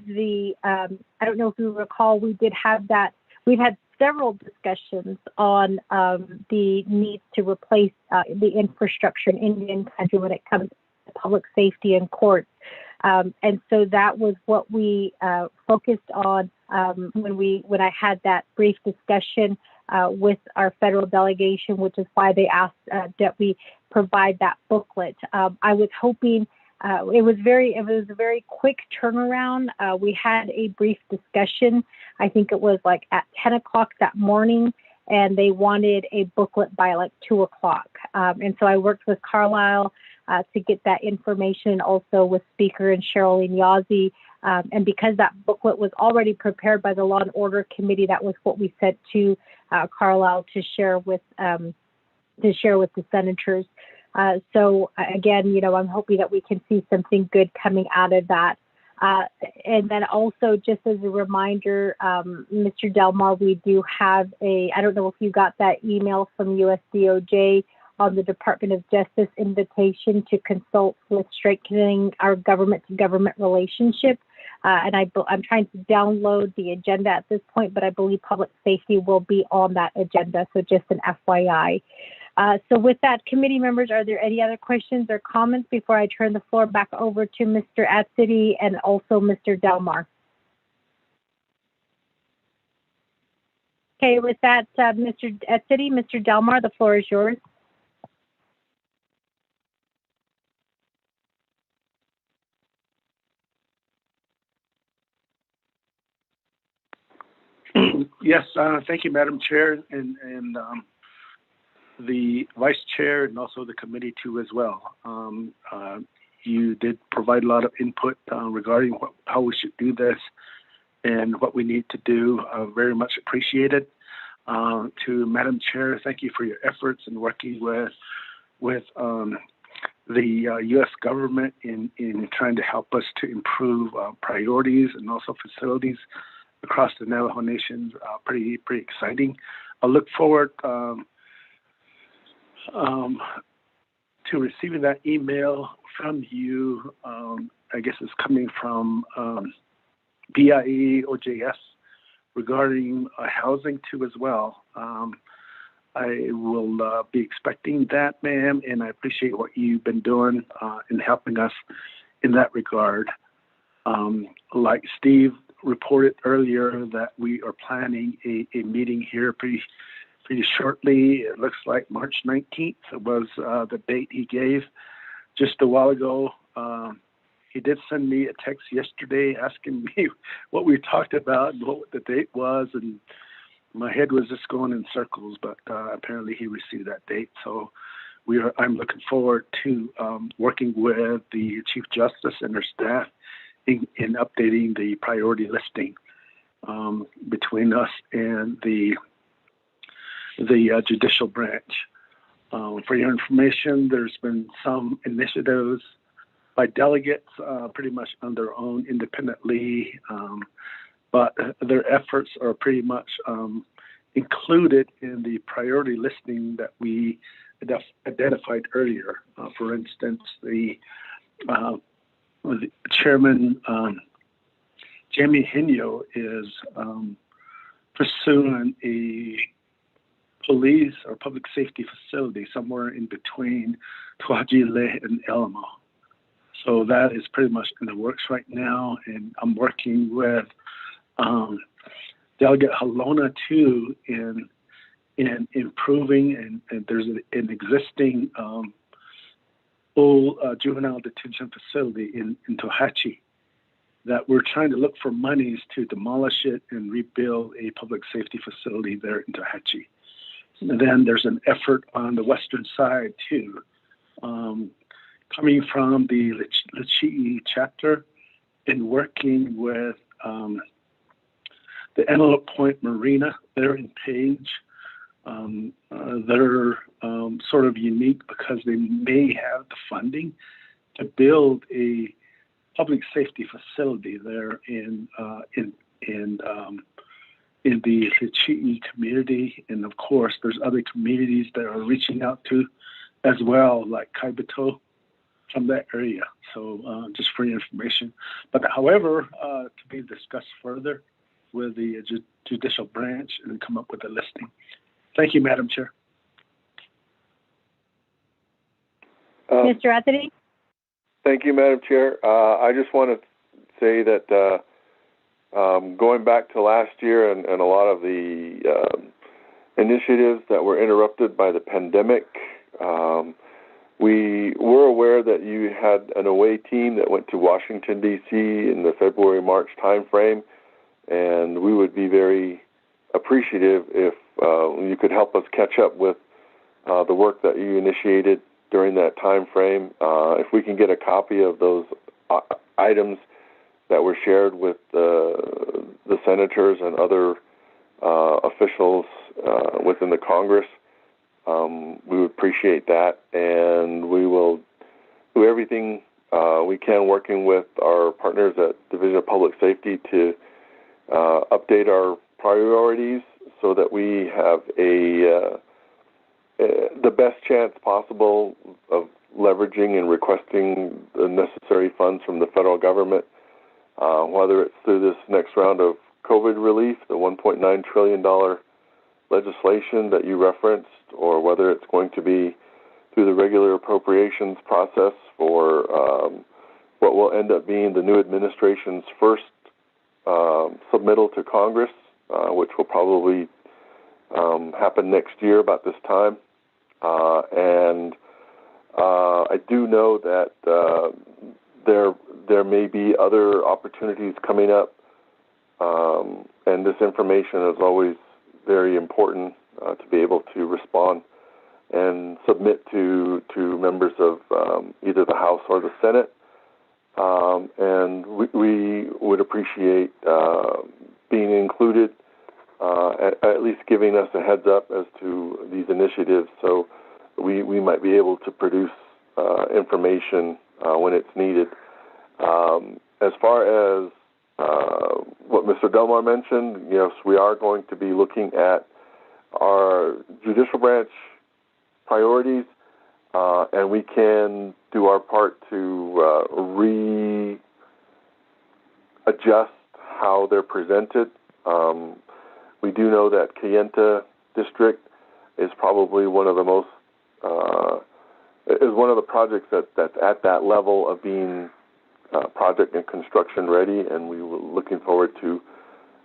I don't know if you recall, we did have that. We've had several discussions on the need to replace the infrastructure in Indian country when it comes to public safety and courts. And so that was what we focused on when I had that brief discussion with our federal delegation, which is why they asked that we provide that booklet. I was hoping it was a very quick turnaround. We had a brief discussion. I think it was like at 10 o'clock that morning, and they wanted a booklet by like 2 o'clock. And so I worked with Carlisle to get that information, also with Speaker and Cheryl Yazzie. And because that booklet was already prepared by the Law and Order Committee, that was what we sent to Carlisle to share with the senators. So again, I'm hoping that we can see something good coming out of that. And then also, just as a reminder, Mr. Delmar, we do have I don't know if you got that email from USDOJ on the Department of Justice invitation to consult with strengthening our government-to-government relationship. And I'm trying to download the agenda at this point, but I believe public safety will be on that agenda, so just an FYI. So with that, committee members, are there any other questions or comments before I turn the floor back over to Mr. Atsidi and also Mr. Delmar? Okay, with that, Mr. Atsidi, Mr. Delmar, the floor is yours. Yes, thank you, Madam Chair, and the Vice Chair, and also the committee too as well. You did provide a lot of input regarding how we should do this and what we need to do. Very much appreciated. To Madam Chair, thank you for your efforts in working with the U.S. government in trying to help us to improve priorities and also facilities across the Navajo Nation. Pretty exciting. I look forward to receiving that email from you. I guess it's coming from BIE, OJS, regarding housing too as well. I will be expecting that, ma'am, and I appreciate what you've been doing in helping us in that regard. Like Steve reported earlier, that we are planning a meeting here pretty shortly. It looks like March 19th was the date he gave just a while ago. He did send me a text yesterday asking me what we talked about and what the date was, and my head was just going in circles, but apparently he received that date. So I'm looking forward to working with the Chief Justice and her staff in updating the priority listing between us and the judicial branch. For your information, there's been some initiatives by delegates pretty much on their own independently, but their efforts are pretty much included in the priority listing that we identified earlier. For instance, the Chairman Jamie Hinyo is pursuing a police or public safety facility somewhere in between Tuajile and Elmo. So that is pretty much in the works right now, and I'm working with Delegate Halona too in improving, and there's an existing old juvenile detention facility in Tohatchi that we're trying to look for monies to demolish it and rebuild a public safety facility there in Tohatchi. And then there's an effort on the western side too, coming from the Lechi'i chapter and working with the Antelope Point Marina there in Page. They're sort of unique because they may have the funding to build a public safety facility there in the Lechi'i community, and of course, there's other communities that are reaching out to as well, like Kaibito from that area. So just for your information. But however, to be discussed further with the judicial branch and come up with a listing. Thank you, Madam Chair. Mr. Anthony? Thank you, Madam Chair. I just want to say that going back to last year and a lot of the initiatives that were interrupted by the pandemic, we were aware that you had an away team that went to Washington, D.C. in the February-March timeframe, and we would be very appreciative if you could help us catch up with the work that you initiated during that time frame. If we can get a copy of those items that were shared with the senators and other officials within the Congress, we would appreciate that, and we will do everything we can working with our partners at Division of Public Safety to update our priorities so that we have the best chance possible of leveraging and requesting the necessary funds from the federal government, whether it's through this next round of COVID relief, the $1.9 trillion legislation that you referenced, or whether it's going to be through the regular appropriations process for what will end up being the new administration's first submittal to Congress, which will probably happen next year about this time. And I do know that there may be other opportunities coming up, and this information is always very important to be able to respond and submit to members of either the House or the Senate. And we would appreciate being included, at least giving us a heads up as to these initiatives, so we might be able to produce information when it's needed. As far as what Mr. Delmar mentioned, yes, we are going to be looking at our judicial branch priorities, and we can do our part to readjust how they're presented. We do know that Kayenta District is probably one of the most, is one of the projects that's at that level of being project and construction ready, and we were looking forward to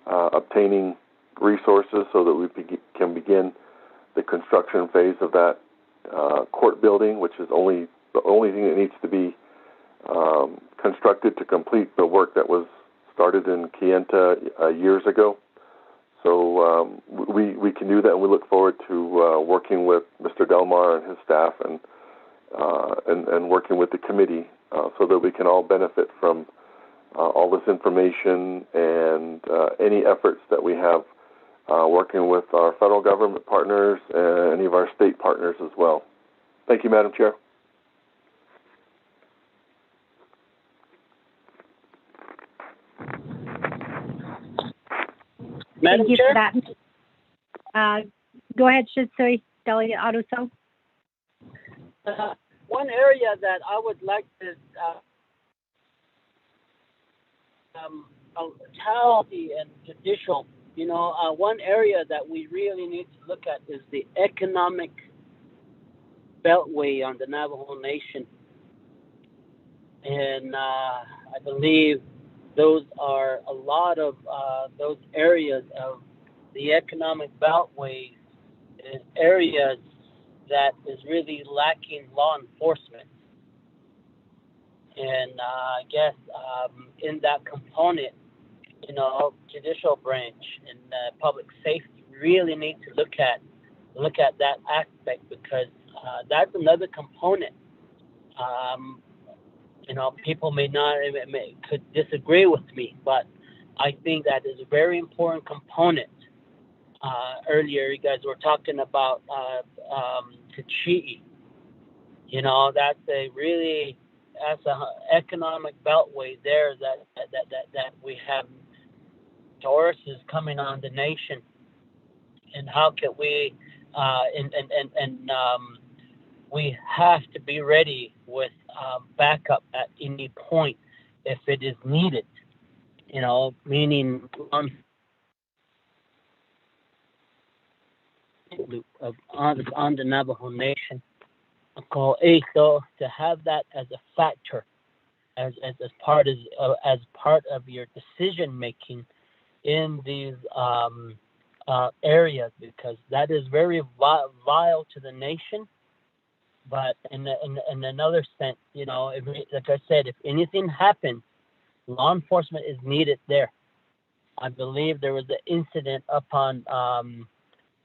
obtaining resources so that we can begin the construction phase of that court building, which is the only thing that needs to be constructed to complete the work that was started in Kayenta years ago. So we can do that, and we look forward to working with Mr. Delmar and his staff and working with the committee so that we can all benefit from all this information and any efforts that we have working with our federal government partners and any of our state partners as well. Thank you, Madam Chair. Thank you for that. Go ahead, Shitsui, Delegate Aruso. One area that I would like to tell the judicial, one area that we really need to look at is the economic beltway on the Navajo Nation. and I believe those are a lot of those areas of the economic beltway is areas that is really lacking law enforcement. And I guess in that component, judicial branch and public safety really need to look at that aspect, because that's another component. People could disagree with me, but I think that is a very important component. Earlier, you guys were talking about Kachi'i. That's an economic beltway there that we have tourists coming on the nation, and how can we we have to be ready with backup at any point if it is needed. Meaning on the Navajo Nation. So to have that as a factor, as part of your decision making in these areas, because that is very vile to the nation. But in another sense, like I said, if anything happens, law enforcement is needed there. I believe there was an incident upon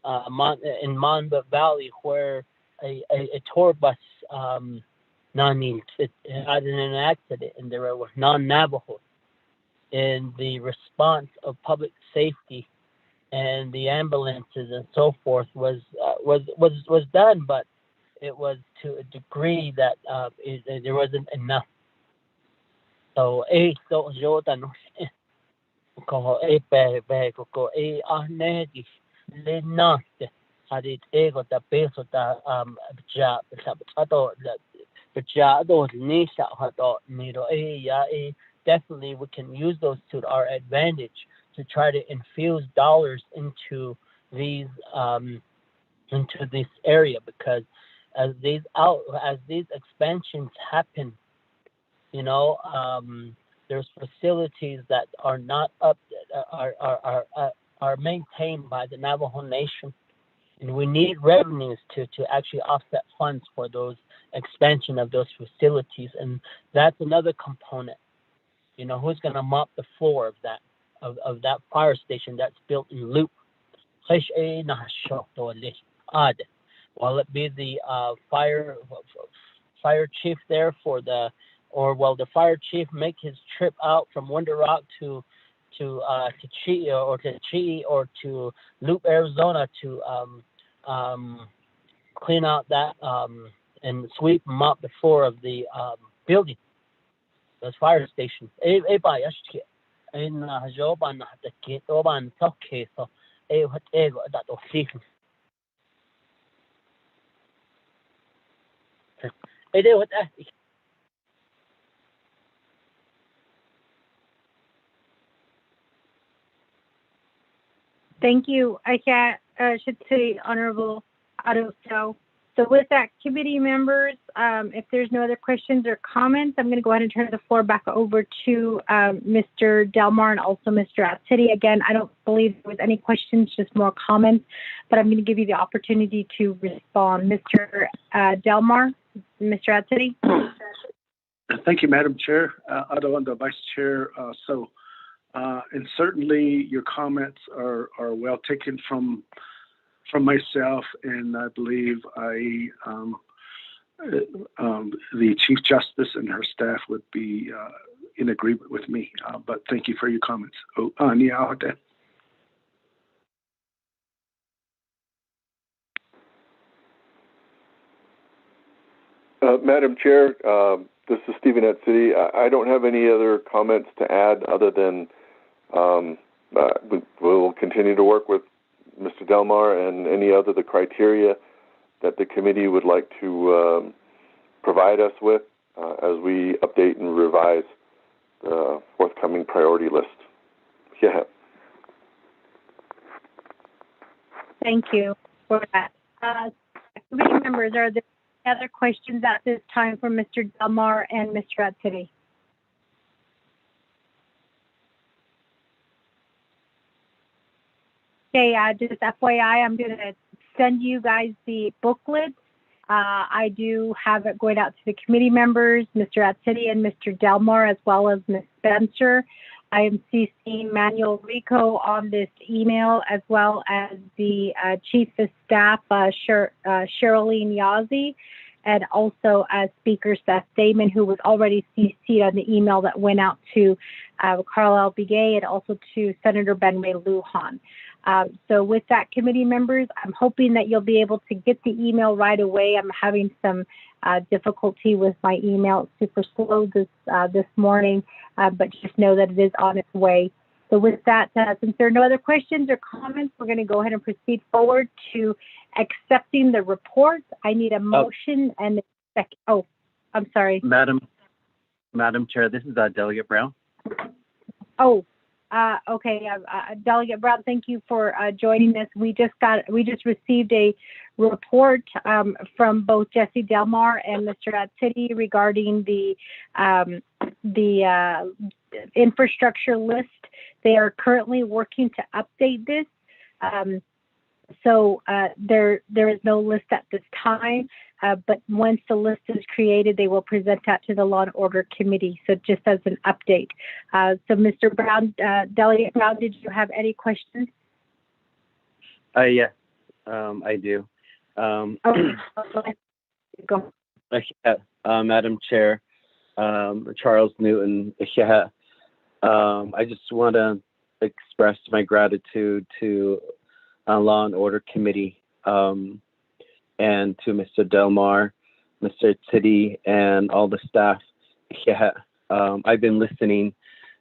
in Monba Valley where a tour bus had an accident, and there were non-Navajos. And the response of public safety and the ambulances and so forth was done, but it was to a degree that there wasn't enough. So hadit ego ta peso ta definitely we can use those to our advantage to try to infuse dollars into these this area, because as these expansions happen, there's facilities that are not up are maintained by the Navajo Nation, and we need revenues to actually offset funds for those expansion of those facilities. And that's another component. Who's going to mop the floor of that fire station that's built in Loop? Will it be the fire chief there the fire chief make his trip out from Winter Rock to Chi or to Loop, Arizona to clean out that and sweep and mop the floor of the building, those fire stations? Thank you. I should say Honorable Otto. So with that, committee members, if there's no other questions or comments, I'm going to go ahead and turn the floor back over to Mr. Delmar and also Mr. Atsidi. Again, I don't believe there was any questions, just more comments, but I'm going to give you the opportunity to respond. Mr. Delmar, Mr. Atsidi. Thank you, Madam Chair, Otto and the Vice Chair. And certainly your comments are well taken from myself, and I believe the Chief Justice and her staff would be in agreement with me. But thank you for your comments. Madam Chair, this is Stephen Atsidi. I don't have any other comments to add other than we'll continue to work with Mr. Delmar and any other the criteria that the committee would like to provide us with as we update and revise the forthcoming priority list. Yeah. Thank you for that. Committee members, are there other questions at this time for Mr. Delmar and Mr. Atsiri? Okay, just FYI, I'm going to send you guys the booklet. I do have it going out to the committee members, Mr. Atsiri and Mr. Delmar, as well as Ms. Spencer. I am CCing Manuel Rico on this email, as well as the Chief of Staff, Sherilyn Yazzie, and also Speaker Seth Damon, who was already CC'd on the email that went out to Carlisle Begay and also to Senator Ben-Ray Lujan. So with that, committee members, I'm hoping that you'll be able to get the email right away. I'm having some difficulty with my email. It's super slow this morning, but just know that it is on its way. So with that, since there are no other questions or comments, we're going to go ahead and proceed forward to accepting the report. I need a motion and a second. Oh, I'm sorry. Madam Chair, this is Delegate Brown. Oh, okay. Delegate Brown, thank you for joining us. We just received a report from both Jesse Delmar and Mr. Atsiri regarding the infrastructure list. They are currently working to update this. So there is no list at this time, but once the list is created, they will present that to the Law and Order Committee. So just as an update. So Mr. Brown, Delegate Brown, did you have any questions? Yes, I do. Okay. Go. Madam Chair, Charles Newton, I just want to express my gratitude to Law and Order Committee and to Mr. Delmar, Mr. Atsiri, and all the staff. I've been listening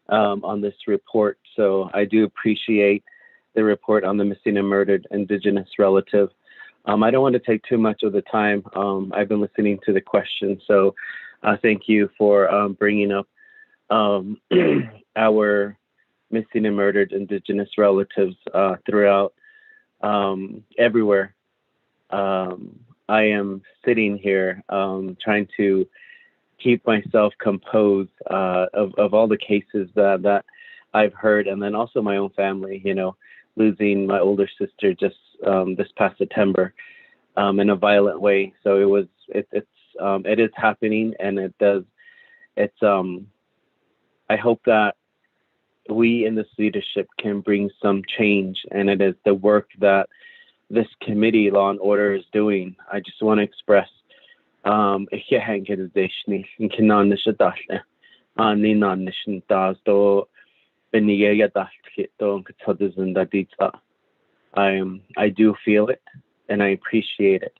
on this report, so I do appreciate the report on the missing and murdered Indigenous relative. I don't want to take too much of the time. I've been listening to the questions, so thank you for bringing up our missing and murdered Indigenous relatives throughout everywhere. I am sitting here trying to keep myself composed of all the cases that I've heard, and then also my own family, losing my older sister just this past September in a violent way. So it is happening, and I hope that we in this leadership can bring some change, and it is the work that this committee, Law and Order, is doing. I just want to express I do feel it, and I appreciate it,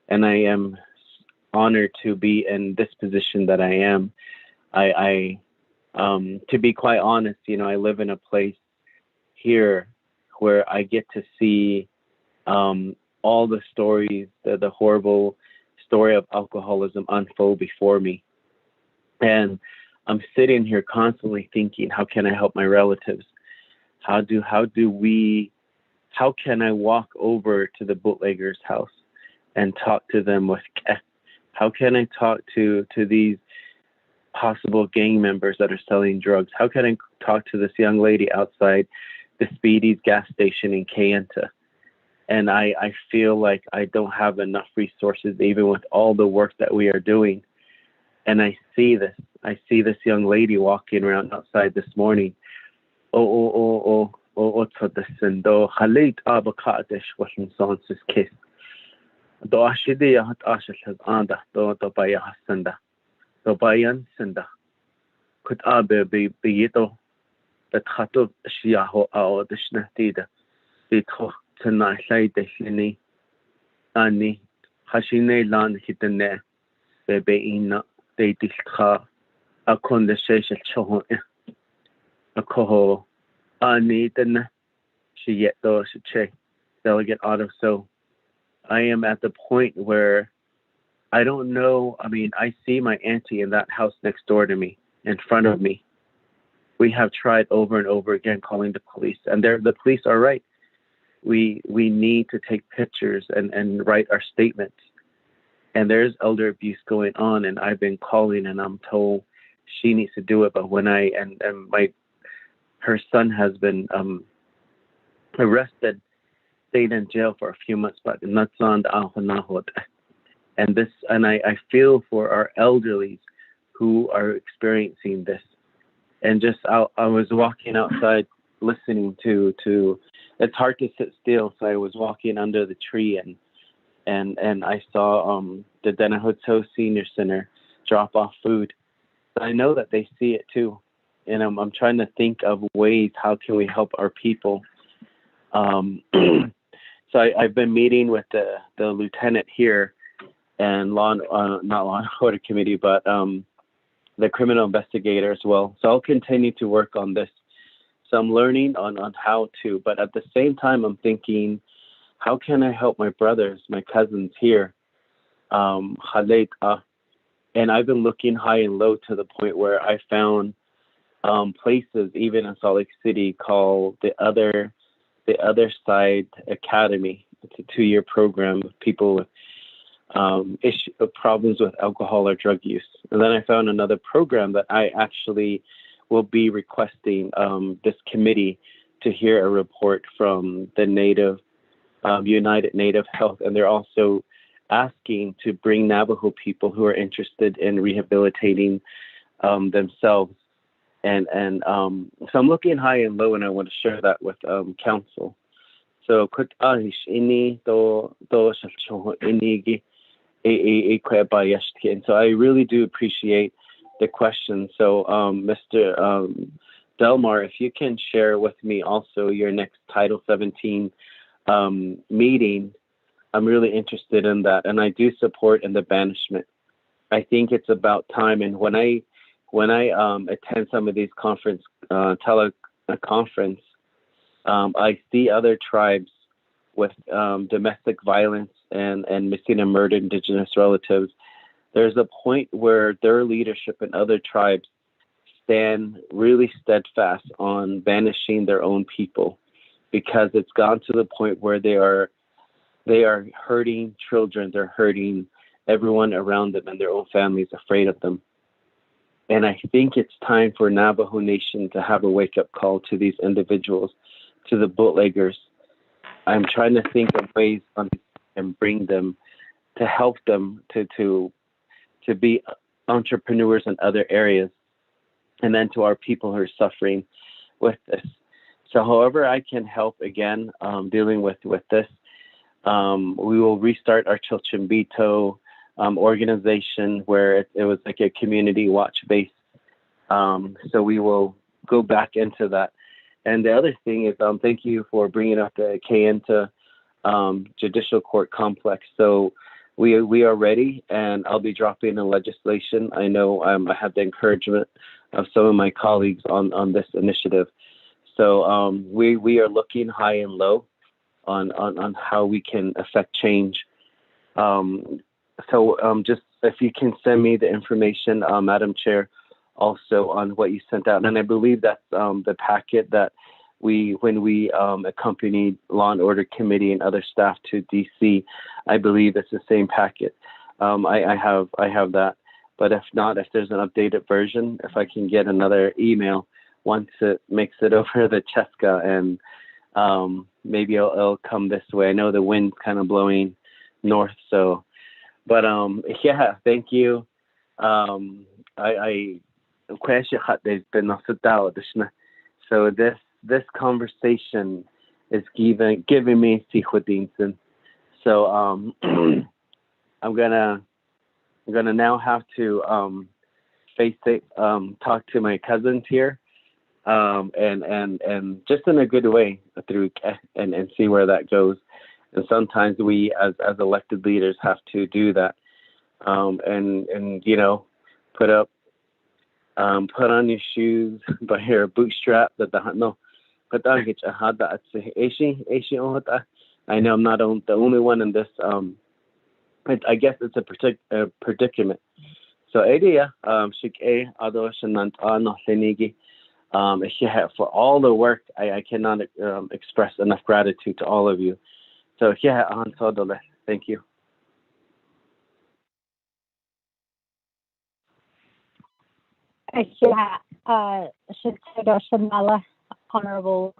and I am honored to be in this position that I am. To be quite honest, I live in a place here where I get to see all the stories, the horrible story of alcoholism unfold before me. And I'm sitting here constantly thinking, how can I help my relatives? How can I walk over to the bootlegger's house and talk to them with care? How can I talk to these possible gang members that are selling drugs? How can I talk to this young lady outside the Speedy's gas station in Kayenta? And I feel like I don't have enough resources, even with all the work that we are doing. And I see this young lady walking around outside this morning. Could abe be bito that hatub shiaho ao dishnatida bito tana sai deslini ani hashine lan hitane bebe ina de dilkha akon de sheshel choho akoho ani tana shiyeto shiche Delegate Otto. So I am at the point where I don't know. I mean, I see my auntie in that house next door to me, in front of me. We have tried over and over again calling the police, and the police are right. We need to take pictures and write our statements. and there's elder abuse going on, and I've been calling, and I'm told she needs to do it, but when her son has been arrested, stayed in jail for a few months, but not on the and I feel for our elderlies who are experiencing this. And just I was walking outside listening to it's hard to sit still, so I was walking under the tree and I saw the Denahoto Senior Center drop off food. So I know that they see it too, and I'm trying to think of ways how can we help our people. So I've been meeting with the lieutenant here and not law and order committee, but the criminal investigator as well. So I'll continue to work on this. So I'm learning on how to, but at the same time, I'm thinking, how can I help my brothers, my cousins here? And I've been looking high and low to the point where I found places, even in Salt Lake City, called the Other Side Academy. It's a 2-year program with people with problems with alcohol or drug use. And then I found another program that I actually will be requesting this committee to hear a report from the United Native Health, and they're also asking to bring Navajo people who are interested in rehabilitating themselves. And so I'm looking high and low, and I want to share that with council. So quick and so I really do appreciate the question. So Mr. Delmar, if you can share with me also your next Title 17 meeting, I'm really interested in that, and I do support in the banishment. I think it's about time, and when I attend some of these teleconference, I see other tribes with domestic violence and missing and murdered Indigenous relatives. There's a point where their leadership and other tribes stand really steadfast on banishing their own people, because it's gone to the point where they are hurting children, they're hurting everyone around them, and their own families afraid of them. And I think it's time for Navajo Nation to have a wake-up call to these individuals, to the bootleggers. I'm trying to think of ways and bring them to help them to be entrepreneurs in other areas, and then to our people who are suffering with this. So however I can help, again, dealing with this, we will restart our Chilchimbito organization, where it was like a community watch base. So we will go back into that. And the other thing is, thank you for bringing up the Kayenta Judicial Court Complex. So we are ready, and I'll be dropping in legislation. I know I have the encouragement of some of my colleagues on this initiative. So we are looking high and low on how we can affect change. Just if you can send me the information, Madam Chair, also on what you sent out. And I believe that's the packet that when we accompanied Law and Order Committee and other staff to DC, I believe it's the same packet. I have that. But if not, if there's an updated version, if I can get another email once it makes it over the Cheska, and maybe it'll come this way. I know the wind's kind of blowing north, so. But yeah, thank you. So this conversation is giving me sikhwadinson. So I'm gonna now have to face it, talk to my cousins here, and just in a good way through and see where that goes. And sometimes we, as elected leaders, have to do that, and put on your shoes, but here bootstrap that no, but I know I'm not the only one in this. I guess it's a predicament. So idea for all the work, I cannot express enough gratitude to all of you. So yeah, thank you. Shamala, Honorable.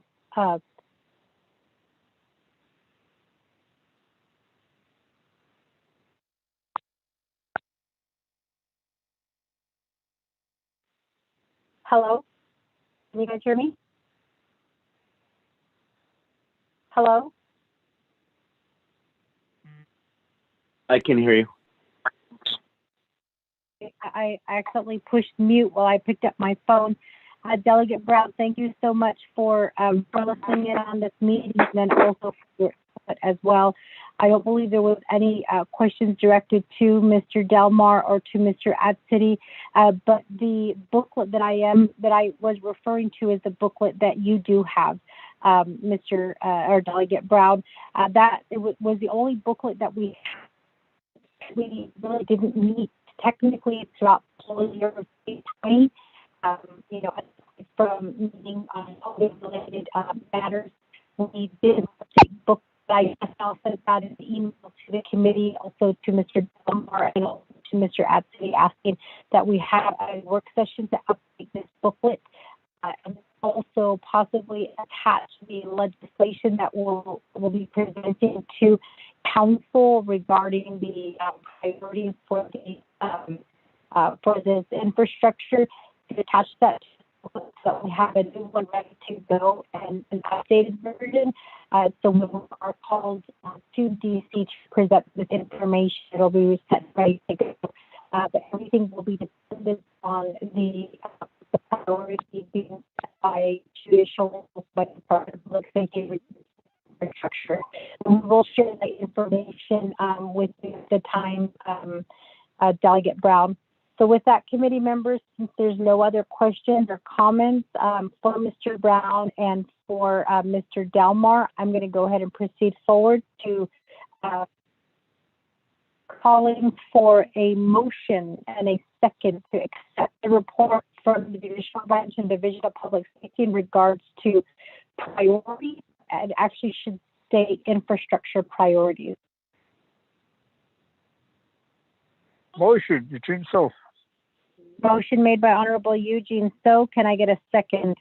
Hello? Can you guys hear me? Hello? I can hear you. I accidentally pushed mute while I picked up my phone. Delegate Brown, thank you so much for listening in on this meeting, and then also for your input as well. I don't believe there was any questions directed to Mr. Delmar or to Mr. Adsity, but the booklet that I was referring to is the booklet that you do have, Mr. or Delegate Brown. That was the only booklet that we really didn't meet technically throughout the whole year of 2020. You know, from meeting on COVID-related matters, we did a book that I also sent out an email to the committee, also to Mr. Delmar and also to Mr. Adsity, asking that we have a work session to update this booklet and also possibly attach the legislation that will be presented to council regarding the priorities for this infrastructure, to attach that so we have a new one ready to go and an updated version. So when we are called to DC to present this information, it'll be set ready to go. But everything will be dependent on the priority being set by judicial, by the Department of Public Safety infrastructure. And we will share the information with you at the time, Delegate Brown. So with that, committee members, since there's no other questions or comments for Mr. Brown and for Mr. Delmar, I'm going to go ahead and proceed forward to calling for a motion and a second to accept the report from the Judicial Branch and Division of Public Safety in regards to priorities, and actually should say infrastructure priorities. Motion, Eugene So. Motion made by Honorable Eugene So. Can I get a second?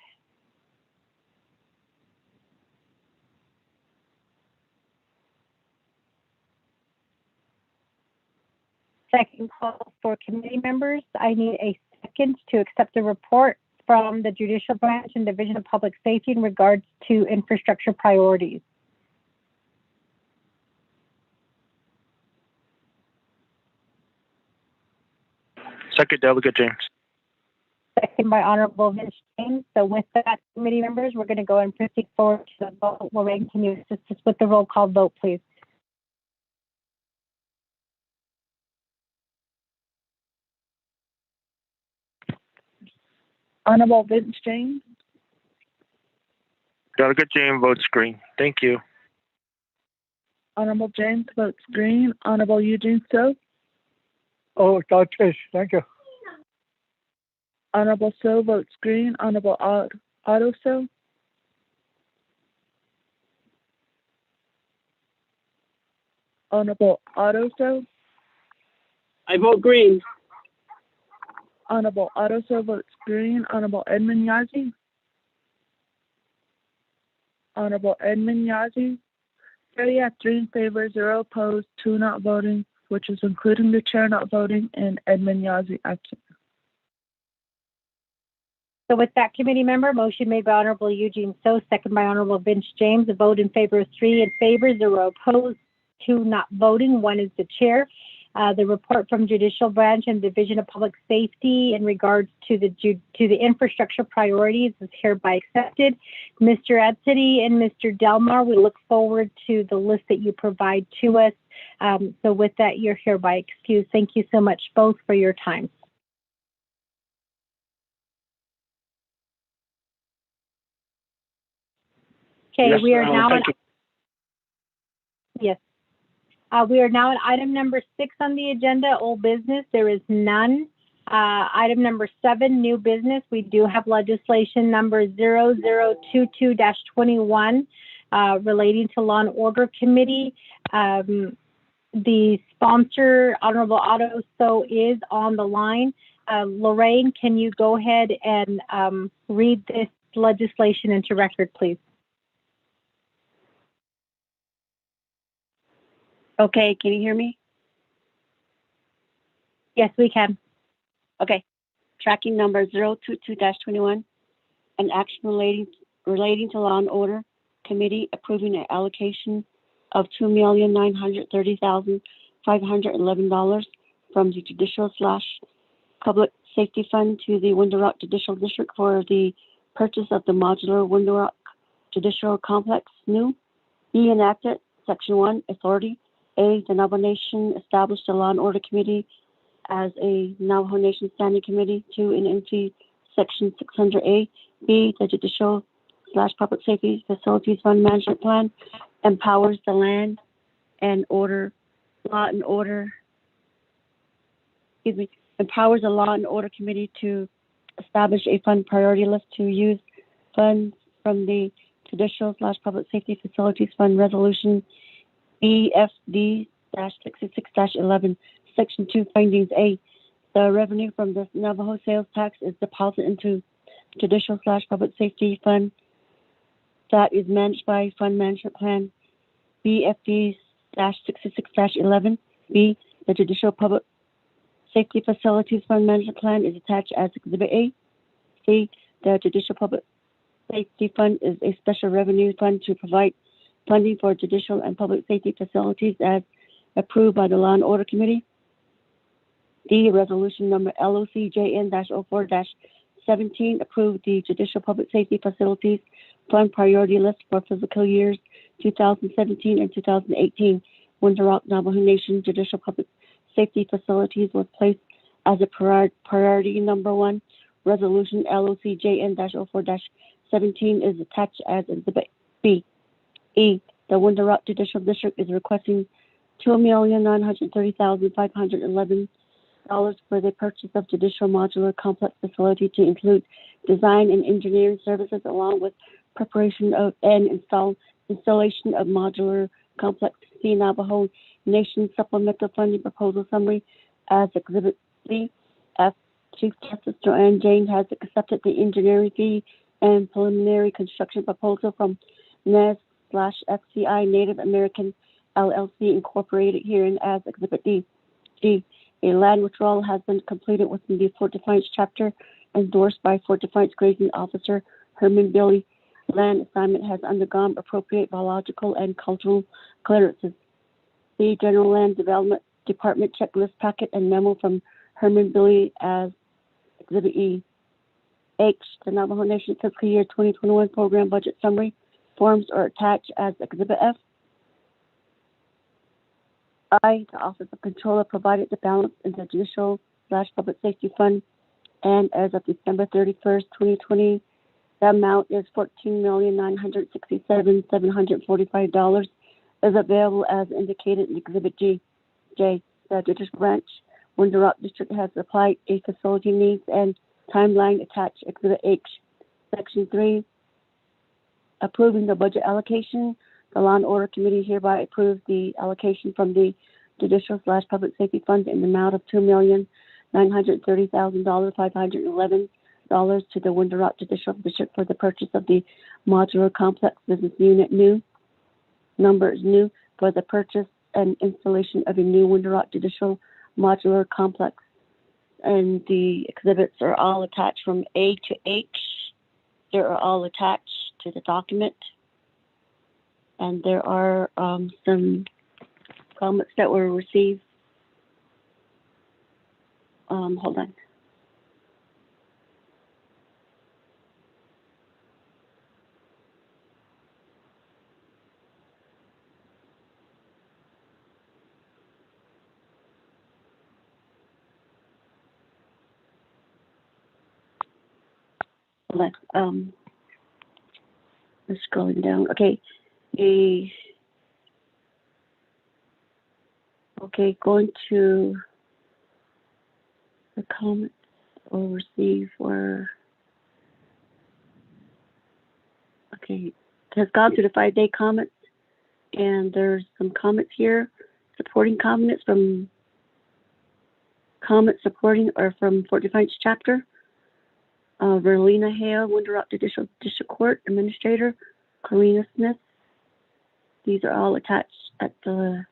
Second call for committee members. I need a second to accept the report from the Judicial Branch and Division of Public Safety in regards to infrastructure priorities. Second, Delegate James. Second by Honorable Vince James. So with that, committee members, we're going to go and proceed forward to the vote. Lorraine, can you assist us with the roll call vote, please? Honorable Vince James. Delegate James votes green. Thank you. Honorable James votes green. Honorable Eugene So. Oh, Dr. Thank you. Honorable So votes green. Honorable Otto So. Honorable Otto So. I vote green. Honorable Otto So votes green. Honorable Edmund Yazzie. Honorable Edmund Yazzie. 3 in favor, 0 opposed, 2 not voting, which is including the chair not voting and Edmund Yazzie absent. So with that, committee member, motion made by Honorable Eugene So, second by Honorable Vince James. A vote in favor is 3 in favor, 0 opposed, 2 not voting, 1 is the chair. The report from Judicial Branch and Division of Public Safety in regards to the infrastructure priorities is hereby accepted. Mr. Adsity and Mr. Delmar, we look forward to the list that you provide to us. So with that, you're hereby excused. Thank you so much both for your time. Okay, yes, we are now on. you. Yes. We are now at item number 6 on the agenda, old business. There is none. Item number 7, new business. We do have legislation number 0022-21 relating to Law and Order Committee. The sponsor, Honorable Otto So, is on the line. Lorraine, can you go ahead and read this legislation into record, please? Okay, can you hear me? Yes, we can. Okay. Tracking number 022-21, an action relating to Law and Order Committee approving an allocation of $2,930,511 from the Judicial/Public Safety Fund to the Window Rock Judicial District for the purchase of the modular Window Rock Judicial Complex. New. Be enacted. Section 1, Authority. A, the Navajo Nation established a Law and Order Committee as a Navajo Nation Standing Committee. 2, in NC Section 600A. B, the Judicial/Public Safety Facilities Fund Management Plan empowers the Law and Order empowers the Law and Order Committee to establish a fund priority list to use funds from the Judicial/Public Safety Facilities Fund Resolution BFD-66-11, Section 2, Findings. A, the revenue from the Navajo sales tax is deposited into Judicial/Public Safety Fund that is managed by Fund Management Plan BFD-66-11. B, the Judicial Public Safety Facilities Fund Management Plan is attached as Exhibit A. C, the Judicial Public Safety Fund is a special revenue fund to provide funding for judicial and public safety facilities as approved by the Law and Order Committee. D, resolution number LOCJN-04-17 approved the Judicial Public Safety Facilities Fund priority list for fiscal years 2017 and 2018. Window Rock Navajo Nation Judicial Public Safety Facilities was placed as a priority number 1. Resolution LOCJN-04-17 is attached as Exhibit B. E, the Window Rock Judicial District is requesting $2,930,511 for the purchase of Judicial Modular Complex Facility to include design and engineering services along with preparation of and installation of modular complex. See Navajo Nation Supplemental Funding Proposal Summary as Exhibit C. F, Chief Justice Joanne Jane has accepted the engineering fee and preliminary construction proposal from NAS/FCI Native American LLC Incorporated herein as Exhibit D. G, a land withdrawal has been completed within the Fort Defiance chapter endorsed by Fort Defiance Grazing Officer Herman Billy. Land assignment has undergone appropriate biological and cultural clearances. The General Land Development Department checklist packet and memo from Herman Billy as Exhibit E. H, the Navajo Nation Fiscal Year 2021 Program Budget Summary forms are attached as Exhibit F. I, the Office of Controller, provided the balance in the Judicial/Public Safety Fund, and as of December 31st, 2020, the amount is $14,967,745 is available as indicated in Exhibit G. J, the Judicial Branch Window Rock District has applied a facility needs and timeline attached Exhibit H. Section 3, approving the budget allocation. The Law and Order Committee hereby approves the allocation from the Judicial/Public Safety Fund in the amount of $2,930,511 to the Window Rock Judicial District for the purchase of the Modular Complex Business Unit New. Number is new for the purchase and installation of a new Window Rock Judicial Modular Complex. And the exhibits are all attached from A to H. They are all attached to the document. And there are some comments that were received. Hold on. Hold on. I'm scrolling down. Okay. Going to the comments or receive or okay. It has gone through the 5-day comments, and there's some comments here, supporting comments from Comments supporting are from Fort Defiance chapter, Verlina Hale, Winter Rock Judicial District Court Administrator, Karina Smith. These are all attached at the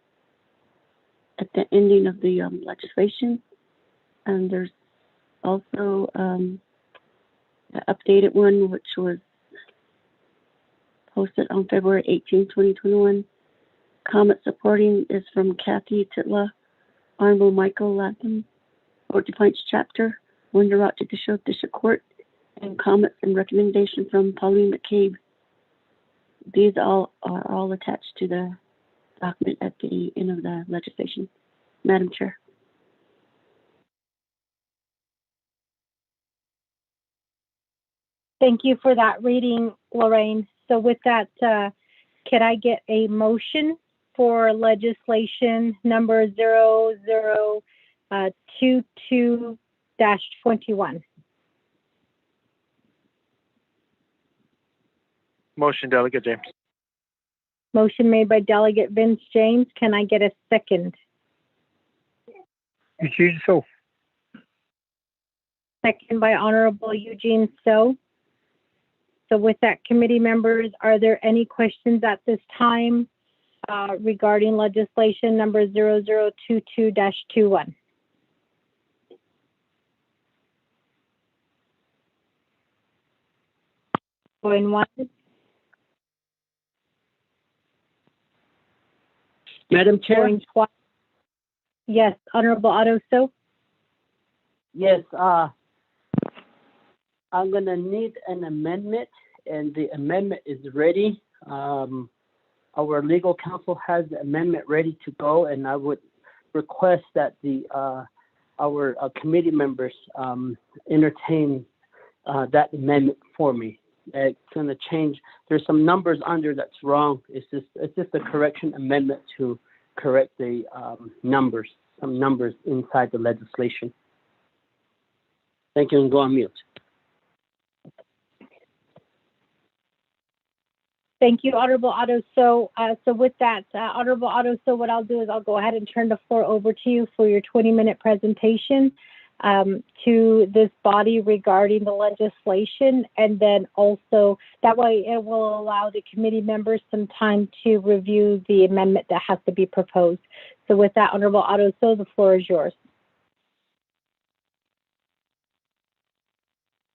ending of the legislation. And there's also an updated one, which was posted on February 18, 2021. Comment supporting is from Kathy Titla, Honorable Michael Latham, Fort Defiance Chapter, Winter Rock Judicial District Court, and comments and recommendation from Pauline McCabe. These all are all attached to the document at the end of the legislation. Madam Chair. Thank you for that reading, Lorraine. So with that, could I get a motion for legislation number 0022-21? Motion, Delegate James. Motion made by Delegate Vince James. Can I get a second? Eugene So. Second by Honorable Eugene So. So with that, committee members, are there any questions at this time regarding legislation number 0022-21? Going once. Madam Chair? Going twice. Yes, Honorable Otto So. Yes, I'm gonna need an amendment, and the amendment is ready. Our legal counsel has the amendment ready to go, and I would request that our committee members entertain that amendment for me. It's gonna change. There's some numbers under that's wrong. It's just a correction amendment to correct the numbers, some numbers inside the legislation. Thank you, and go on mute. Thank you, Honorable Otto So. So with that, Honorable Otto So, what I'll do is I'll go ahead and turn the floor over to you for your 20-minute presentation to this body regarding the legislation, and then also that way it will allow the committee members some time to review the amendment that has to be proposed. So with that, Honorable Otto So, the floor is yours.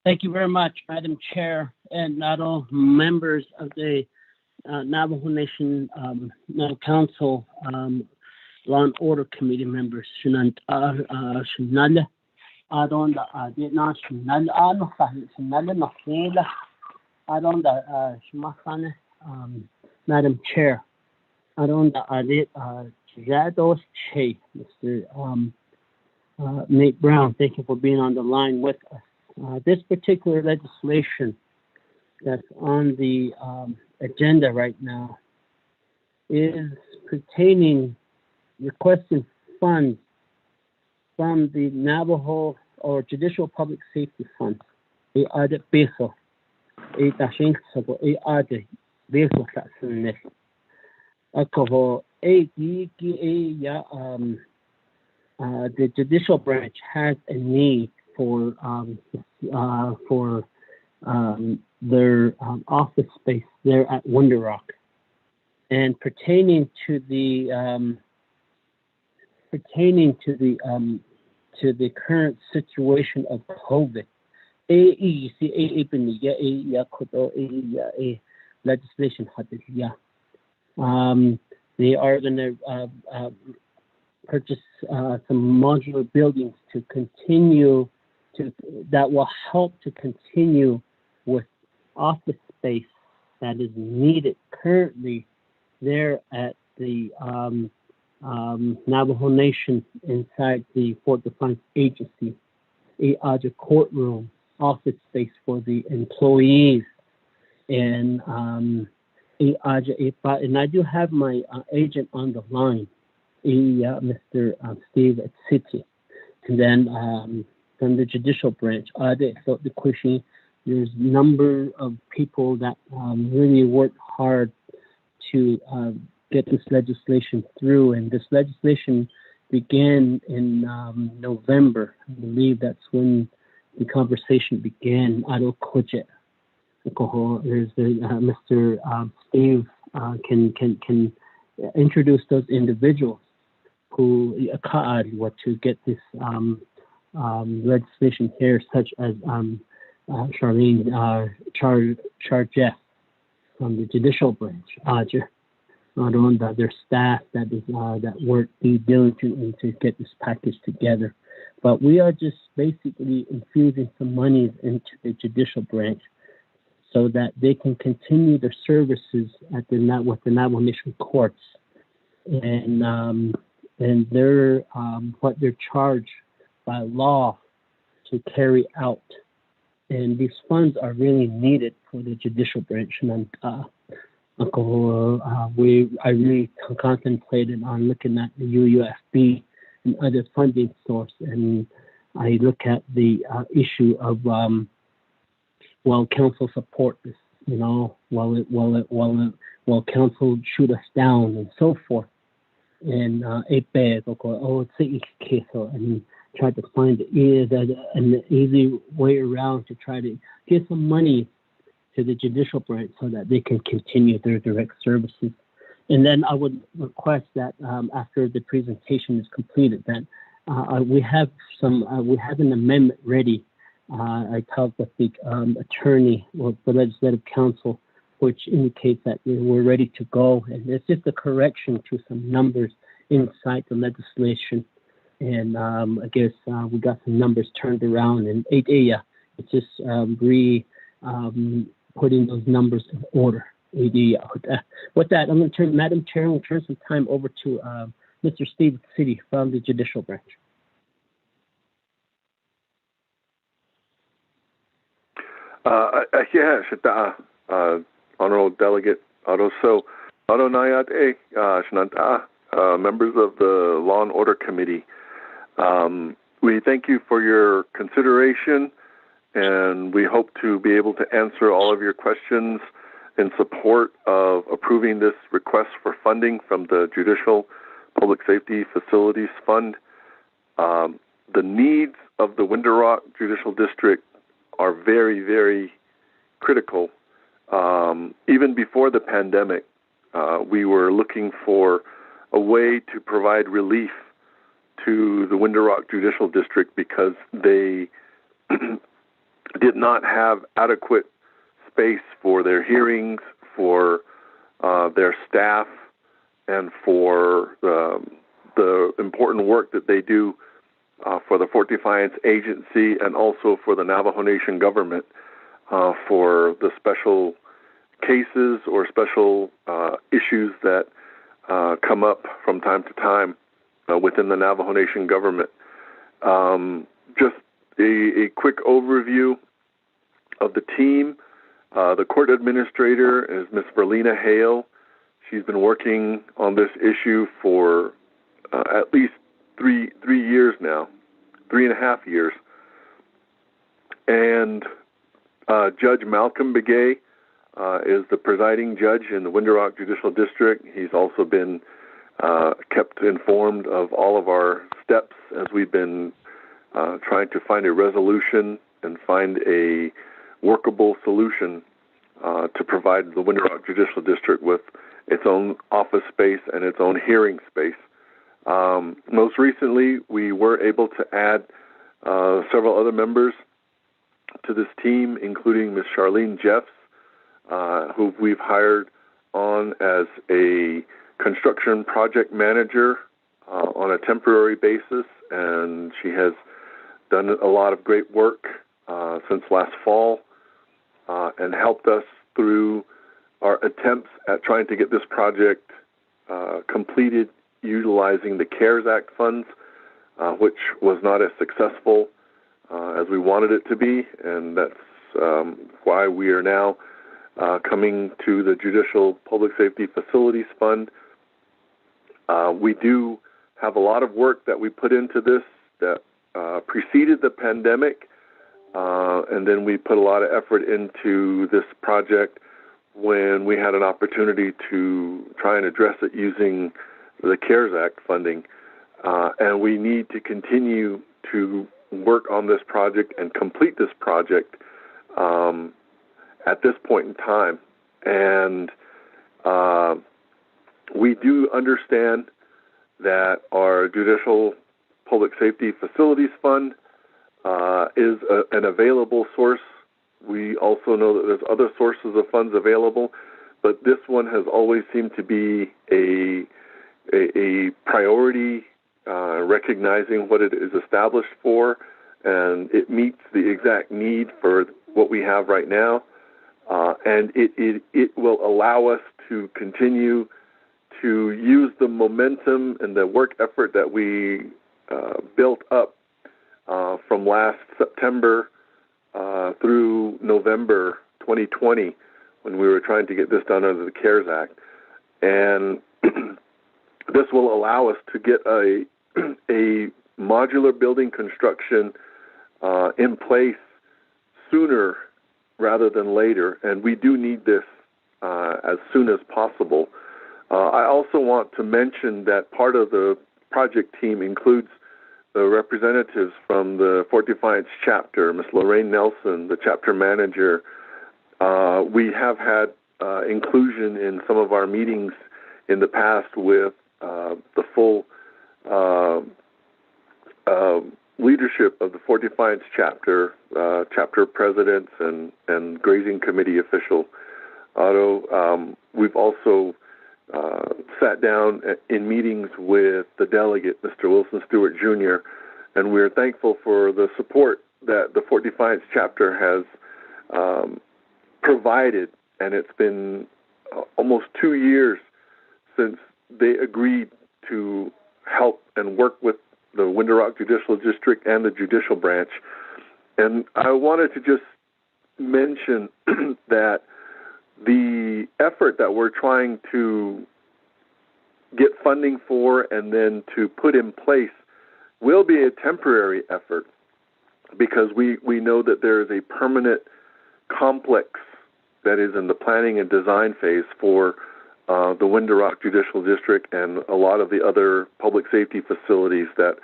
Thank you very much, Madam Chair, and not all members of the Navajo Nation Council Law and Order Committee members. Madam Chair, Mr. Nate Brown, thank you for being on the line with us. This particular legislation that's on the agenda right now is pertaining, requesting funds from the Navajo or Judicial Public Safety Fund. The judicial branch has a need for their office space there at Winter Rock, and pertaining to the current situation of COVID. Legislation. They are going to purchase some modular buildings to continue that will help to continue with office space that is needed currently there at the Navajo Nation inside the Fort Defiance Agency, a courtroom, office space for the employees, and I do have my agent on the line, Mr. Steve at City, and then from the judicial branch. The question, there's a number of people that really worked hard to get this legislation through, and this legislation began in November. I believe that's when the conversation began. Aro Koje. There's Mr. Steve can introduce those individuals who were to get this legislation here, such as Charlene Jeff from the judicial branch, their staff that work diligently to get this package together. But we are just basically infusing some monies into the judicial branch so that they can continue their services with the Navajo Nation courts, and they're what they're charged by law to carry out. And these funds are really needed for the judicial branch. And I really contemplated on looking at the UUFB and other funding source, and I look at the issue of council support this, while council shoot us down and so forth, and and try to find an easy way around to try to get some money to the judicial branch so that they can continue their direct services. And then I would request that after the presentation is completed, that we have an amendment ready. I talked with the attorney or the legislative council, which indicates that we're ready to go. And it's just a correction to some numbers inside the legislation. And I guess we got some numbers turned around, and it's just putting those numbers in order. With that, I'm going to turn, Madam Chair, I'm going to turn some time over to Mr. Steve City from the judicial branch. Honorable Delegate Aroso, members of the Law and Order Committee. We thank you for your consideration, and we hope to be able to answer all of your questions in support of approving this request for funding from the Judicial Public Safety Facilities Fund. The needs of the Window Rock Judicial District are very, very critical. Even before the pandemic, we were looking for a way to provide relief to the Window Rock Judicial District because they did not have adequate space for their hearings, for their staff, and for the important work that they do for the Fort Defiance Agency and also for the Navajo Nation government for the special cases or special issues that come up from time to time within the Navajo Nation government. Just a quick overview of the team. The court administrator is Ms. Verlina Hale. She's been working on this issue for at least 3 years now, 3.5 years. And Judge Malcolm Begay is the presiding judge in the Window Rock Judicial District. He's also been kept informed of all of our steps as we've been trying to find a resolution and find a workable solution to provide the Window Rock Judicial District with its own office space and its own hearing space. Most recently, we were able to add several other members to this team, including Ms. Charlene Jeffs, who we've hired on as a construction project manager on a temporary basis, and she has done a lot of great work since last fall and helped us through our attempts at trying to get this project completed utilizing the CARES Act funds, which was not as successful as we wanted it to be, and that's why we are now coming to the Judicial Public Safety Facilities Fund. We do have a lot of work that we put into this that preceded the pandemic, and then we put a lot of effort into this project when we had an opportunity to try and address it using the CARES Act funding. and we need to continue to work on this project and complete this project at this point in time. And we do understand that our Judicial Public Safety Facilities Fund is an available source. We also know that there's other sources of funds available, but this one has always seemed to be a priority, recognizing what it is established for, and it meets the exact need for what we have right now, and it will allow us to continue to use the momentum and the work effort that we built up from last September through November 2020, when we were trying to get this done under the CARES Act. And this will allow us to get a modular building construction in place sooner rather than later, and we do need this as soon as possible. I also want to mention that part of the project team includes the representatives from the Fort Defiance chapter, Ms. Lorraine Nelson, the chapter manager. We have had inclusion in some of our meetings in the past with the full leadership of the Fort Defiance chapter, chapter presidents and grazing committee official. We've also sat down in meetings with the delegate, Mr. Wilson Stewart Jr., and we're thankful for the support that the Fort Defiance chapter has provided, and it's been almost 2 years since they agreed to help and work with the Window Rock Judicial District and the Judicial Branch. And I wanted to just mention that the effort that we're trying to get funding for and then to put in place will be a temporary effort, because we know that there is a permanent complex that is in the planning and design phase for the Window Rock Judicial District and a lot of the other public safety facilities that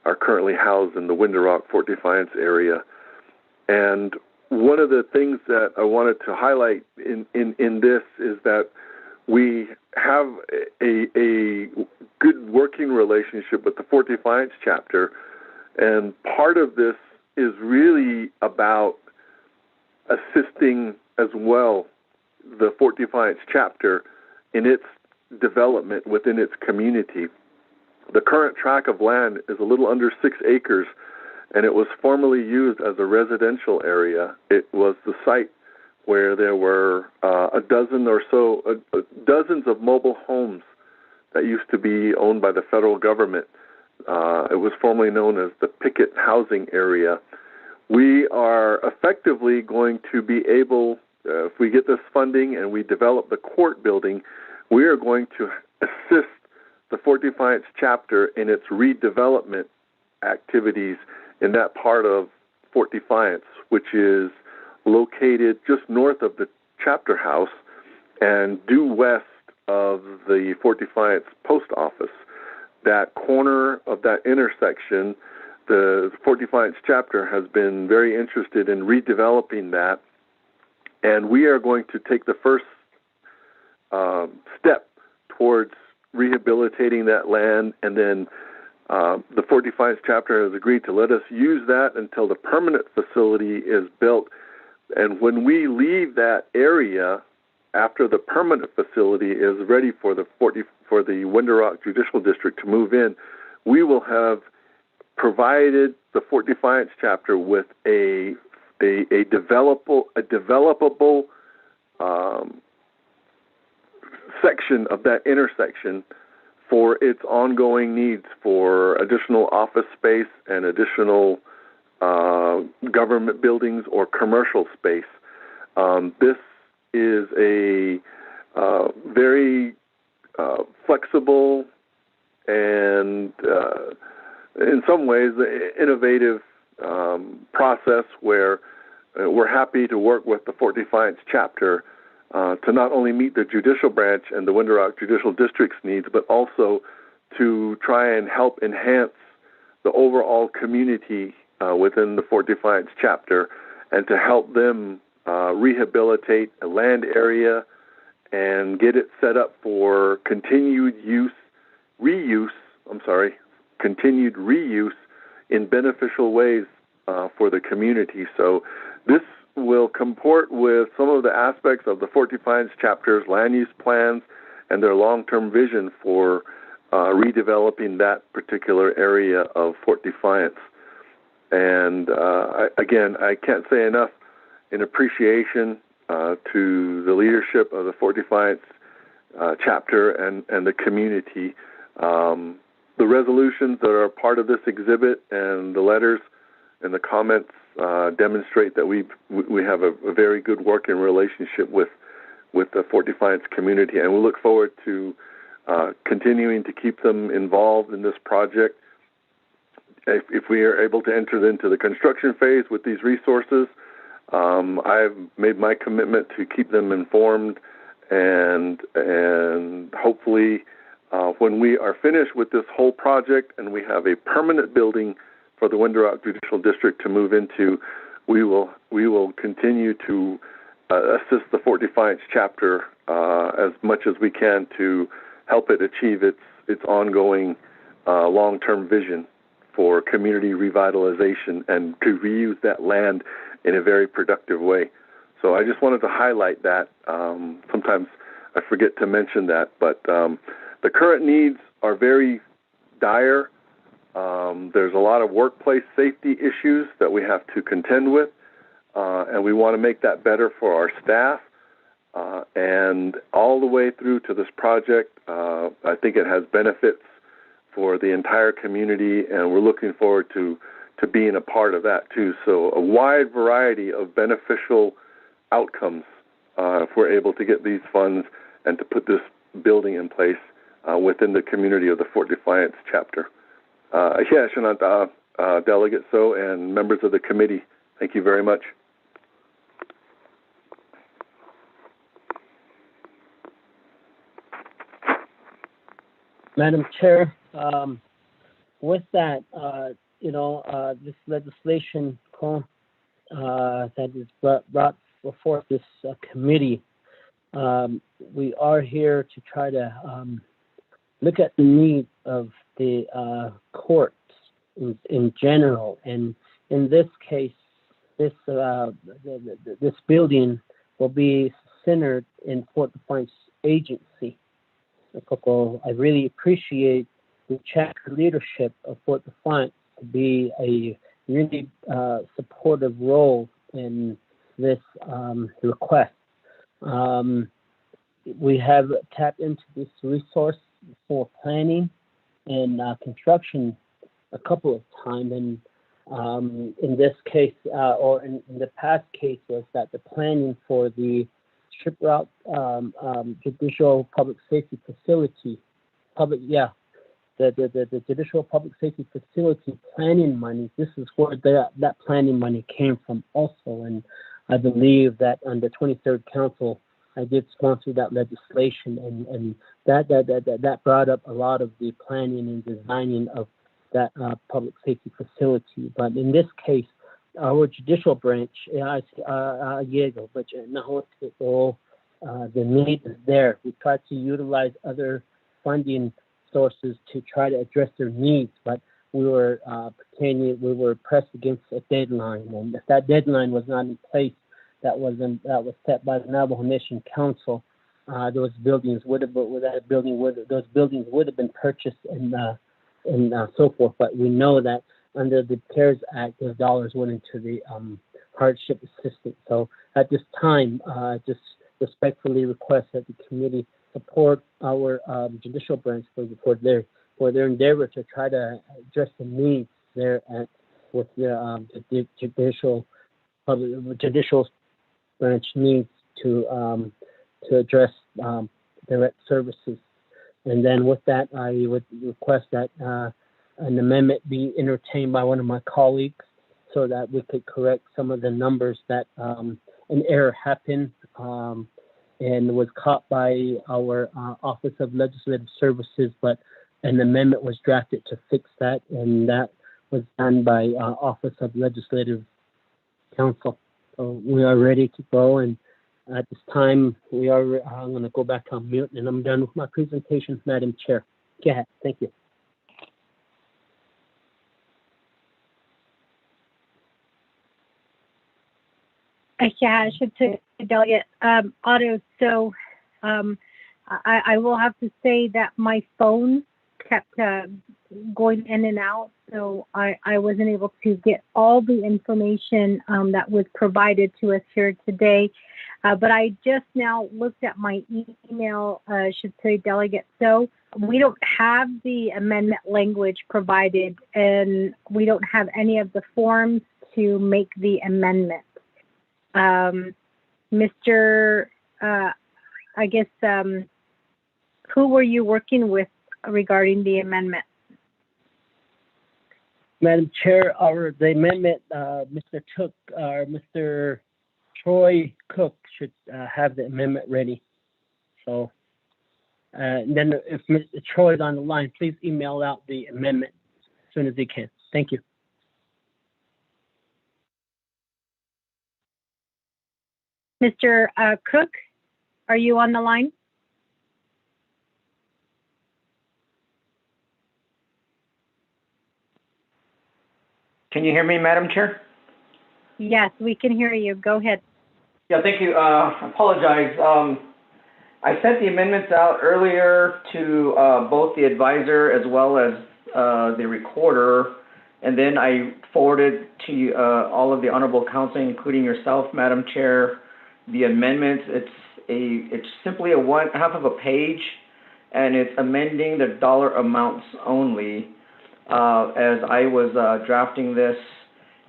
are currently housed in the Window Rock, Fort Defiance area. And one of the things that I wanted to highlight in this is that we have a good working relationship with the Fort Defiance chapter, and part of this is really about assisting as well the Fort Defiance chapter in its development within its community. The current tract of land is a little under 6 acres, and it was formerly used as a residential area. It was the site where there were a dozen or so, dozens of mobile homes that used to be owned by the federal government. It was formerly known as the Pickett Housing Area. We are effectively going to be able, if we get this funding and we develop the court building, we are going to assist the Fort Defiance chapter in its redevelopment activities in that part of Fort Defiance, which is located just north of the chapter house and due west of the Fort Defiance post office. That corner of that intersection, the Fort Defiance chapter has been very interested in redeveloping that, and we are going to take the first step towards rehabilitating that land, and then the Fort Defiance chapter has agreed to let us use that until the permanent facility is built. And when we leave that area, after the permanent facility is ready for the Window Rock Judicial District to move in, we will have provided the Fort Defiance chapter with a developable section of that intersection for its ongoing needs for additional office space and additional government buildings or commercial space. This is a very flexible and in some ways innovative process where we're happy to work with the Fort Defiance chapter to not only meet the judicial branch and the Window Rock Judicial District's needs, but also to try and help enhance the overall community within the Fort Defiance chapter, and to help them rehabilitate a land area and get it set up for continued reuse in beneficial ways for the community. So this will comport with some of the aspects of the Fort Defiance chapter's land use plans and their long-term vision for redeveloping that particular area of Fort Defiance. And again, I can't say enough in appreciation to the leadership of the Fort Defiance chapter and the community. The resolutions that are part of this exhibit and the letters and the comments demonstrate that we have a very good working relationship with the Fort Defiance community, and we look forward to continuing to keep them involved in this project. If we are able to enter into the construction phase with these resources, I've made my commitment to keep them informed, and hopefully when we are finished with this whole project and we have a permanent building for the Window Rock Judicial District to move into, we will continue to assist the Fort Defiance chapter as much as we can to help it achieve its ongoing long-term vision for community revitalization and to reuse that land in a very productive way. So I just wanted to highlight that. Sometimes I forget to mention that, but the current needs are very dire. There's a lot of workplace safety issues that we have to contend with, and we want to make that better for our staff. And all the way through to this project, I think it has benefits for the entire community, and we're looking forward to being a part of that too. So a wide variety of beneficial outcomes if we're able to get these funds and to put this building in place within the community of the Fort Defiance chapter. Delegate So and members of the committee, thank you very much. Madam Chair, with that, this legislation that is brought before this committee, we are here to try to look at the needs of the courts in general, and in this case, this building will be centered in Fort Defiance Agency. I really appreciate the chapter leadership of Fort Defiance to be a really supportive role in this request. We have tapped into this resource for planning and construction a couple of times, and in this case, or in the past case, was that the planning for the Ship Route Judicial Public Safety Facility, the Judicial Public Safety Facility planning money. This is where that planning money came from also, and I believe that on the 23rd Council, I did sponsor that legislation, and that brought up a lot of the planning and designing of that public safety facility. But in this case, our judicial branch, the need is there. We try to utilize other funding sources to try to address their needs, but we were pressed against a deadline, and if that deadline was not in place, that was set by the Navajo Nation Council, those buildings would have been purchased and so forth. But we know that under the CARES Act, those dollars went into the hardship assistance. So at this time, just respectfully request that the committee support our judicial branch for their endeavor to try to address the needs there with the judicial branch needs to address direct services. And then with that, I would request that an amendment be entertained by one of my colleagues so that we could correct some of the numbers that an error happened and was caught by our Office of Legislative Services, but an amendment was drafted to fix that, and that was done by Office of Legislative Counsel. So we are ready to go, and at this time, I'm going to go back on mute, and I'm done with my presentation, Madam Chair. Go ahead. Thank you. Yeah, I should say, Delegate Otto. So I will have to say that my phone kept going in and out, so I wasn't able to get all the information that was provided to us here today. But I just now looked at my email, should say Delegate. So we don't have the amendment language provided, and we don't have any of the forms to make the amendment. Mr. I guess, who were you working with regarding the amendment? Madam Chair, the amendment, Mr. Troy Cook should have the amendment ready. So, and then if Mr. Troy is on the line, please email out the amendment as soon as he can. Thank you. Mr. Cook, are you on the line? Can you hear me, Madam Chair? Yes, we can hear you. Go ahead. Yeah, thank you. I apologize. I sent the amendments out earlier to both the advisor as well as the recorder, and then I forwarded to all of the honorable counsel, including yourself, Madam Chair, the amendments. It's simply half of a page, and it's amending the dollar amounts only. As I was drafting this,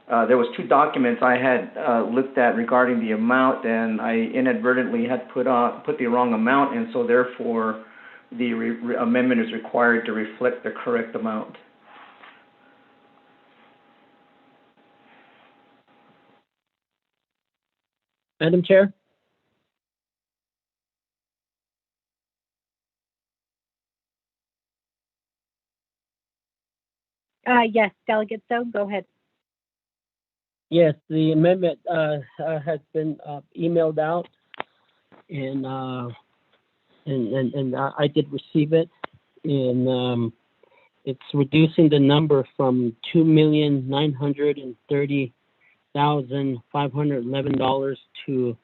there was 2 documents I had looked at regarding the amount, and I inadvertently had put the wrong amount, and so therefore the amendment is required to reflect the correct amount. Madam Chair? Yes, Delegate So, go ahead. Yes, the amendment has been emailed out, and I did receive it, and it's reducing the number from $2,930,511 to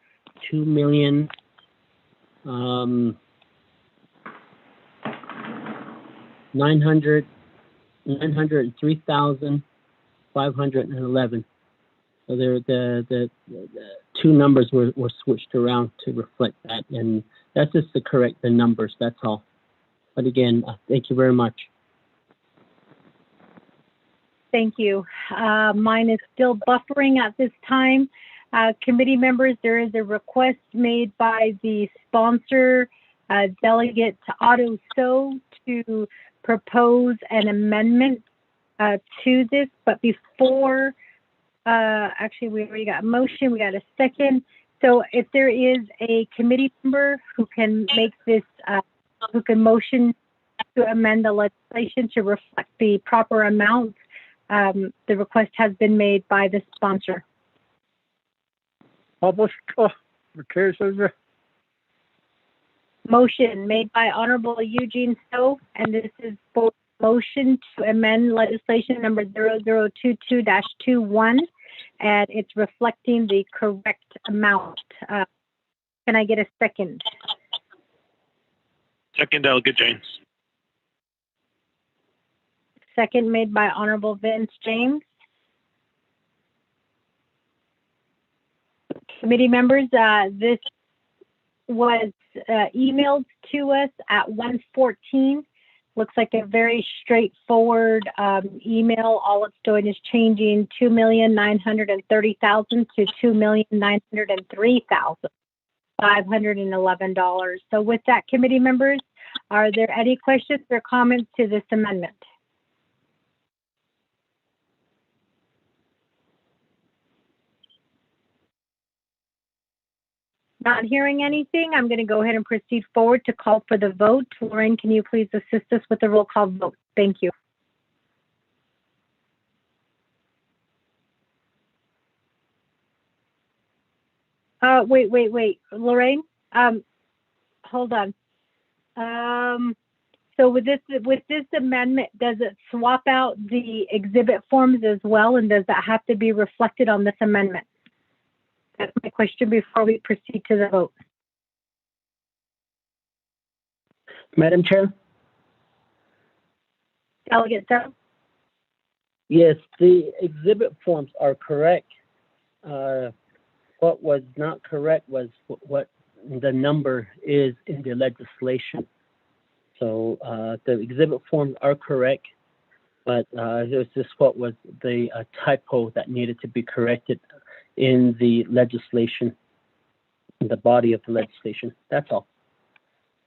$903,511. So the 2 numbers were switched around to reflect that, and that's just to correct the numbers, that's all. But again, thank you very much. Thank you. Mine is still buffering at this time. Committee members, there is a request made by the sponsor, Delegate Otto So, to propose an amendment to this, but before actually, we already got a motion, we got a second. So if there is a committee member who can make this, who can motion to amend the legislation to reflect the proper amount, the request has been made by the sponsor. Motion made by Honorable Eugene So, and this is for motion to amend legislation number 0022-21, and it's reflecting the correct amount. Can I get a second? Second, Delegate James. Second made by Honorable Vince James. Committee members, this was emailed to us at 1:14. Looks like a very straightforward email. All it's doing is changing $2,930,000 to $2,903,511. So with that, committee members, are there any questions or comments to this amendment? Not hearing anything, I'm going to go ahead and proceed forward to call for the vote. Lorraine, can you please assist us with the roll call vote? Thank you. Wait. Lorraine, hold on. So with this amendment, does it swap out the exhibit forms as well, and does that have to be reflected on this amendment? That's my question before we proceed to the vote. Madam Chair? Delegate Sir? Yes, the exhibit forms are correct. What was not correct was what the number is in the legislation. So the exhibit forms are correct, but it was just what was the typo that needed to be corrected in the legislation, in the body of the legislation. That's all.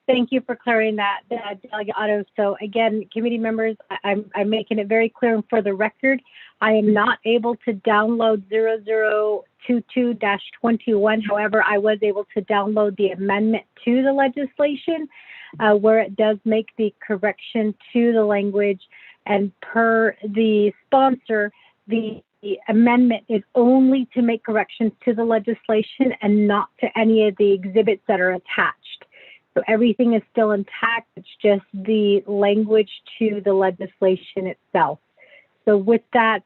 Thank you for clearing that, Delegate Otto. So again, committee members, I'm making it very clear and for the record, I am not able to download 0022-21. However, I was able to download the amendment to the legislation where it does make the correction to the language, and per the sponsor, the amendment is only to make corrections to the legislation and not to any of the exhibits that are attached. So everything is still intact. It's just the language to the legislation itself. So with that,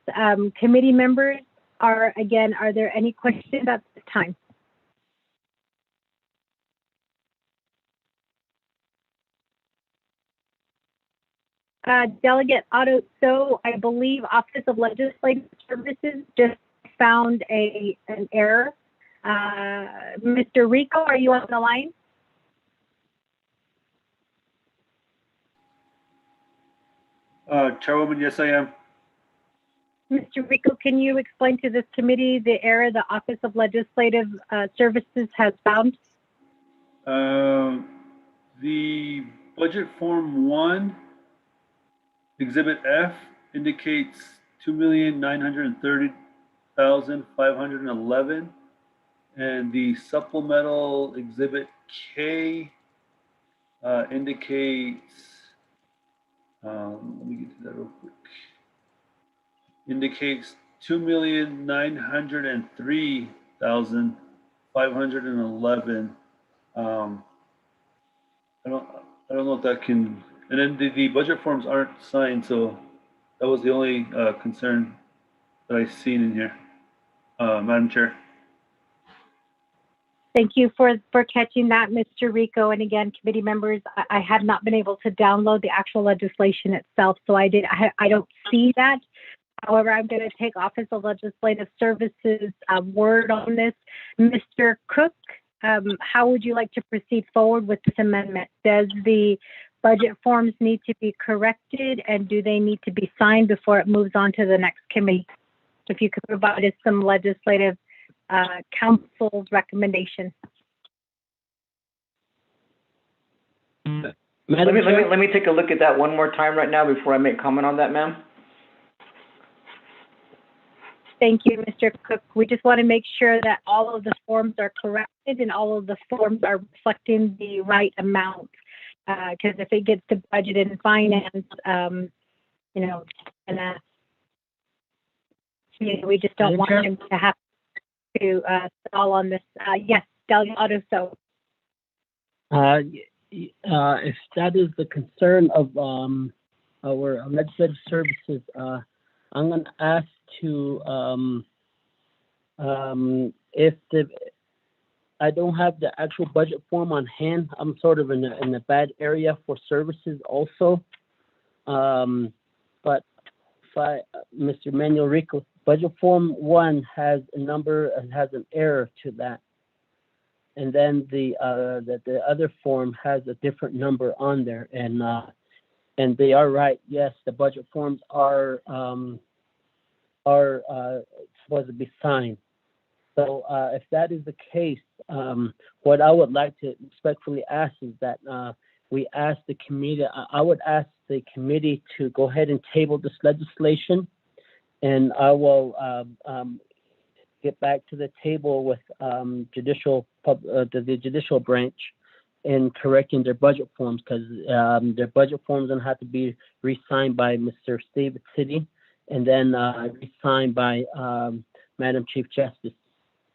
committee members, are there any questions at this time? Delegate Otto, so I believe Office of Legislative Services just found an error. Mr. Rico, are you on the line? Chairwoman, yes, I am. Mr. Rico, can you explain to this committee the error the Office of Legislative Services has found? The budget form 1, exhibit F, indicates 2,930,511, and the supplemental exhibit K indicates, let me get to that real quick, indicates 2,903,511. I don't know if that can, and then the budget forms aren't signed, so that was the only concern that I seen in here, Madam Chair. Thank you for catching that, Mr. Rico. And again, committee members, I have not been able to download the actual legislation itself, so I don't see that. However, I'm going to take Office of Legislative Services word on this. Mr. Cook, how would you like to proceed forward with this amendment? Does the budget forms need to be corrected, and do they need to be signed before it moves on to the next committee? If you could provide us some legislative council's recommendation. Let me take a look at that one more time right now before I make comment on that, ma'am. Thank you, Mr. Cook. We just want to make sure that all of the forms are corrected and all of the forms are reflecting the right amount. Because if it gets to budget and finance, we just don't want them to have to stall on this. Yes, Delegate Otto. So, if that is the concern of our legislative services, I'm going to ask to if I don't have the actual budget form on hand, I'm sort of in a bad area for services also. But if Mr. Manuel Rico, budget form 1 has a number and has an error to that, and then the other form has a different number on there, and they are right. Yes, the budget forms are supposed to be signed. So if that is the case, what I would like to respectfully ask is that we ask the committee, I would ask the committee to go ahead and table this legislation, and I will get back to the table with the judicial branch in correcting their budget forms, because their budget forms gonna have to be re-signed by Mr. Steve City and then re-signed by Madam Chief Justice.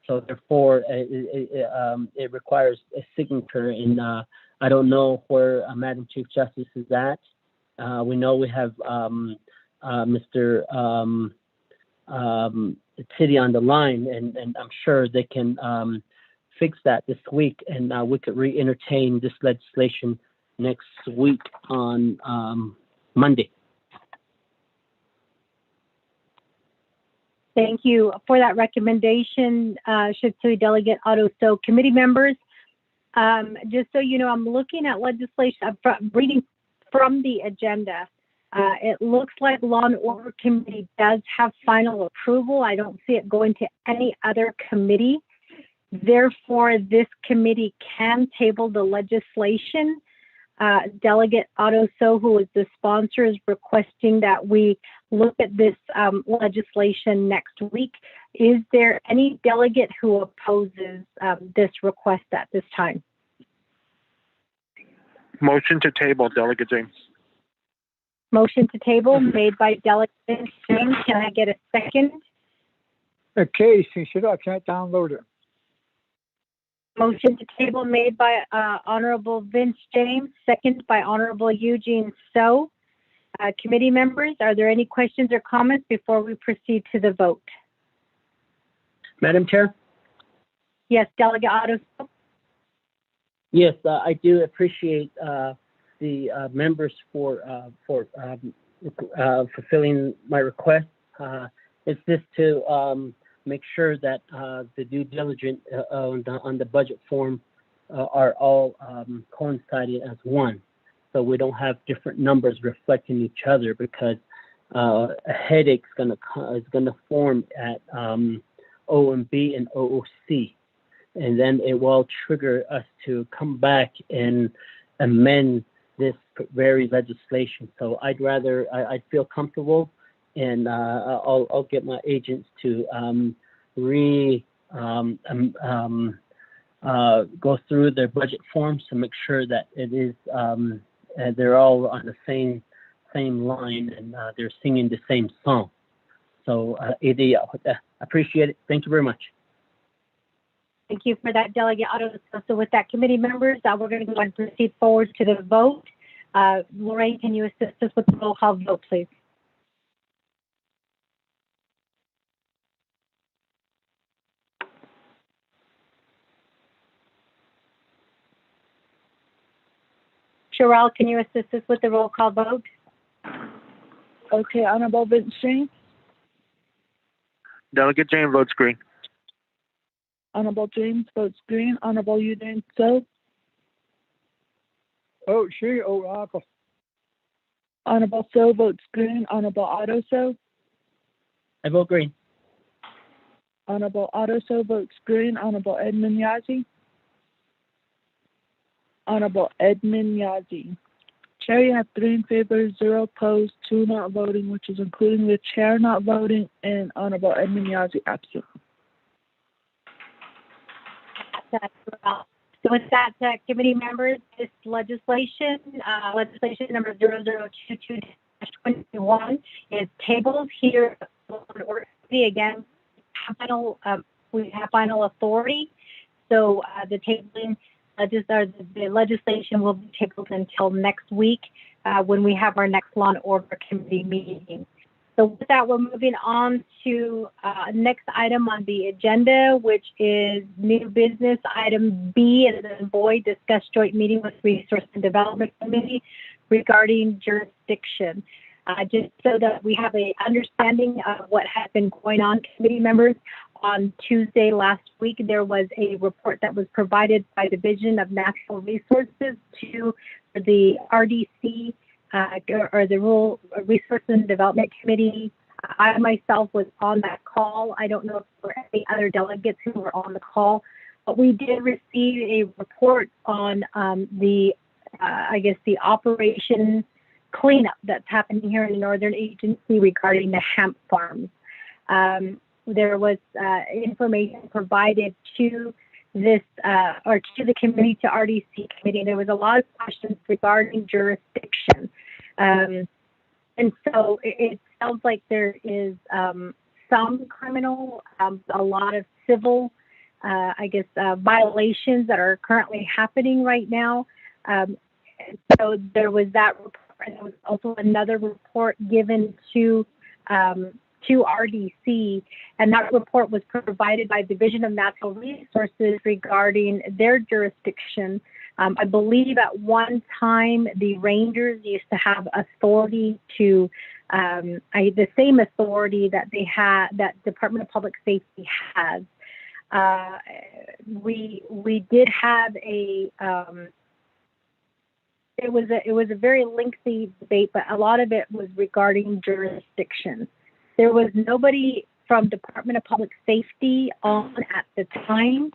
So therefore, it requires a signature, and I don't know where Madam Chief Justice is at. We know we have Mr. City on the line, and I'm sure they can fix that this week, and we could re-entertain this legislation next week on Monday. Thank you for that recommendation, Shipsui Delegate Otto. So committee members, just so you know, I'm looking at legislation, I'm reading from the agenda. It looks like Law and Order Committee does have final approval. I don't see it going to any other committee. Therefore, this committee can table the legislation. Delegate Otto So, who is the sponsor, is requesting that we look at this legislation next week. Is there any delegate who opposes this request at this time? Motion to table, Delegate James. Motion to table made by Delegate James. Can I get a second? Okay, since I can't download it. Motion to table made by Honorable Vince James, second by Honorable Eugene So. Committee members, are there any questions or comments before we proceed to the vote? Madam Chair? Yes, Delegate Otto. Yes, I do appreciate the members for fulfilling my request. It's just to make sure that the due diligence on the budget form are all coinciding as one, so we don't have different numbers reflecting each other, because a headache is gonna form at OMB and OOC, and then it will trigger us to come back and amend this very legislation. So I'd feel comfortable, and I'll get my agents to go through their budget forms to make sure that it is they're all on the same line, and they're singing the same song. So I appreciate it. Thank you very much. Thank you for that, Delegate Otto. So with that, committee members, we're going to go ahead and proceed forward to the vote. Lorraine, can you assist us with the roll call vote, please? Sherelle, can you assist us with the roll call vote? Okay, Honorable Vince James. Delegate James votes green. Honorable James votes green. Honorable Eugene So. Oh, she, oh, Uncle. Honorable So votes green. Honorable Otto So. I vote green. Honorable Otto So votes green. Honorable Edmund Yazzie. Honorable Edmund Yazzie. Chair, you have 3 in favor, 0 opposed, 2 not voting, which is including the chair not voting, and Honorable Edmund Yazzie absent. So with that, committee members, this legislation number 0022-21 is tabled here. Again, we have final authority. So the tabling, the legislation will be tabled until next week when we have our next Law and Order Committee meeting. So with that, we're moving on to next item on the agenda, which is new business item B, and then Boyd, discuss joint meeting with Resource and Development Committee regarding jurisdiction. Just so that we have an understanding of what has been going on, committee members, on Tuesday last week, there was a report that was provided by Division of Natural Resources to the RDC, or the Rural Resource and Development Committee. I myself was on that call. I don't know if there were any other delegates who were on the call, but we did receive a report on the operation cleanup that's happening here in the Northern Agency regarding the hemp farms. there was information provided to this or to the committee, to RDC committee. There was a lot of questions regarding jurisdiction. And so it sounds like there is some criminal, a lot of civil, violations that are currently happening right now. So there was that report, and there was also another report given to RDC, and that report was provided by Division of Natural Resources regarding their jurisdiction. I believe at one time the Rangers used to have authority to the same authority that they had, that Department of Public Safety has. We did have a it was a very lengthy debate, but a lot of it was regarding jurisdiction. There was nobody from Department of Public Safety on at the time,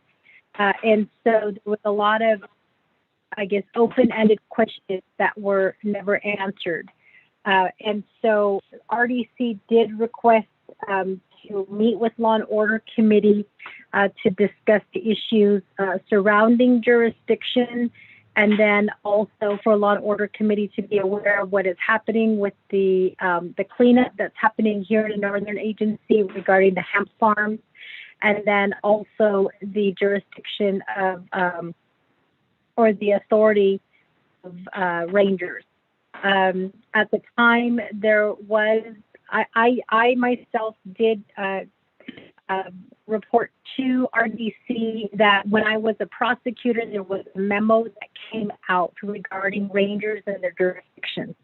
and so there was a lot of, open-ended questions that were never answered. And so RDC did request to meet with Law and Order Committee to discuss the issues surrounding jurisdiction, and then also for Law and Order Committee to be aware of what is happening with the cleanup that's happening here in the Northern Agency regarding the hemp farms, and then also the jurisdiction of or the authority of Rangers. At the time, there was, I myself did report to RDC that when I was a prosecutor, there was a memo that came out regarding Rangers and their jurisdiction.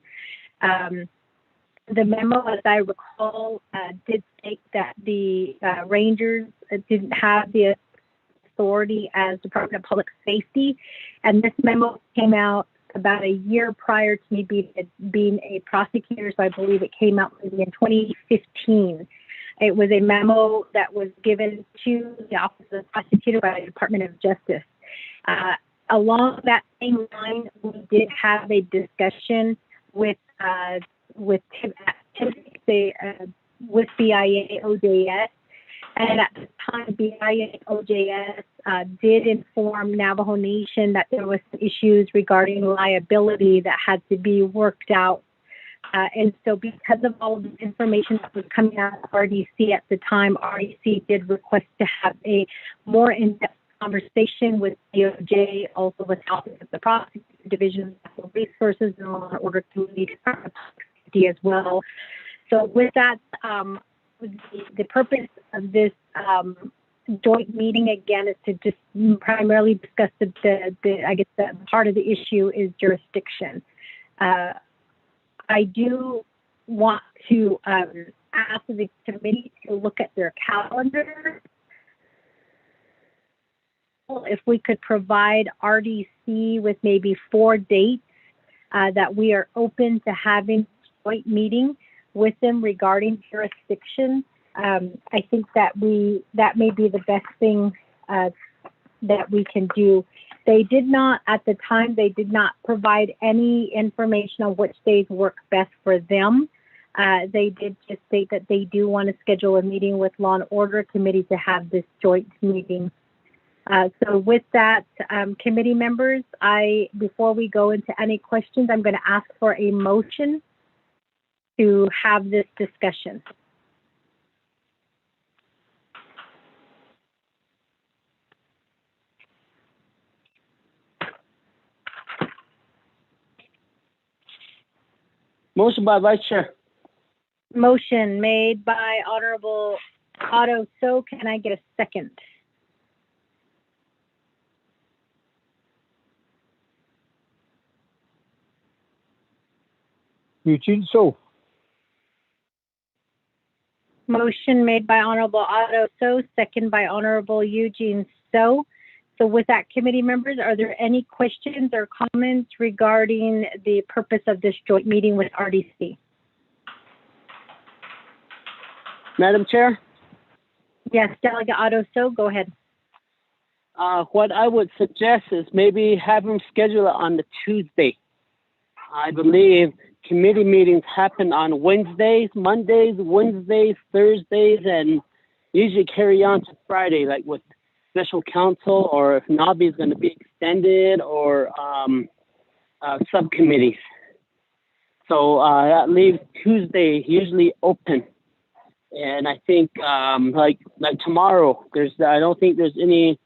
The memo, as I recall, did state that the Rangers didn't have the authority as Department of Public Safety, and this memo came out about a year prior to me being a prosecutor, so I believe it came out maybe in 2015. It was a memo that was given to the Office of the Prosecutor by the Department of Justice. Along that same line, we did have a discussion with BIA OJS, and at the time, BIA OJS did inform Navajo Nation that there was issues regarding liability that had to be worked out. And so because of all of the information that was coming out of RDC at the time, RDC did request to have a more in-depth conversation with DOJ, also with the Office of the Prosecutor, Division of Natural Resources, and Law and Order Committee, Department of Public Safety as well. So with that, the purpose of this joint meeting again is to just primarily discuss the part of the issue is jurisdiction. I do want to ask the committee to look at their calendar. If we could provide RDC with maybe 4 dates that we are open to having a joint meeting with them regarding jurisdiction, I think that may be the best thing that we can do. They did not, at the time, they did not provide any information on which days work best for them. They did just state that they do want to schedule a meeting with Law and Order Committee to have this joint meeting. So with that, committee members, before we go into any questions, I'm going to ask for a motion to have this discussion. Motion by Vice Chair. Motion made by Honorable Otto. So can I get a second? Eugene So. Motion made by Honorable Otto So, second by Honorable Eugene So. So with that, committee members, are there any questions or comments regarding the purpose of this joint meeting with RDC? Madam Chair? Yes, Delegate Otto So, go ahead. What I would suggest is maybe have them schedule it on the Tuesday. I believe committee meetings happen on Wednesdays, Mondays, Wednesdays, Thursdays, and usually carry on to Friday, like with special counsel, or if NABI is going to be extended, or subcommittees. So that leaves Tuesday usually open. And I think like tomorrow, I don't think there's any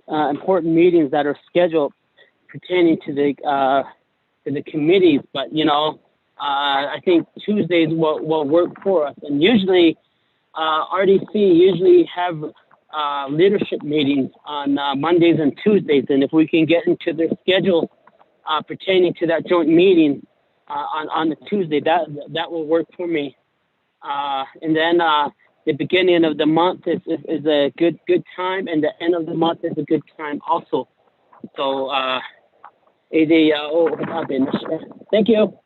important meetings that are scheduled pertaining to the committees. But I think Tuesdays will work for us. And usually, RDC usually have leadership meetings on Mondays and Tuesdays. And if we can get into their schedule pertaining to that joint meeting on the Tuesday, that will work for me. And then the beginning of the month is a good time, and the end of the month is a good time also. So, thank you.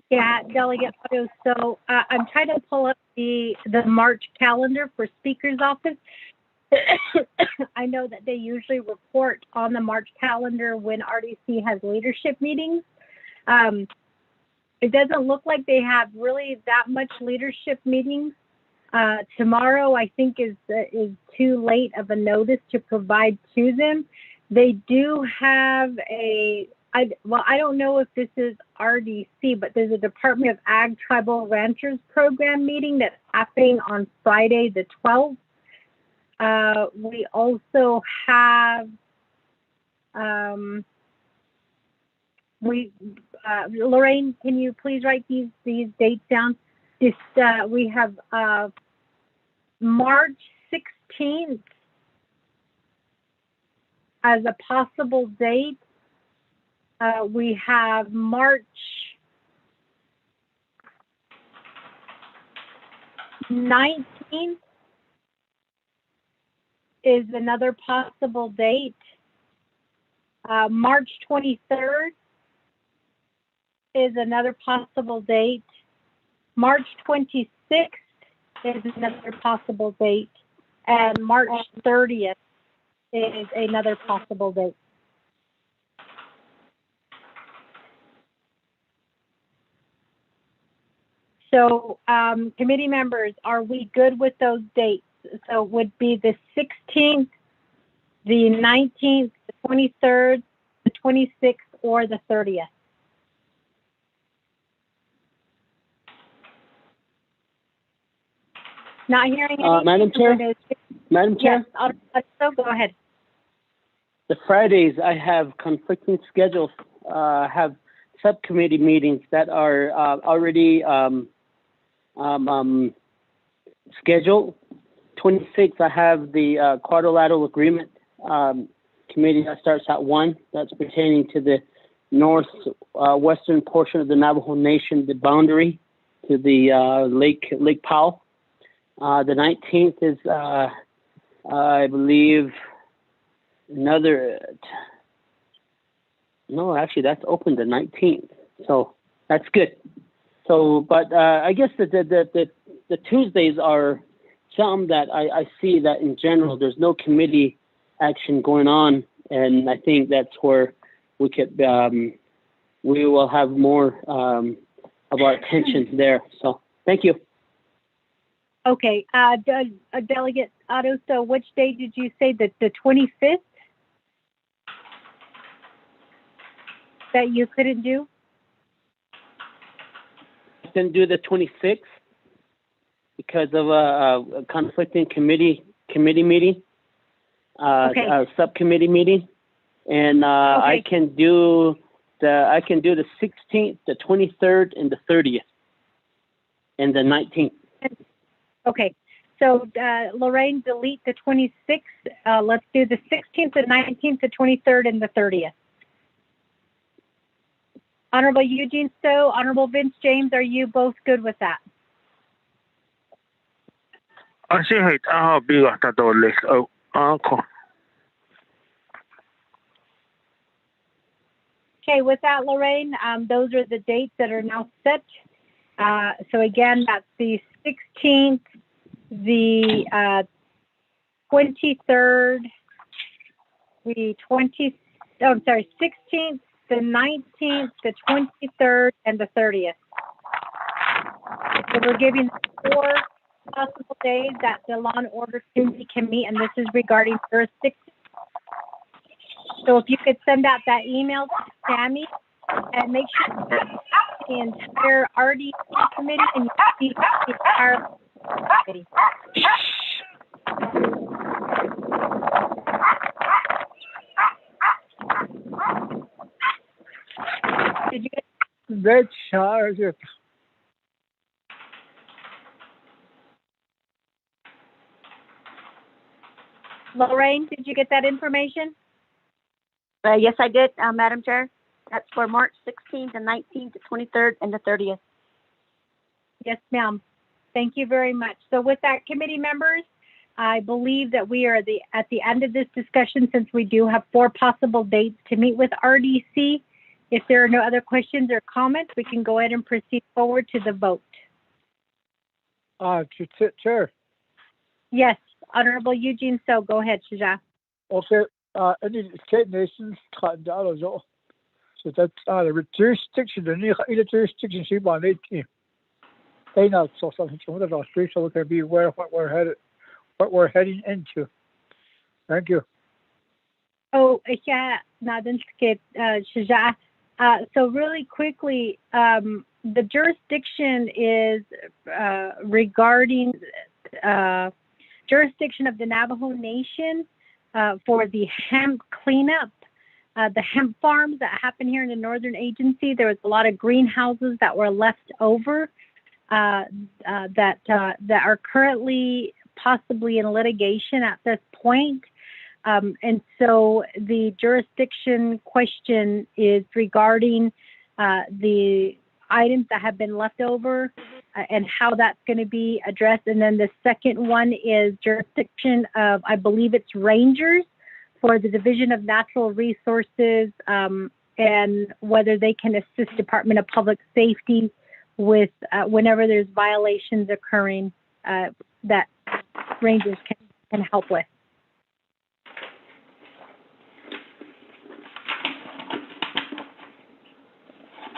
Yeah, Delegate Otto. So I'm trying to pull up the March calendar for Speaker's Office. I know that they usually report on the March calendar when RDC has leadership meetings. It doesn't look like they have really that much leadership meetings. Tomorrow, I think, is too late of a notice to provide to them. They do have I don't know if this is RDC, but there's a Department of Ag Tribal Ranchers Program meeting that's happening on Friday the 12th. We also have, Lorraine, can you please write these dates down? We have March 16th as a possible date. We have March 19th is another possible date. March 23rd is another possible date. March 26th is another possible date. And March 30th is another possible date. So, committee members, are we good with those dates? So it would be the 16th, the 19th, the 23rd, the 26th, or the 30th. Not hearing anything. Madam Chair? Madam Chair? Yes, so go ahead. The Fridays, I have conflicting schedules. Have subcommittee meetings that are already scheduled. 26th, I have the quadrilateral agreement committee that starts at 1. That's pertaining to the northwestern portion of the Navajo Nation, the boundary to the Lake Powell. The 19th is, I believe, no, actually, that's open the 19th. So that's good. So, but I guess the Tuesdays are some that I see that in general there's no committee action going on, and I think that's where we will have more of our attention there. So thank you. Okay, Delegate Otto. So which day did you say that the 25th that you couldn't do? I couldn't do the 26th because of a conflicting committee meeting, subcommittee meeting, and I can do the 16th, the 23rd, and the 30th, and the 19th. Okay, so Lorraine, delete the 26th. Let's do the 16th, the 19th, the 23rd, and the 30th. Honorable Eugene Stowe, Honorable Vince James, are you both good with that? Okay, with that, Lorraine, those are the dates that are now set. So again, that's the 16th, the 23rd, the 16th, the 19th, the 23rd, and the 30th. So we're giving 4 possible days that the Law and Order Committee can meet, and this is regarding jurisdiction. So if you could send out that email to Sammy and make sure you see the entire RDC committee and you see the entire committee. Did you get Red charger. Lorraine, did you get that information? Yes, I did, Madam Chair. That's for March 16th and 19th, the 23rd, and the 30th. Yes, ma'am. Thank you very much. So with that, committee members, I believe that we are at the end of this discussion, since we do have 4 possible dates to meet with RDC. If there are no other questions or comments, we can go ahead and proceed forward to the vote. Chair. Yes, Honorable Eugene So, go ahead, Shaja. Okay, any state nations cut down as well. So that's the jurisdiction, the jurisdiction she on 18. They know so something from the Australia, so we can be aware of what we're heading into. Thank you. Oh, yeah, Shaja. So really quickly, the jurisdiction is regarding jurisdiction of the Navajo Nation for the hemp cleanup, the hemp farms that happen here in the Northern Agency. There was a lot of greenhouses that were left over that are currently possibly in litigation at this point. And so the jurisdiction question is regarding the items that have been left over and how that's going to be addressed. And then the second one is jurisdiction of, I believe it's rangers for the Division of Natural Resources, and whether they can assist Department of Public Safety with whenever there's violations occurring that rangers can help with.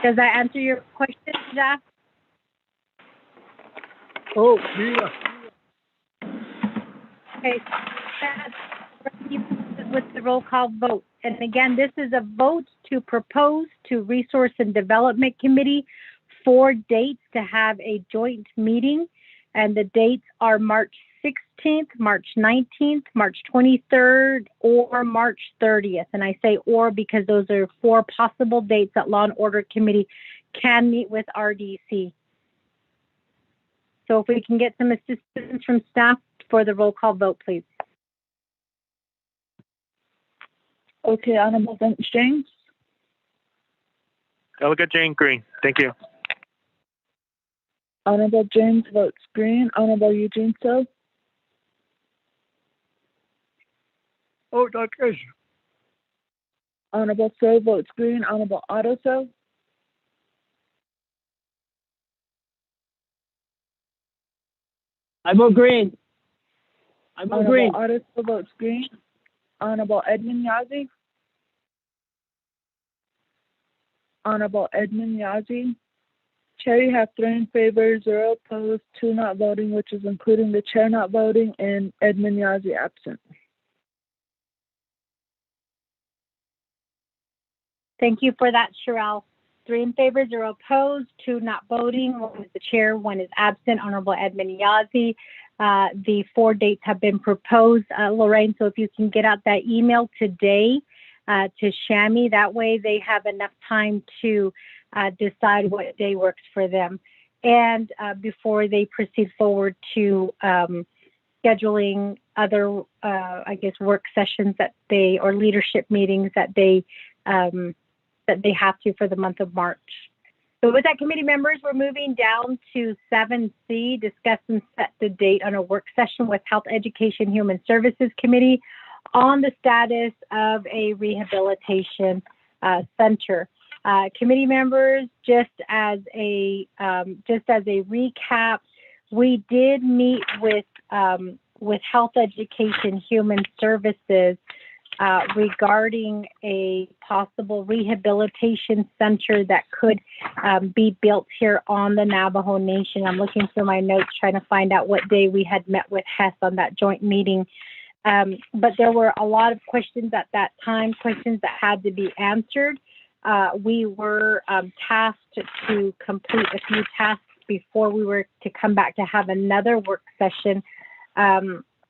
Does that answer your question, Jack? Oh, yeah. Okay, with the roll call vote. And again, this is a vote to propose to Resource and Development Committee 4 dates to have a joint meeting. And the dates are March 16th, March 19th, March 23rd, or March 30th. And I say or because those are 4 possible dates that Law and Order Committee can meet with RDC. So if we can get some assistance from staff for the roll call vote, please. Okay, Honorable Vince James. Delegate Jane Green. Thank you. Honorable James votes green. Honorable Eugene So. Oh, Dr. Honorable So votes green. Honorable Otto So. I vote green. I vote Honorable green. Otto So votes green. Honorable Edmund Yazzie. Honorable Edmund Yazzie. Chair, you have 3 in favor, 0 opposed, 2 not voting, which is including the chair not voting and Edmund Yazzie absent. Thank you for that, Sherelle. 3 in favor, 0 opposed, 2 not voting, 1 is the chair, 1 is absent. Honorable Edmund Yazzie. The 4 dates have been proposed, Lorraine, so if you can get out that email today to Shami, that way they have enough time to decide what day works for them. And before they proceed forward to scheduling other, I guess, work sessions that they, or leadership meetings that they have to for the month of March. So with that, committee members, we're moving down to 7C, discuss and set the date on a work session with Health Education Human Services Committee on the status of a rehabilitation center. Committee members, just as a recap, we did meet with Health Education Human Services regarding a possible rehabilitation center that could be built here on the Navajo Nation. I'm looking through my notes trying to find out what day we had met with Hess on that joint meeting. But there were a lot of questions at that time, questions that had to be answered. We were tasked to complete a few tasks before we were to come back to have another work session.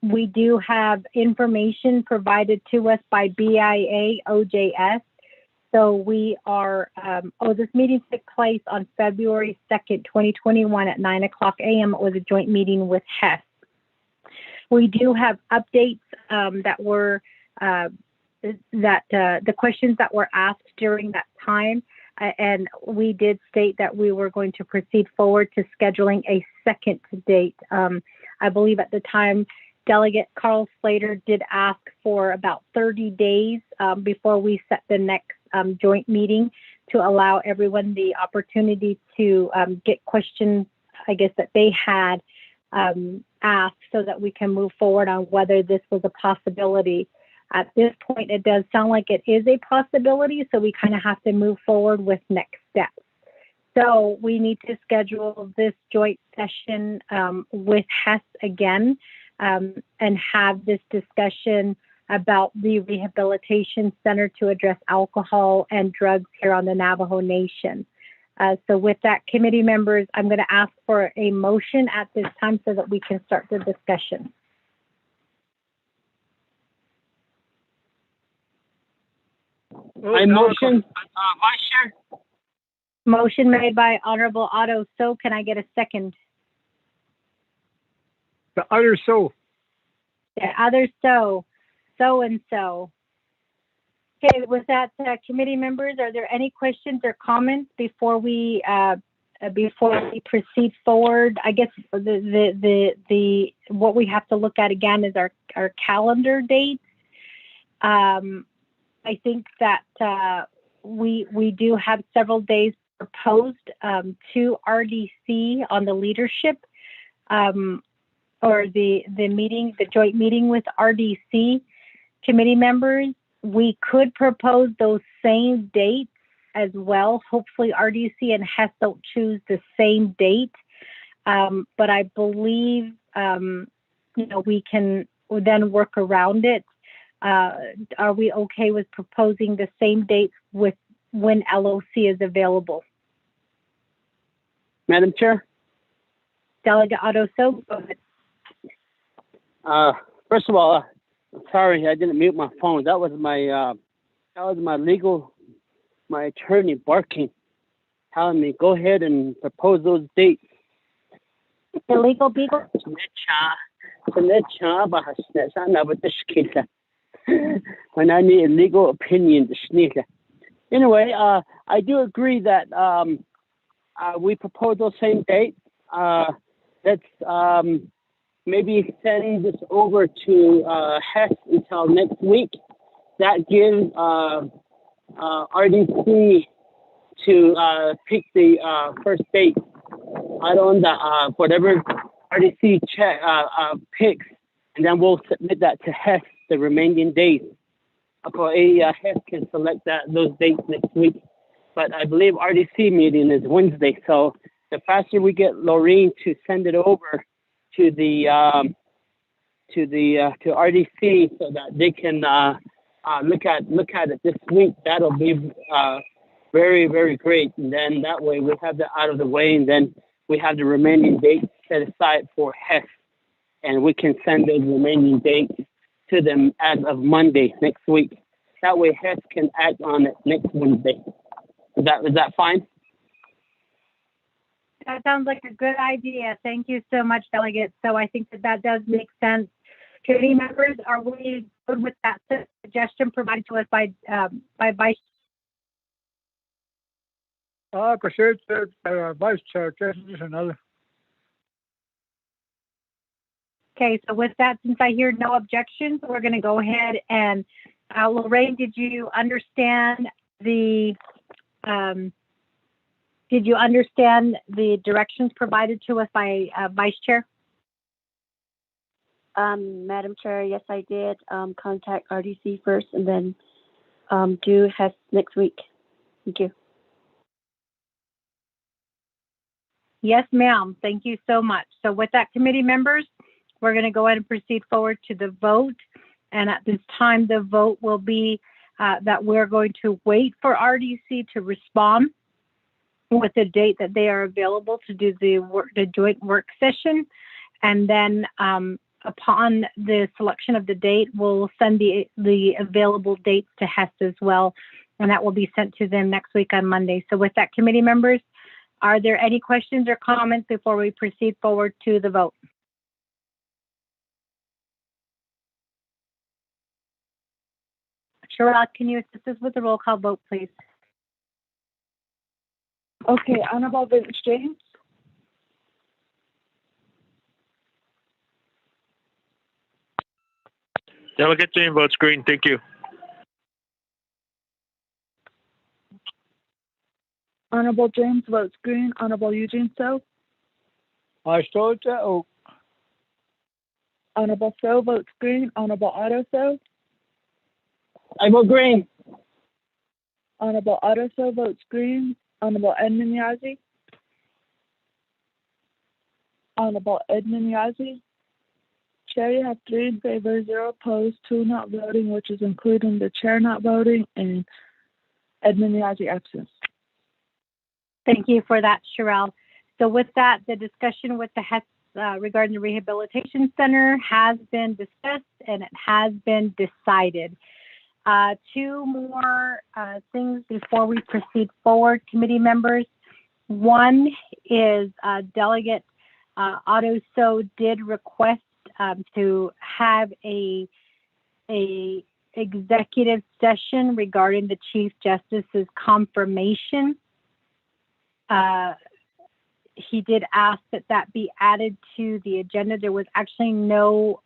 We do have information provided to us by BIA OJS. So we are, this meeting took place on February 2nd, 2021 at 9:00 a.m. It was a joint meeting with Hess. We do have updates that were, the questions that were asked during that time. And we did state that we were going to proceed forward to scheduling a second date. I believe at the time, Delegate Carl Slater did ask for about 30 days before we set the next joint meeting to allow everyone the opportunity to get questions, I guess, that they had asked so that we can move forward on whether this was a possibility. At this point, it does sound like it is a possibility, so we kind of have to move forward with next steps. So we need to schedule this joint session with Hess again and have this discussion about the rehabilitation center to address alcohol and drugs here on the Navajo Nation. So with that, committee members, I'm going to ask for a motion at this time so that we can start the discussion. I motion, Vice Chair. Motion made by Honorable Otto So. Can I get a second? The other So. The other So. So and so. Okay, with that, committee members, are there any questions or comments before we proceed forward? I guess the what we have to look at again is our calendar dates. I think that we do have several days proposed to RDC on the leadership or the meeting, the joint meeting with RDC committee members. We could propose those same dates as well. Hopefully RDC and Hess don't choose the same date. But I believe, we can then work around it. Are we okay with proposing the same dates with when LOC is available? Madam Chair? Delegate Otto So, go ahead. First of all, sorry, I didn't mute my phone. That was my my attorney barking, telling me go ahead and propose those dates. The legal beagle. When I need a legal opinion, anyway, I do agree that we propose those same dates. Let's maybe send this over to Hess until next week. That gives RDC to pick the first date. I don't whatever RDC picks, and then we'll submit that to Hess the remaining days. Hess can select those dates next week. But I believe RDC meeting is Wednesday, so the faster we get Lorraine to send it over to the to RDC so that they can look at it this week, that'll be very, very great. And then that way we have that out of the way, and then we have the remaining dates set aside for Hess, and we can send those remaining dates to them as of Monday next week. That way Hess can act on it next Wednesday. Is that fine? That sounds like a good idea. Thank you so much, Delegate. So I think that does make sense. Committee members, are we good with that suggestion provided to us by Vice? Vice Chair, just another. Okay, so with that, since I hear no objections, we're going to go ahead and Lorraine, did you understand the directions provided to us by Vice Chair? Madam Chair, yes, I did contact RDC first, and then due has next week. Thank you. Yes, ma'am. Thank you so much. So with that, committee members, we're going to go ahead and proceed forward to the vote. And at this time, the vote will be that we're going to wait for RDC to respond with a date that they are available to do the joint work session. And then upon the selection of the date, we'll send the available dates to HES as well. And that will be sent to them next week on Monday. So with that, committee members, are there any questions or comments before we proceed forward to the vote? Sherrod, can you assist us with the roll call vote, please? Okay, Honorable Vince James. Delegate Jane votes green. Thank you. Honorable James votes green. Honorable Eugene So. I told you. Honorable So votes green. Honorable Otto So. I vote green. Honorable Otto So votes green. Honorable Edmund Yazzie. Honorable Edmund Yazzie. Chair, you have 3 in favor, 0 opposed, 2 not voting, which is including the chair not voting and Edmund Yazzie absent. Thank you for that, Sherelle. So with that, the discussion with the HES regarding the Rehabilitation Center has been discussed and it has been decided. 2 more things before we proceed forward, committee members. One is Delegate Otto So did request to have a executive session regarding the Chief Justice's confirmation. He did ask that be added to the agenda. There was actually no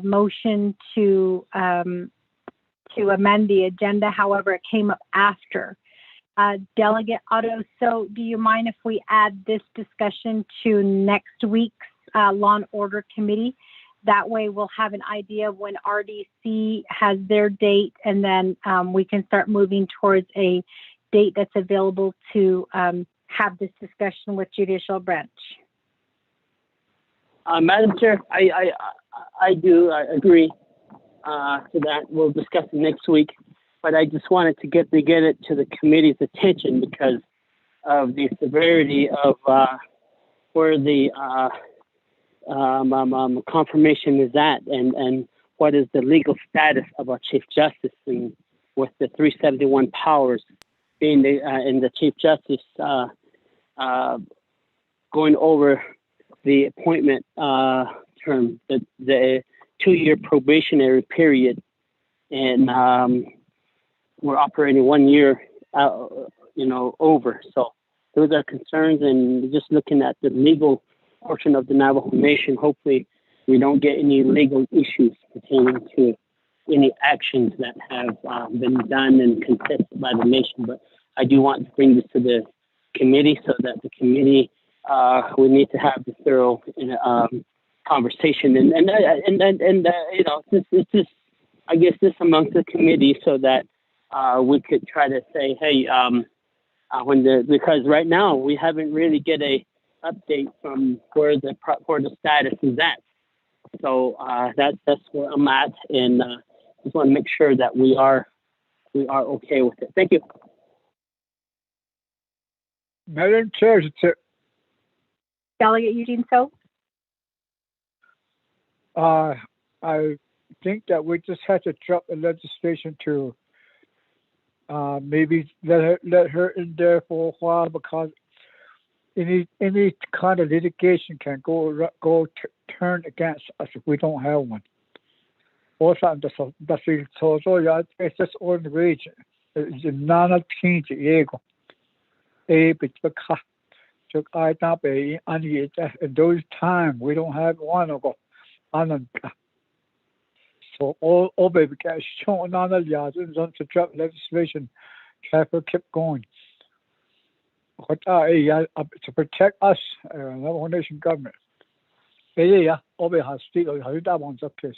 motion to amend the agenda. However, it came up after. Delegate Otto, so do you mind if we add this discussion to next week's Law and Order Committee? That way we'll have an idea of when RDC has their date, and then we can start moving towards a date that's available to have this discussion with judicial branch. Madam Chair, I do agree to that. We'll discuss it next week, but I just wanted to get it to the committee's attention because of the severity of where the confirmation is at, and what is the legal status of our Chief Justice, and with the 371 powers being in the Chief Justice going over the appointment term, the 2-year probationary period, and we're operating 1 year over. So those are concerns, and just looking at the legal portion of the Navajo Nation, hopefully we don't get any legal issues pertaining to any actions that have been done and contested by the nation. But I do want to bring this to the committee so that the committee, we need to have the thorough conversation, it's just, I guess, this amongst the committee so that we could try to say, hey, because right now we haven't really get a update from where the status is at. So that's where I'm at, and just want to make sure that we are okay with it. Thank you. Madam Chair, Delegate Eugene So. I think that we just had to drop the legislation to maybe let her in there for a while, because any kind of litigation can turn against us if we don't have one. Also, it's just on the region. It's not a change. In those times, we don't have one of them. So all baby guys showing on the yards and to drop legislation, traffic kept going. To protect us, Navajo Nation government. Yeah, over has still how that one's up to.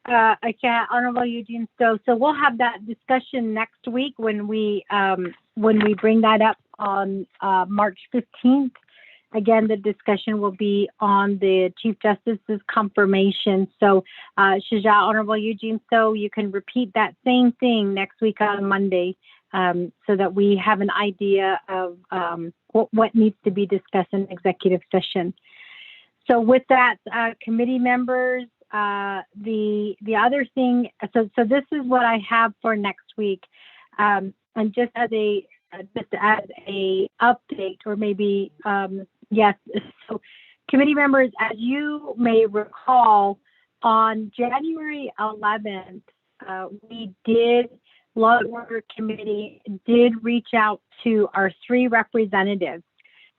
Okay, Honorable Eugene Stowe. So we'll have that discussion next week when we bring that up on March 15th. Again, the discussion will be on the Chief Justice's confirmation. So, Shaja, Honorable Eugene Stowe, you can repeat that same thing next week on Monday, so that we have an idea of what needs to be discussed in executive session. So with that, committee members, the other thing, so this is what I have for next week, and just as a update, or maybe yes. So, committee members, as you may recall, on January 11th, Law and Order Committee did reach out to our 3 representatives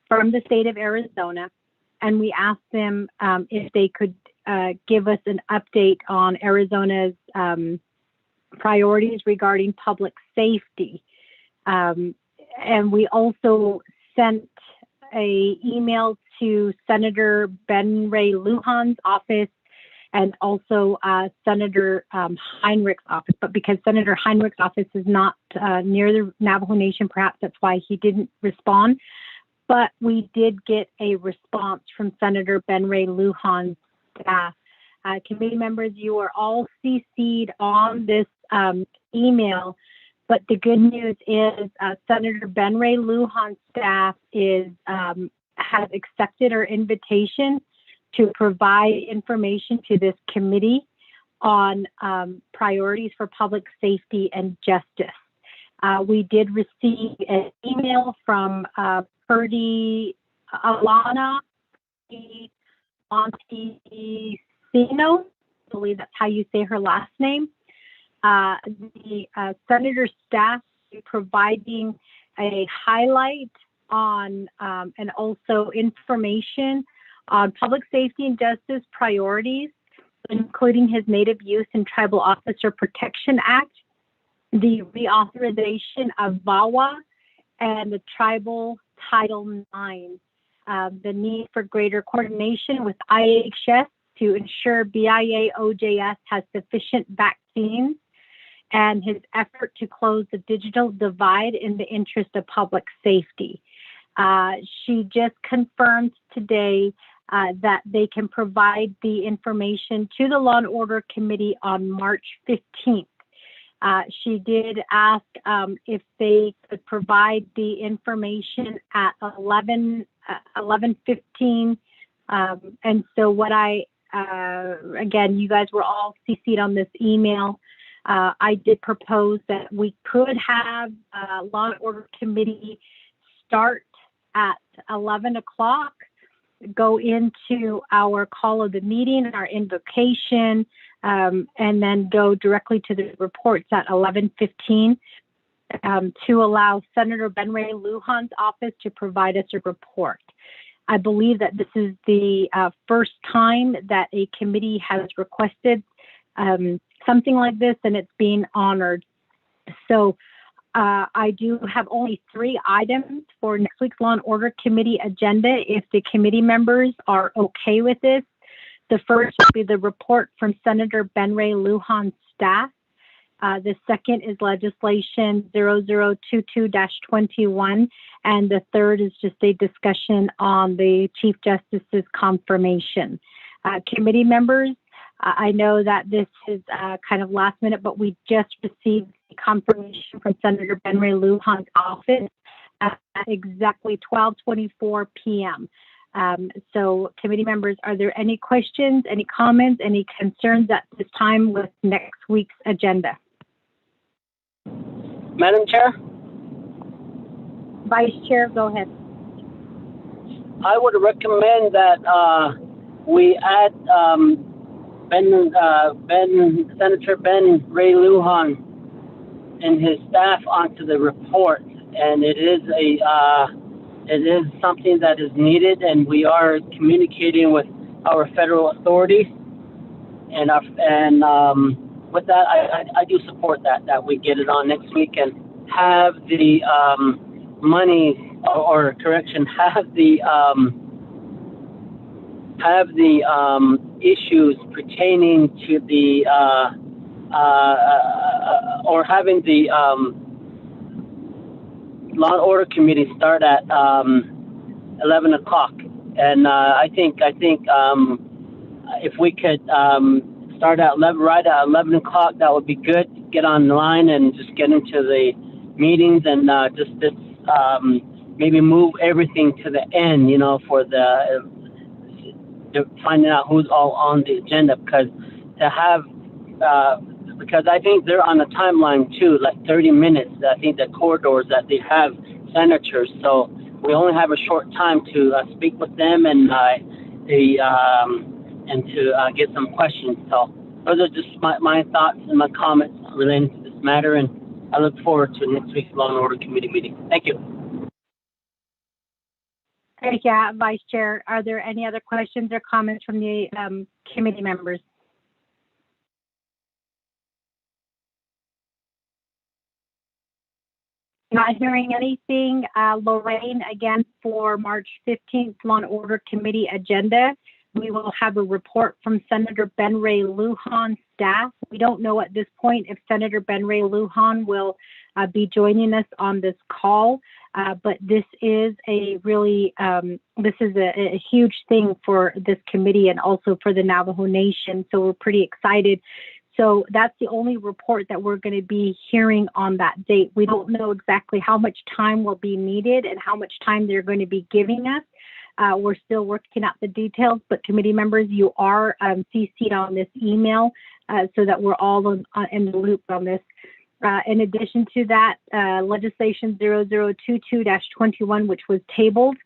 from the state of Arizona, and we asked them if they could give us an update on Arizona's priorities regarding public safety. And we also sent an email to Senator Ben Ray Lujan's office and also Senator Heinrich's office. But because Senator Heinrich's office is not near the Navajo Nation, perhaps that's why he didn't respond. But we did get a response from Senator Ben Ray Lujan's staff. Committee members, you are all CC'd on this email, but the good news is Senator Ben Ray Lujan's staff has accepted our invitation to provide information to this committee on priorities for public safety and justice. We did receive an email from Purdy Alana Montesino, I believe that's how you say her last name. The senator's staff is providing a highlight on and also information on public safety and justice priorities, including his Native Youth and Tribal Officer Protection Act, the reauthorization of VAWA, and the Tribal Title IX, the need for greater coordination with IHS to ensure BIA-OJS has sufficient vaccines, and his effort to close the digital divide in the interest of public safety. She just confirmed today that they can provide the information to the Law and Order Committee on March 15th. She did ask if they could provide the information at 11:15. And so what again, you guys were all CC'd on this email. I did propose that we could have Law and Order Committee start at 11 o'clock, go into our call of the meeting, our invocation, and then go directly to the reports at 11:15 to allow Senator Ben Ray Lujan's office to provide us a report. I believe that this is the first time that a committee has requested something like this, and it's being honored. So I do have only 3 items for next week's Law and Order Committee agenda, if the committee members are okay with this. The first will be the report from Senator Ben Ray Lujan's staff. The second is legislation 0022-21, and the third is just a discussion on the Chief Justice's confirmation. Committee members, I know that this is kind of last minute, but we just received confirmation from Senator Ben Ray Lujan's office at exactly 12:24 p.m. So committee members, are there any questions, any comments, any concerns at this time with next week's agenda? Madam Chair? Vice Chair, go ahead. I would recommend that we add Senator Ben Ray Lujan and his staff onto the report, and it is something that is needed, and we are communicating with our federal authorities, and with that, I do support that we get it on next week and have the money or correction, have the issues pertaining to the or having the Law and Order Committee start at 11 o'clock. And I think if we could start at 11, right at 11 o'clock, that would be good. Get online and just get into the meetings and just maybe move everything to the end, for the finding out who's all on the agenda, because I think they're on a timeline too, like 30 minutes. I think the corridors that they have senators, so we only have a short time to speak with them and to get some questions. So those are just my thoughts and my comments relating to this matter, and I look forward to next week's Law and Order Committee meeting. Thank you. Thank you, Vice Chair. Are there any other questions or comments from the committee members? Not hearing anything. Lorraine, again, for March 15th Law and Order Committee agenda, we will have a report from Senator Ben Ray Lujan staff. We don't know at this point if Senator Ben Ray Lujan will be joining us on this call, but this is a really, this is a huge thing for this committee and also for the Navajo Nation, so we're pretty excited. So that's the only report that we're going to be hearing on that date. We don't know exactly how much time will be needed and how much time they're going to be giving us. We're still working out the details, but committee members, you are CC'd on this email so that we're all in the loop on this. In addition to that, legislation 0022-21, which was tabled,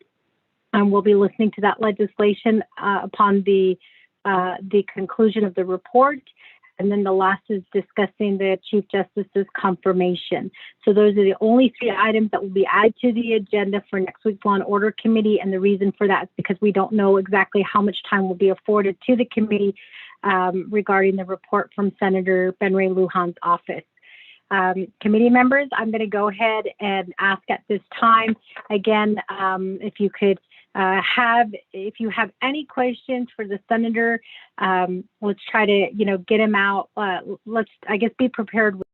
we'll be listening to that legislation upon the conclusion of the report. And then the last is discussing the Chief Justice's confirmation. So those are the only 3 items that will be added to the agenda for next week's Law and Order Committee. And the reason for that is because we don't know exactly how much time will be afforded to the committee regarding the report from Senator Ben Ray Lujan's office. Committee members, I'm going to go ahead and ask at this time, again, if you could if you have any questions for the senator, let's try to, get them out. Let's, I guess, be prepared with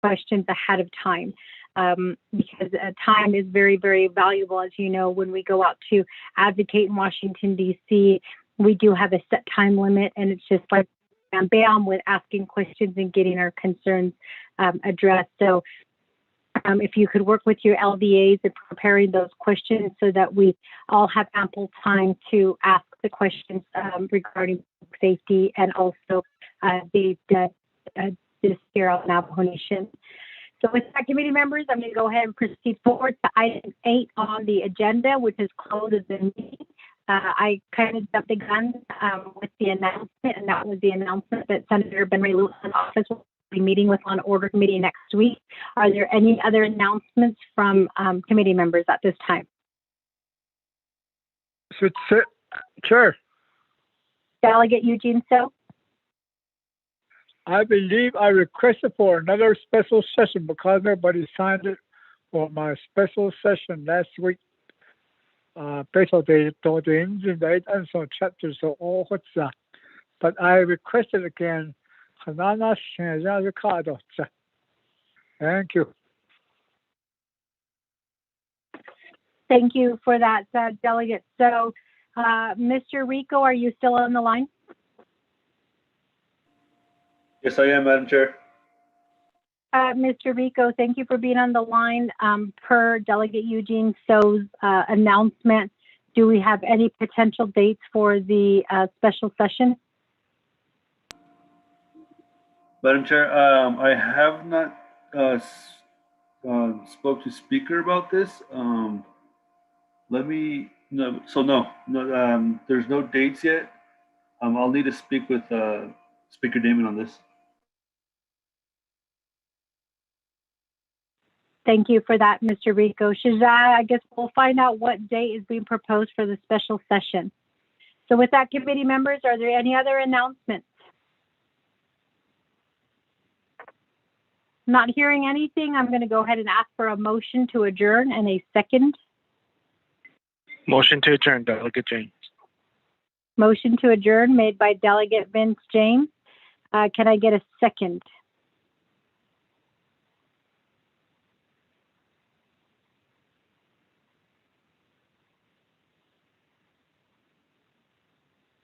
questions ahead of time, because time is very, very valuable. As you know, when we go out to advocate in Washington, D.C., we do have a set time limit, and it's just like bam with asking questions and getting our concerns addressed. So if you could work with your LDAs in preparing those questions so that we all have ample time to ask the questions regarding safety and also this year on Navajo Nation. So with that, committee members, I'm going to go ahead and proceed forward to item 8 on the agenda, which is close of the meeting. I kind of jumped the gun with the announcement, and that was the announcement that Senator Ben Ray Lujan's office will be meeting with Law and Order Committee next week. Are there any other announcements from committee members at this time? Chair. Delegate Eugene So. I believe I requested for another special session because nobody signed it for my special session last week. Based on the engine, they answer chapters of all what's that. But I requested again. Thank you. Thank you for that, Delegate. So, Mr. Rico, are you still on the line? Yes, I am, Madam Chair. Mr. Rico, thank you for being on the line. Per Delegate Eugene So's announcement, do we have any potential dates for the special session? Madam Chair, I have not spoke to Speaker about this. There's no dates yet. I'll need to speak with Speaker Damon on this. Thank you for that, Mr. Rico. Shazad, I guess we'll find out what date is being proposed for the special session. So with that, committee members, are there any other announcements? Not hearing anything, I'm going to go ahead and ask for a motion to adjourn and a second. Motion to adjourn, Delegate James. Motion to adjourn made by Delegate Vince James. Can I get a second?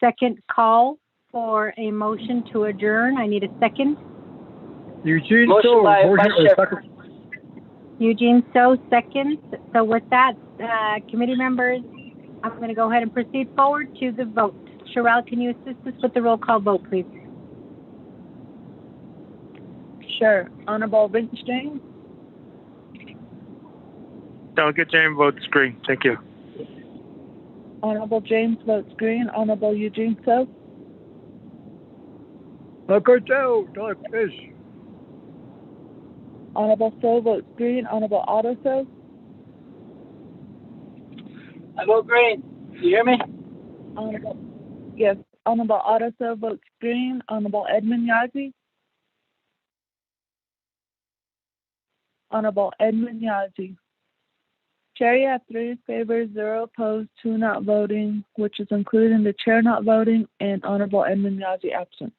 Second call for a motion to adjourn. I need a second. Eugene Motion So, by motion Vice or Chair. second. Eugene So, second. So with that, committee members, I'm going to go ahead and proceed forward to the vote. Sherelle, can you assist us with the roll call vote, please? Sure. Honorable Vince James, Delegate James votes green. Thank you. Honorable James votes green, Honorable Eugene So, Look at you, like this. Honorable So votes green, Honorable Otto So, I vote green. You hear me? Honorable, yes, Honorable Otto So votes green, Honorable Edmund Yazi, Honorable Edmund Yazi. Chair, you have 3 in favor, 0 opposed, 2 not voting, which is including the chair not voting and Honorable Edmund Yazi absent.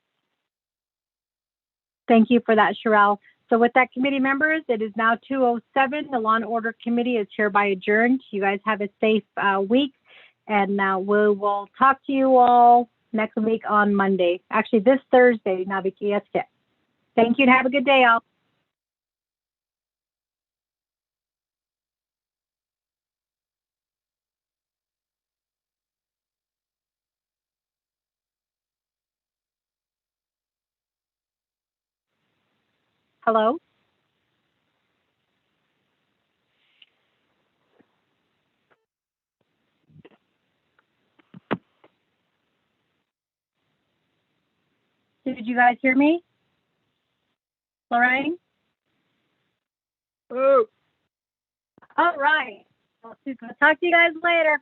Thank you for that, Sherelle. So with that, committee members, it is now 2:07. The Law and Order Committee is hereby adjourned. You guys have a safe week, and we will talk to you all next week on Monday. Actually, this Thursday. Thank you, and have a good day, all. Hello? Did you guys hear me? Lorraine? Oh. All right. I'll talk to you guys later.